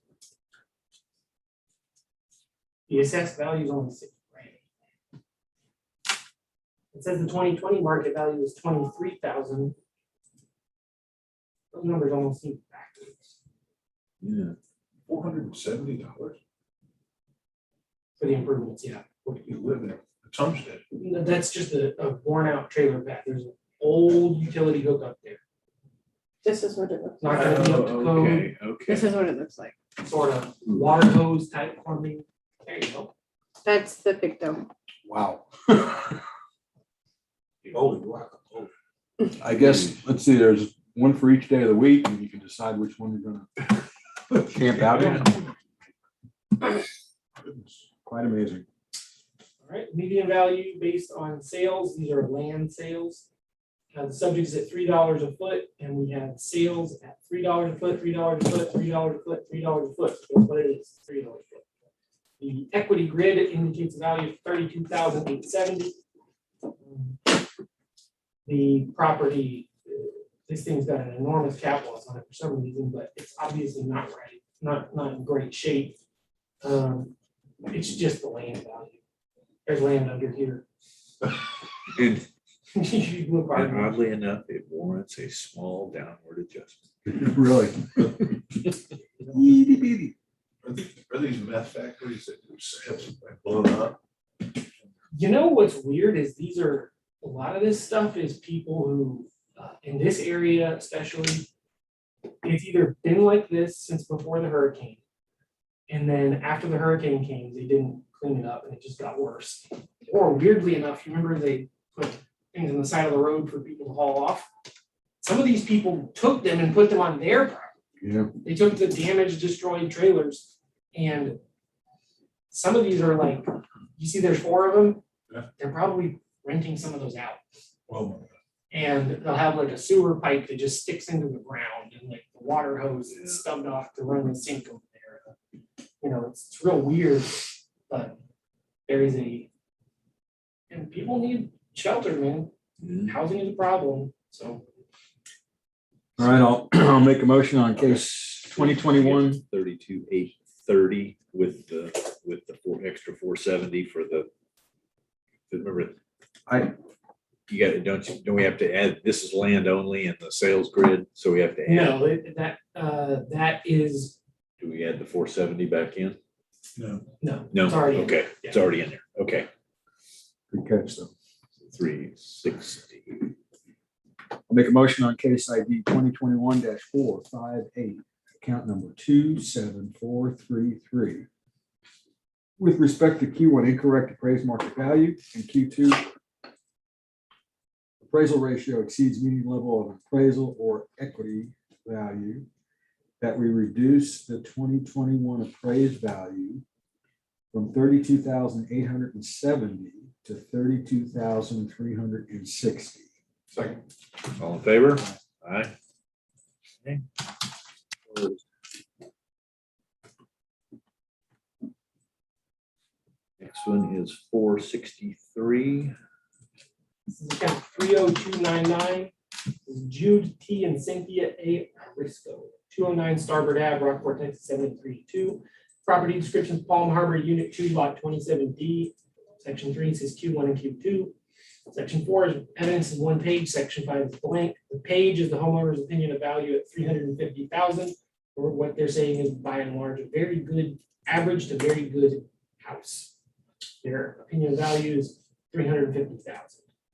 The assessed value is only $6,000. It says the 2020 market value is 23,000. Those numbers almost seem backwards Yeah. $470 for the improvements, yeah. What do you live in? It's homestead. No, that's just a worn out trailer pad. There's an old utility hookup there. This is what it looks Not like. gonna be up to Oh, code, okay, okay. This is what it looks like. sort of water hose type plumbing. There you go. That's the big though. Wow. Holy wow. I guess, let's see, there's one for each day of the week and you can decide which one you're gonna camp out in. Goodness. Quite amazing. All right, median value based on sales. These are land sales. The subject is at $3 a foot, and we have sales at $3 a foot, $3 a foot, $3 a foot, $3 a foot. That's what it is, $3 a foot. The equity grid indicates a value of $32,870. The property, this thing's got an enormous cap loss on it for some reason, but it's obviously not right, not in great shape. It's just the land value. There's land under here. And You look and hard. oddly enough, it warrants a small downward adjustment. Really. Itty bitty. Are these meth factories that have blown up? You know what's weird is these are, a lot of this stuff is people who, in this area especially, it's either been like this since before the hurricane. And then after the hurricane came, they didn't clean it up and it just got worse. Or weirdly enough, you remember they put things on the side of the road for people to haul off? Some of these people took them and put them on their property. Yeah. They took the damaged, destroyed trailers, and some of these are like, you see there's 4 of them. Yeah. They're probably renting some of those out. Well, And they'll have like a sewer pipe that just sticks into the ground and like the water hose is stubbed off to run the sink over there. You know, it's real weird, but there is and people need shelter, man. Housing is a problem, so. All right, I'll make a motion on case 2021. 32,830 with the extra 470 for remember. You got, don't we have to add, this is land only in the sales grid, so we have to add. No, that is, Do we add the 470 back in? no. no. No, It's already in okay, there. it's already in there, okay. Good catch though. 360. I'll make a motion on case ID 2021-458, account number 27433. With respect to Q1 incorrect appraised market value and Q2 appraisal ratio exceeds median level of appraisal or equity value, that we reduce the 2021 appraised value from 32,870 to 32,360. Second. All in favor? Aye. Okay. Next one is 463. This is account 30299. This is Jude T. and Cynthia A. Risco, 209 Starboard Ave, Rockport, Texas 732. Property descriptions: Palm Harbor, Unit 2, Lot 27D. Section 3 says Q1 and Q2. Section 4 is evidence is 1 page. Section 5 is blank. The page is the homeowner's opinion of value at $350,000. Or what they're saying is, by and large, a very good, average to very good house. Their opinion of value is $350,000.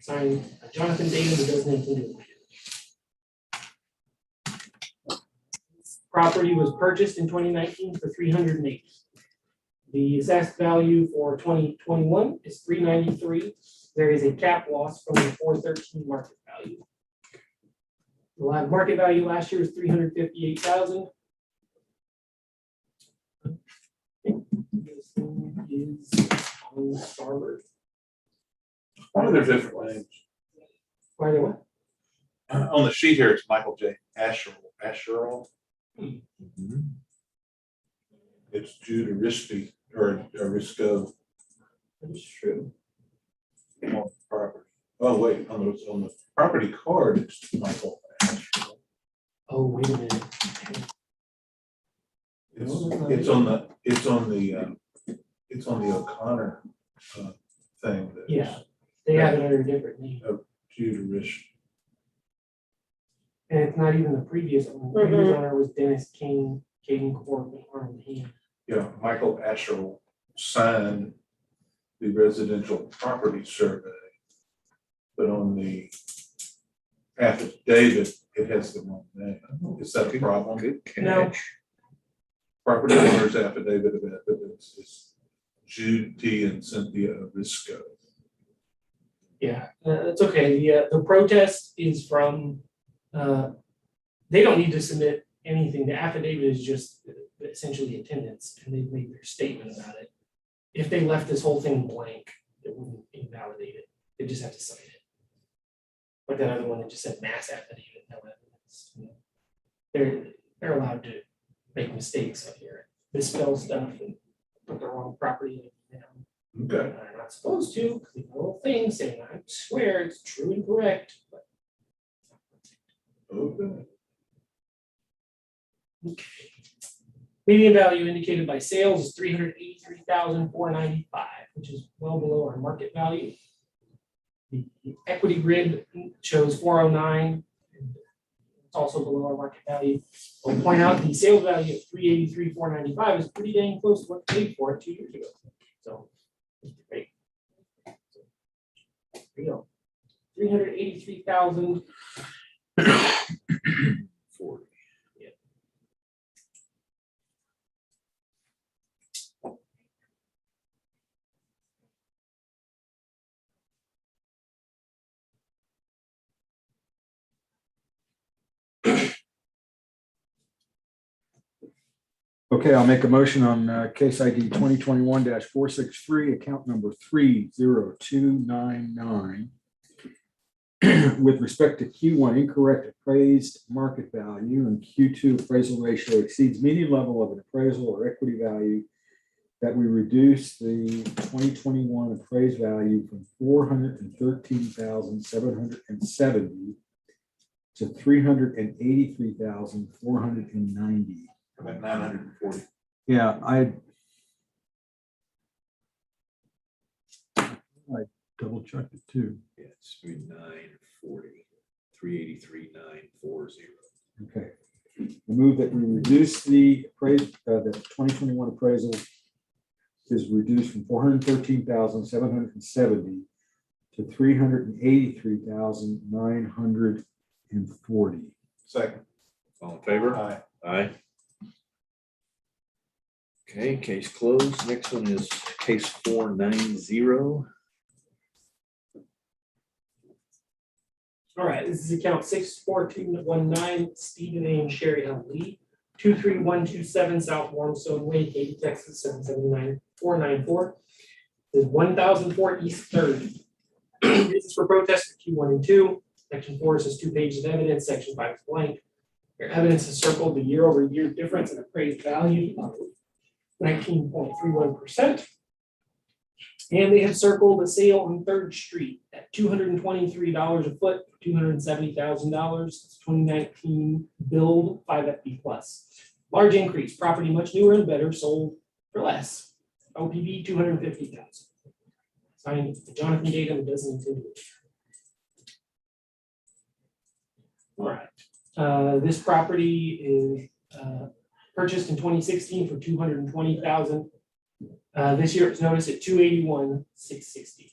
Signed Jonathan Davis, who doesn't intend to land. Property was purchased in 2019 for $380,000. The assessed value for 2021 is $393,000. There is a cap loss from the 413 market value. The live market value last year was $358,000. This thing is on Starboard. Why are there different names? Why are they what? On the sheet here, it's Michael J. Asherall. It's Jude Risky or Risco That is true. on the property. Oh, wait, on the property card, it's Michael Asherall. Oh, wait a minute. It's on the O'Connor thing. that Yeah, they have it under a different name. Pewterish. And it's not even the previous owner. The previous owner was Dennis King, Caden Corp, and Arnold Hand. Yeah, Michael Asher signed the residential property survey. But on the affidavit, it has the wrong name. Is that a problem? Good No. catch. Property owner's affidavit of evidence is Jude T. and Cynthia Risco. Yeah, it's okay. The protest is from, they don't need to submit anything. The affidavit is just essentially attendance, and they've made their statement about it. If they left this whole thing blank, it wouldn't invalidate it. They just have to sign it. Like that other one that just said mass affidavit, no evidence. They're allowed to make mistakes up here, misspell stuff and put the wrong property in. Okay. They're not supposed to, because they have a little thing saying, I swear it's true and correct. But Okay. median value indicated by sales is $383,495, which is well below our market value. The equity grid shows 409. It's also below our market value. I'll point out the sales value of $383,495 is pretty dang close to what they paid for it 2 years ago. So great. There you go. 383,000. 40. Okay, I'll make a motion on case ID 2021-463, account number 30299. With respect to Q1, incorrect appraised market value, and Q2 appraisal ratio exceeds median level of an appraisal or equity value, that we reduce the 2021 appraised value from $413,770 to $383,490. About 940. Yeah, I double checked it too. Yeah, it's 940, 383,940. Okay. I move that we reduce the the 2021 appraisal is reduced from 413,770 to 383,940. Second. All in favor? Aye. Aye. Okay, case closed. Next one is case 490. All right, this is account 64219, Stephen A. and Sherry L. Lee, 23127 South Warmstone Way, Katy, Texas, 779-494. This is 1004 East 3rd. This is for protest for Q1 and 2. Section 4 says 2 pages of evidence. Section 5 is blank. Your evidence has circled the year-over-year difference in appraised value of 19.31%. And they have circled a sale on 3rd Street at $223 a foot, $270,000. It's 2019 build 5FB plus. Large increase, property much newer and better, sold for less. OPV 250,000. Signed Jonathan Tatum, and doesn't intend to. All right, this property is purchased in 2016 for $220,000. This year it's noticed at $281,660.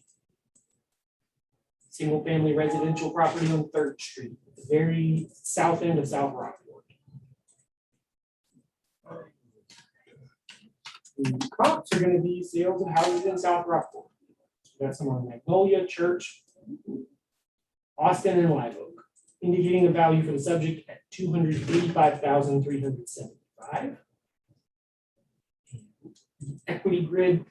Single family residential property on 3rd Street, at the very south end of South Rockport. The comps are going to be sales of houses in South Rockport. We got some on Magnolia, Church, Austin, and Live Oak, indicating a value for the subject at $285,375. Equity grid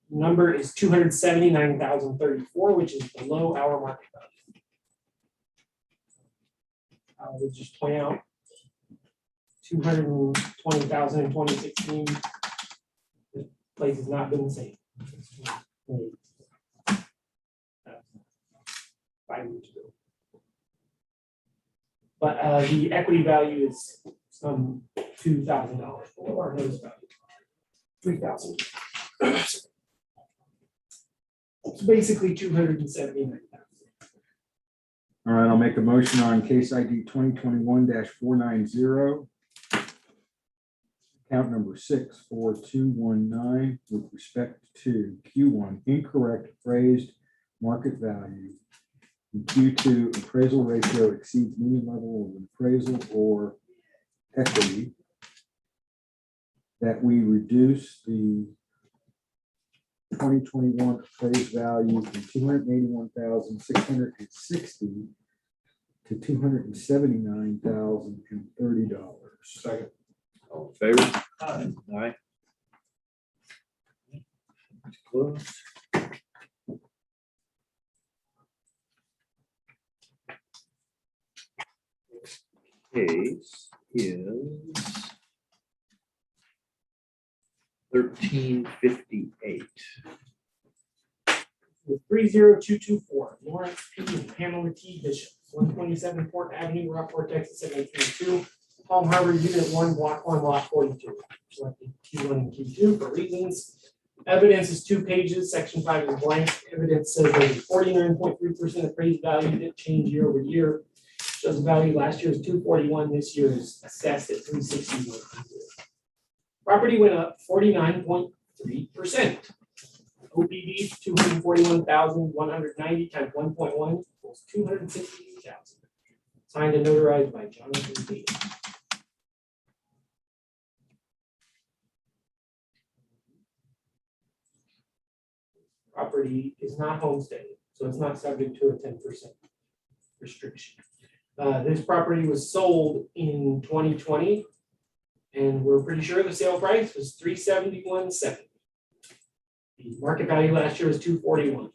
number is 279,034, which is below our market value. I would just point out 220,000 in 2016. The place has not been the same. 5 years ago. But the equity value is some $2,000 below our notice value. 3,000. It's basically 279,000. All right, I'll make a motion on case ID 2021-490. Account number 64219 with respect to Q1 incorrect appraised market value. And Q2 appraisal ratio exceeds median level of appraisal or equity. That we reduce the 2021 appraised value from $281,660 to $279,030. Second. All in favor? Uh, Aye. Closed. Case is 1358. 30224, Lawrence P. and Pamela T. Bishop, 127 Port Avenue, Rockport, Texas, 732. Palm Harbor, Unit 1, Block 1, Lot 42. Selected Q1 and Q2 for reasons. Evidence is 2 pages, section 5 is blank. Evidence says there's a 49.3% appraised value that changed year over year. Shows the value last year is 241, this year is assessed at 361. Property went up 49.3%. OPD 241,190 times 1.1 equals 262,000. Signed and notarized by Jonathan B. Property is not homesteaded, so it's not subject to a 10% restriction. This property was sold in 2020, and we're pretty sure the sale price was $371.70. The market value last year was $241.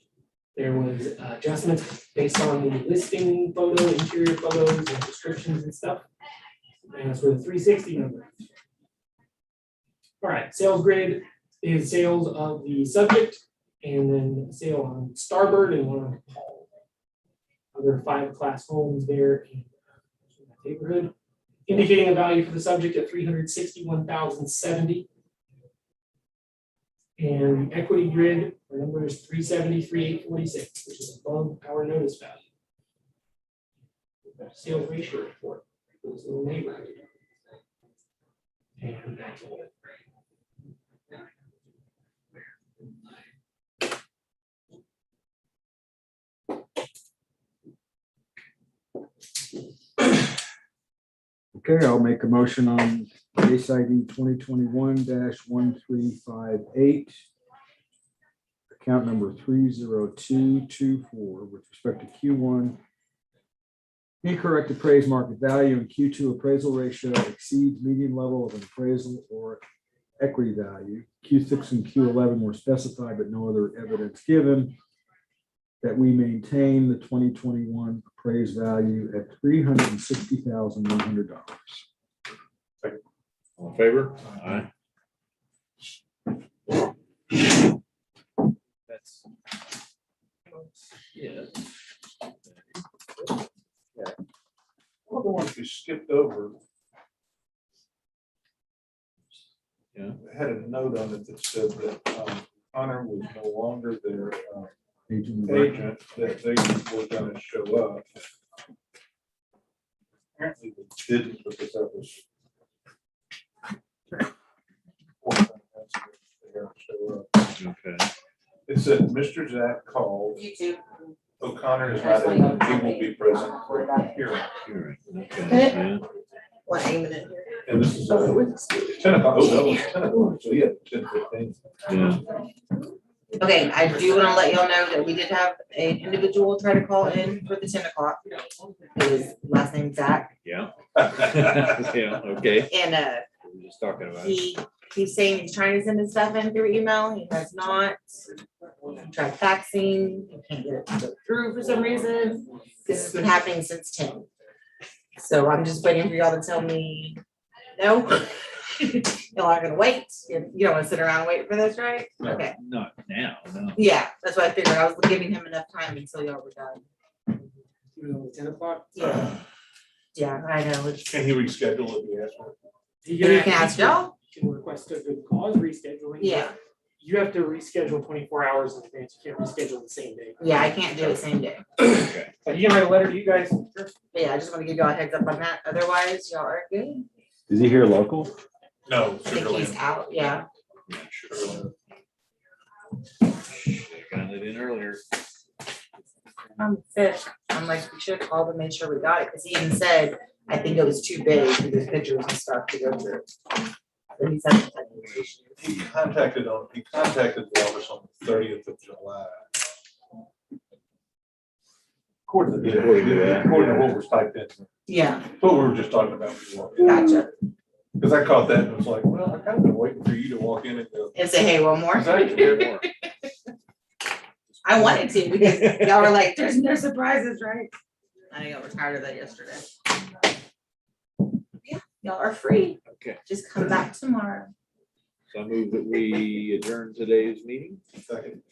There was adjustments based on the listing photo, interior photos, and descriptions and stuff. And that's where the 360 number. All right, sales grid is sales of the subject, and then a sale on Starbird and one on Paul. Other 5 class homes there in that neighborhood, indicating a value for the subject at $361,070. And the equity grid, our number is 373,846, which is above our notice value. Sales ratio report for this little neighborhood. And that's all. Okay, I'll make a motion on case ID 2021-1358. Account number 30224 with respect to Q1. Incorrect appraised market value and Q2 appraisal ratio exceeds median level of an appraisal or equity value. Q6 and Q11 were specified, but no other evidence given. That we maintain the 2021 appraised value at $360,100. All in favor? Aye. That's. Yeah. One of the ones we skipped over. Yeah. It had a note on it that said that Connor was no longer their Agent. agent, that they were gonna show up. Apparently they didn't, because that was. Okay. It said, Mr. Zach called, YouTube. O'Connor is not able, he will be present for a hearing. Hearing. Okay. Yeah. What, aiming it? And this is 10 o'clock, oh, that was 10 o'clock, so yeah, 10:15. Yeah. Okay, I do want to let y'all know that we did have an individual try to call in for the 10 o'clock. His last name Zach, Yeah. Yeah, okay. and We were just talking about it. he's saying he's trying to send his stuff in through email. He has not. He tried faxing, he can't get it to go through for some reason. This has been happening since 10. So I'm just waiting for y'all to tell me no. Y'all are gonna wait. You don't want to sit around and wait for this, right? Okay. Not now, no. Yeah, that's what I figured. I was giving him enough time until y'all were done. Even though it's 10 o'clock. Yeah. Yeah, I know. It's- Can he reschedule if he asks for it? You can ask y'all. You can request a good cause rescheduling. Yeah, You have to reschedule 24 hours in advance. You can't reschedule the same day. yeah, I can't do it same day. Okay. But you can write a letter to you guys. But yeah, I just want to give y'all a heads up on that. Otherwise, y'all are good. Is he here local? No. I think he's out, yeah. Yeah, sure. Got it in earlier. I'm fit. I'm like, we should have called and made sure we got it, because he even said, I think it was too big for the pictures and stuff to go through. So he said, He contacted the office on the 30th of July. According to Yeah, we do that. according to what was typed in, yeah, what we were just talking about before. gotcha. Because I caught that and was like, well, I kind of been waiting for you to walk in and go. And say, hey, one more. Exactly. I wanted to, because y'all were like, there's no surprises, right? I know y'all were tired of that yesterday. Yeah, y'all are free. Okay, Just come back tomorrow. so I move that we adjourn today's meeting. Second.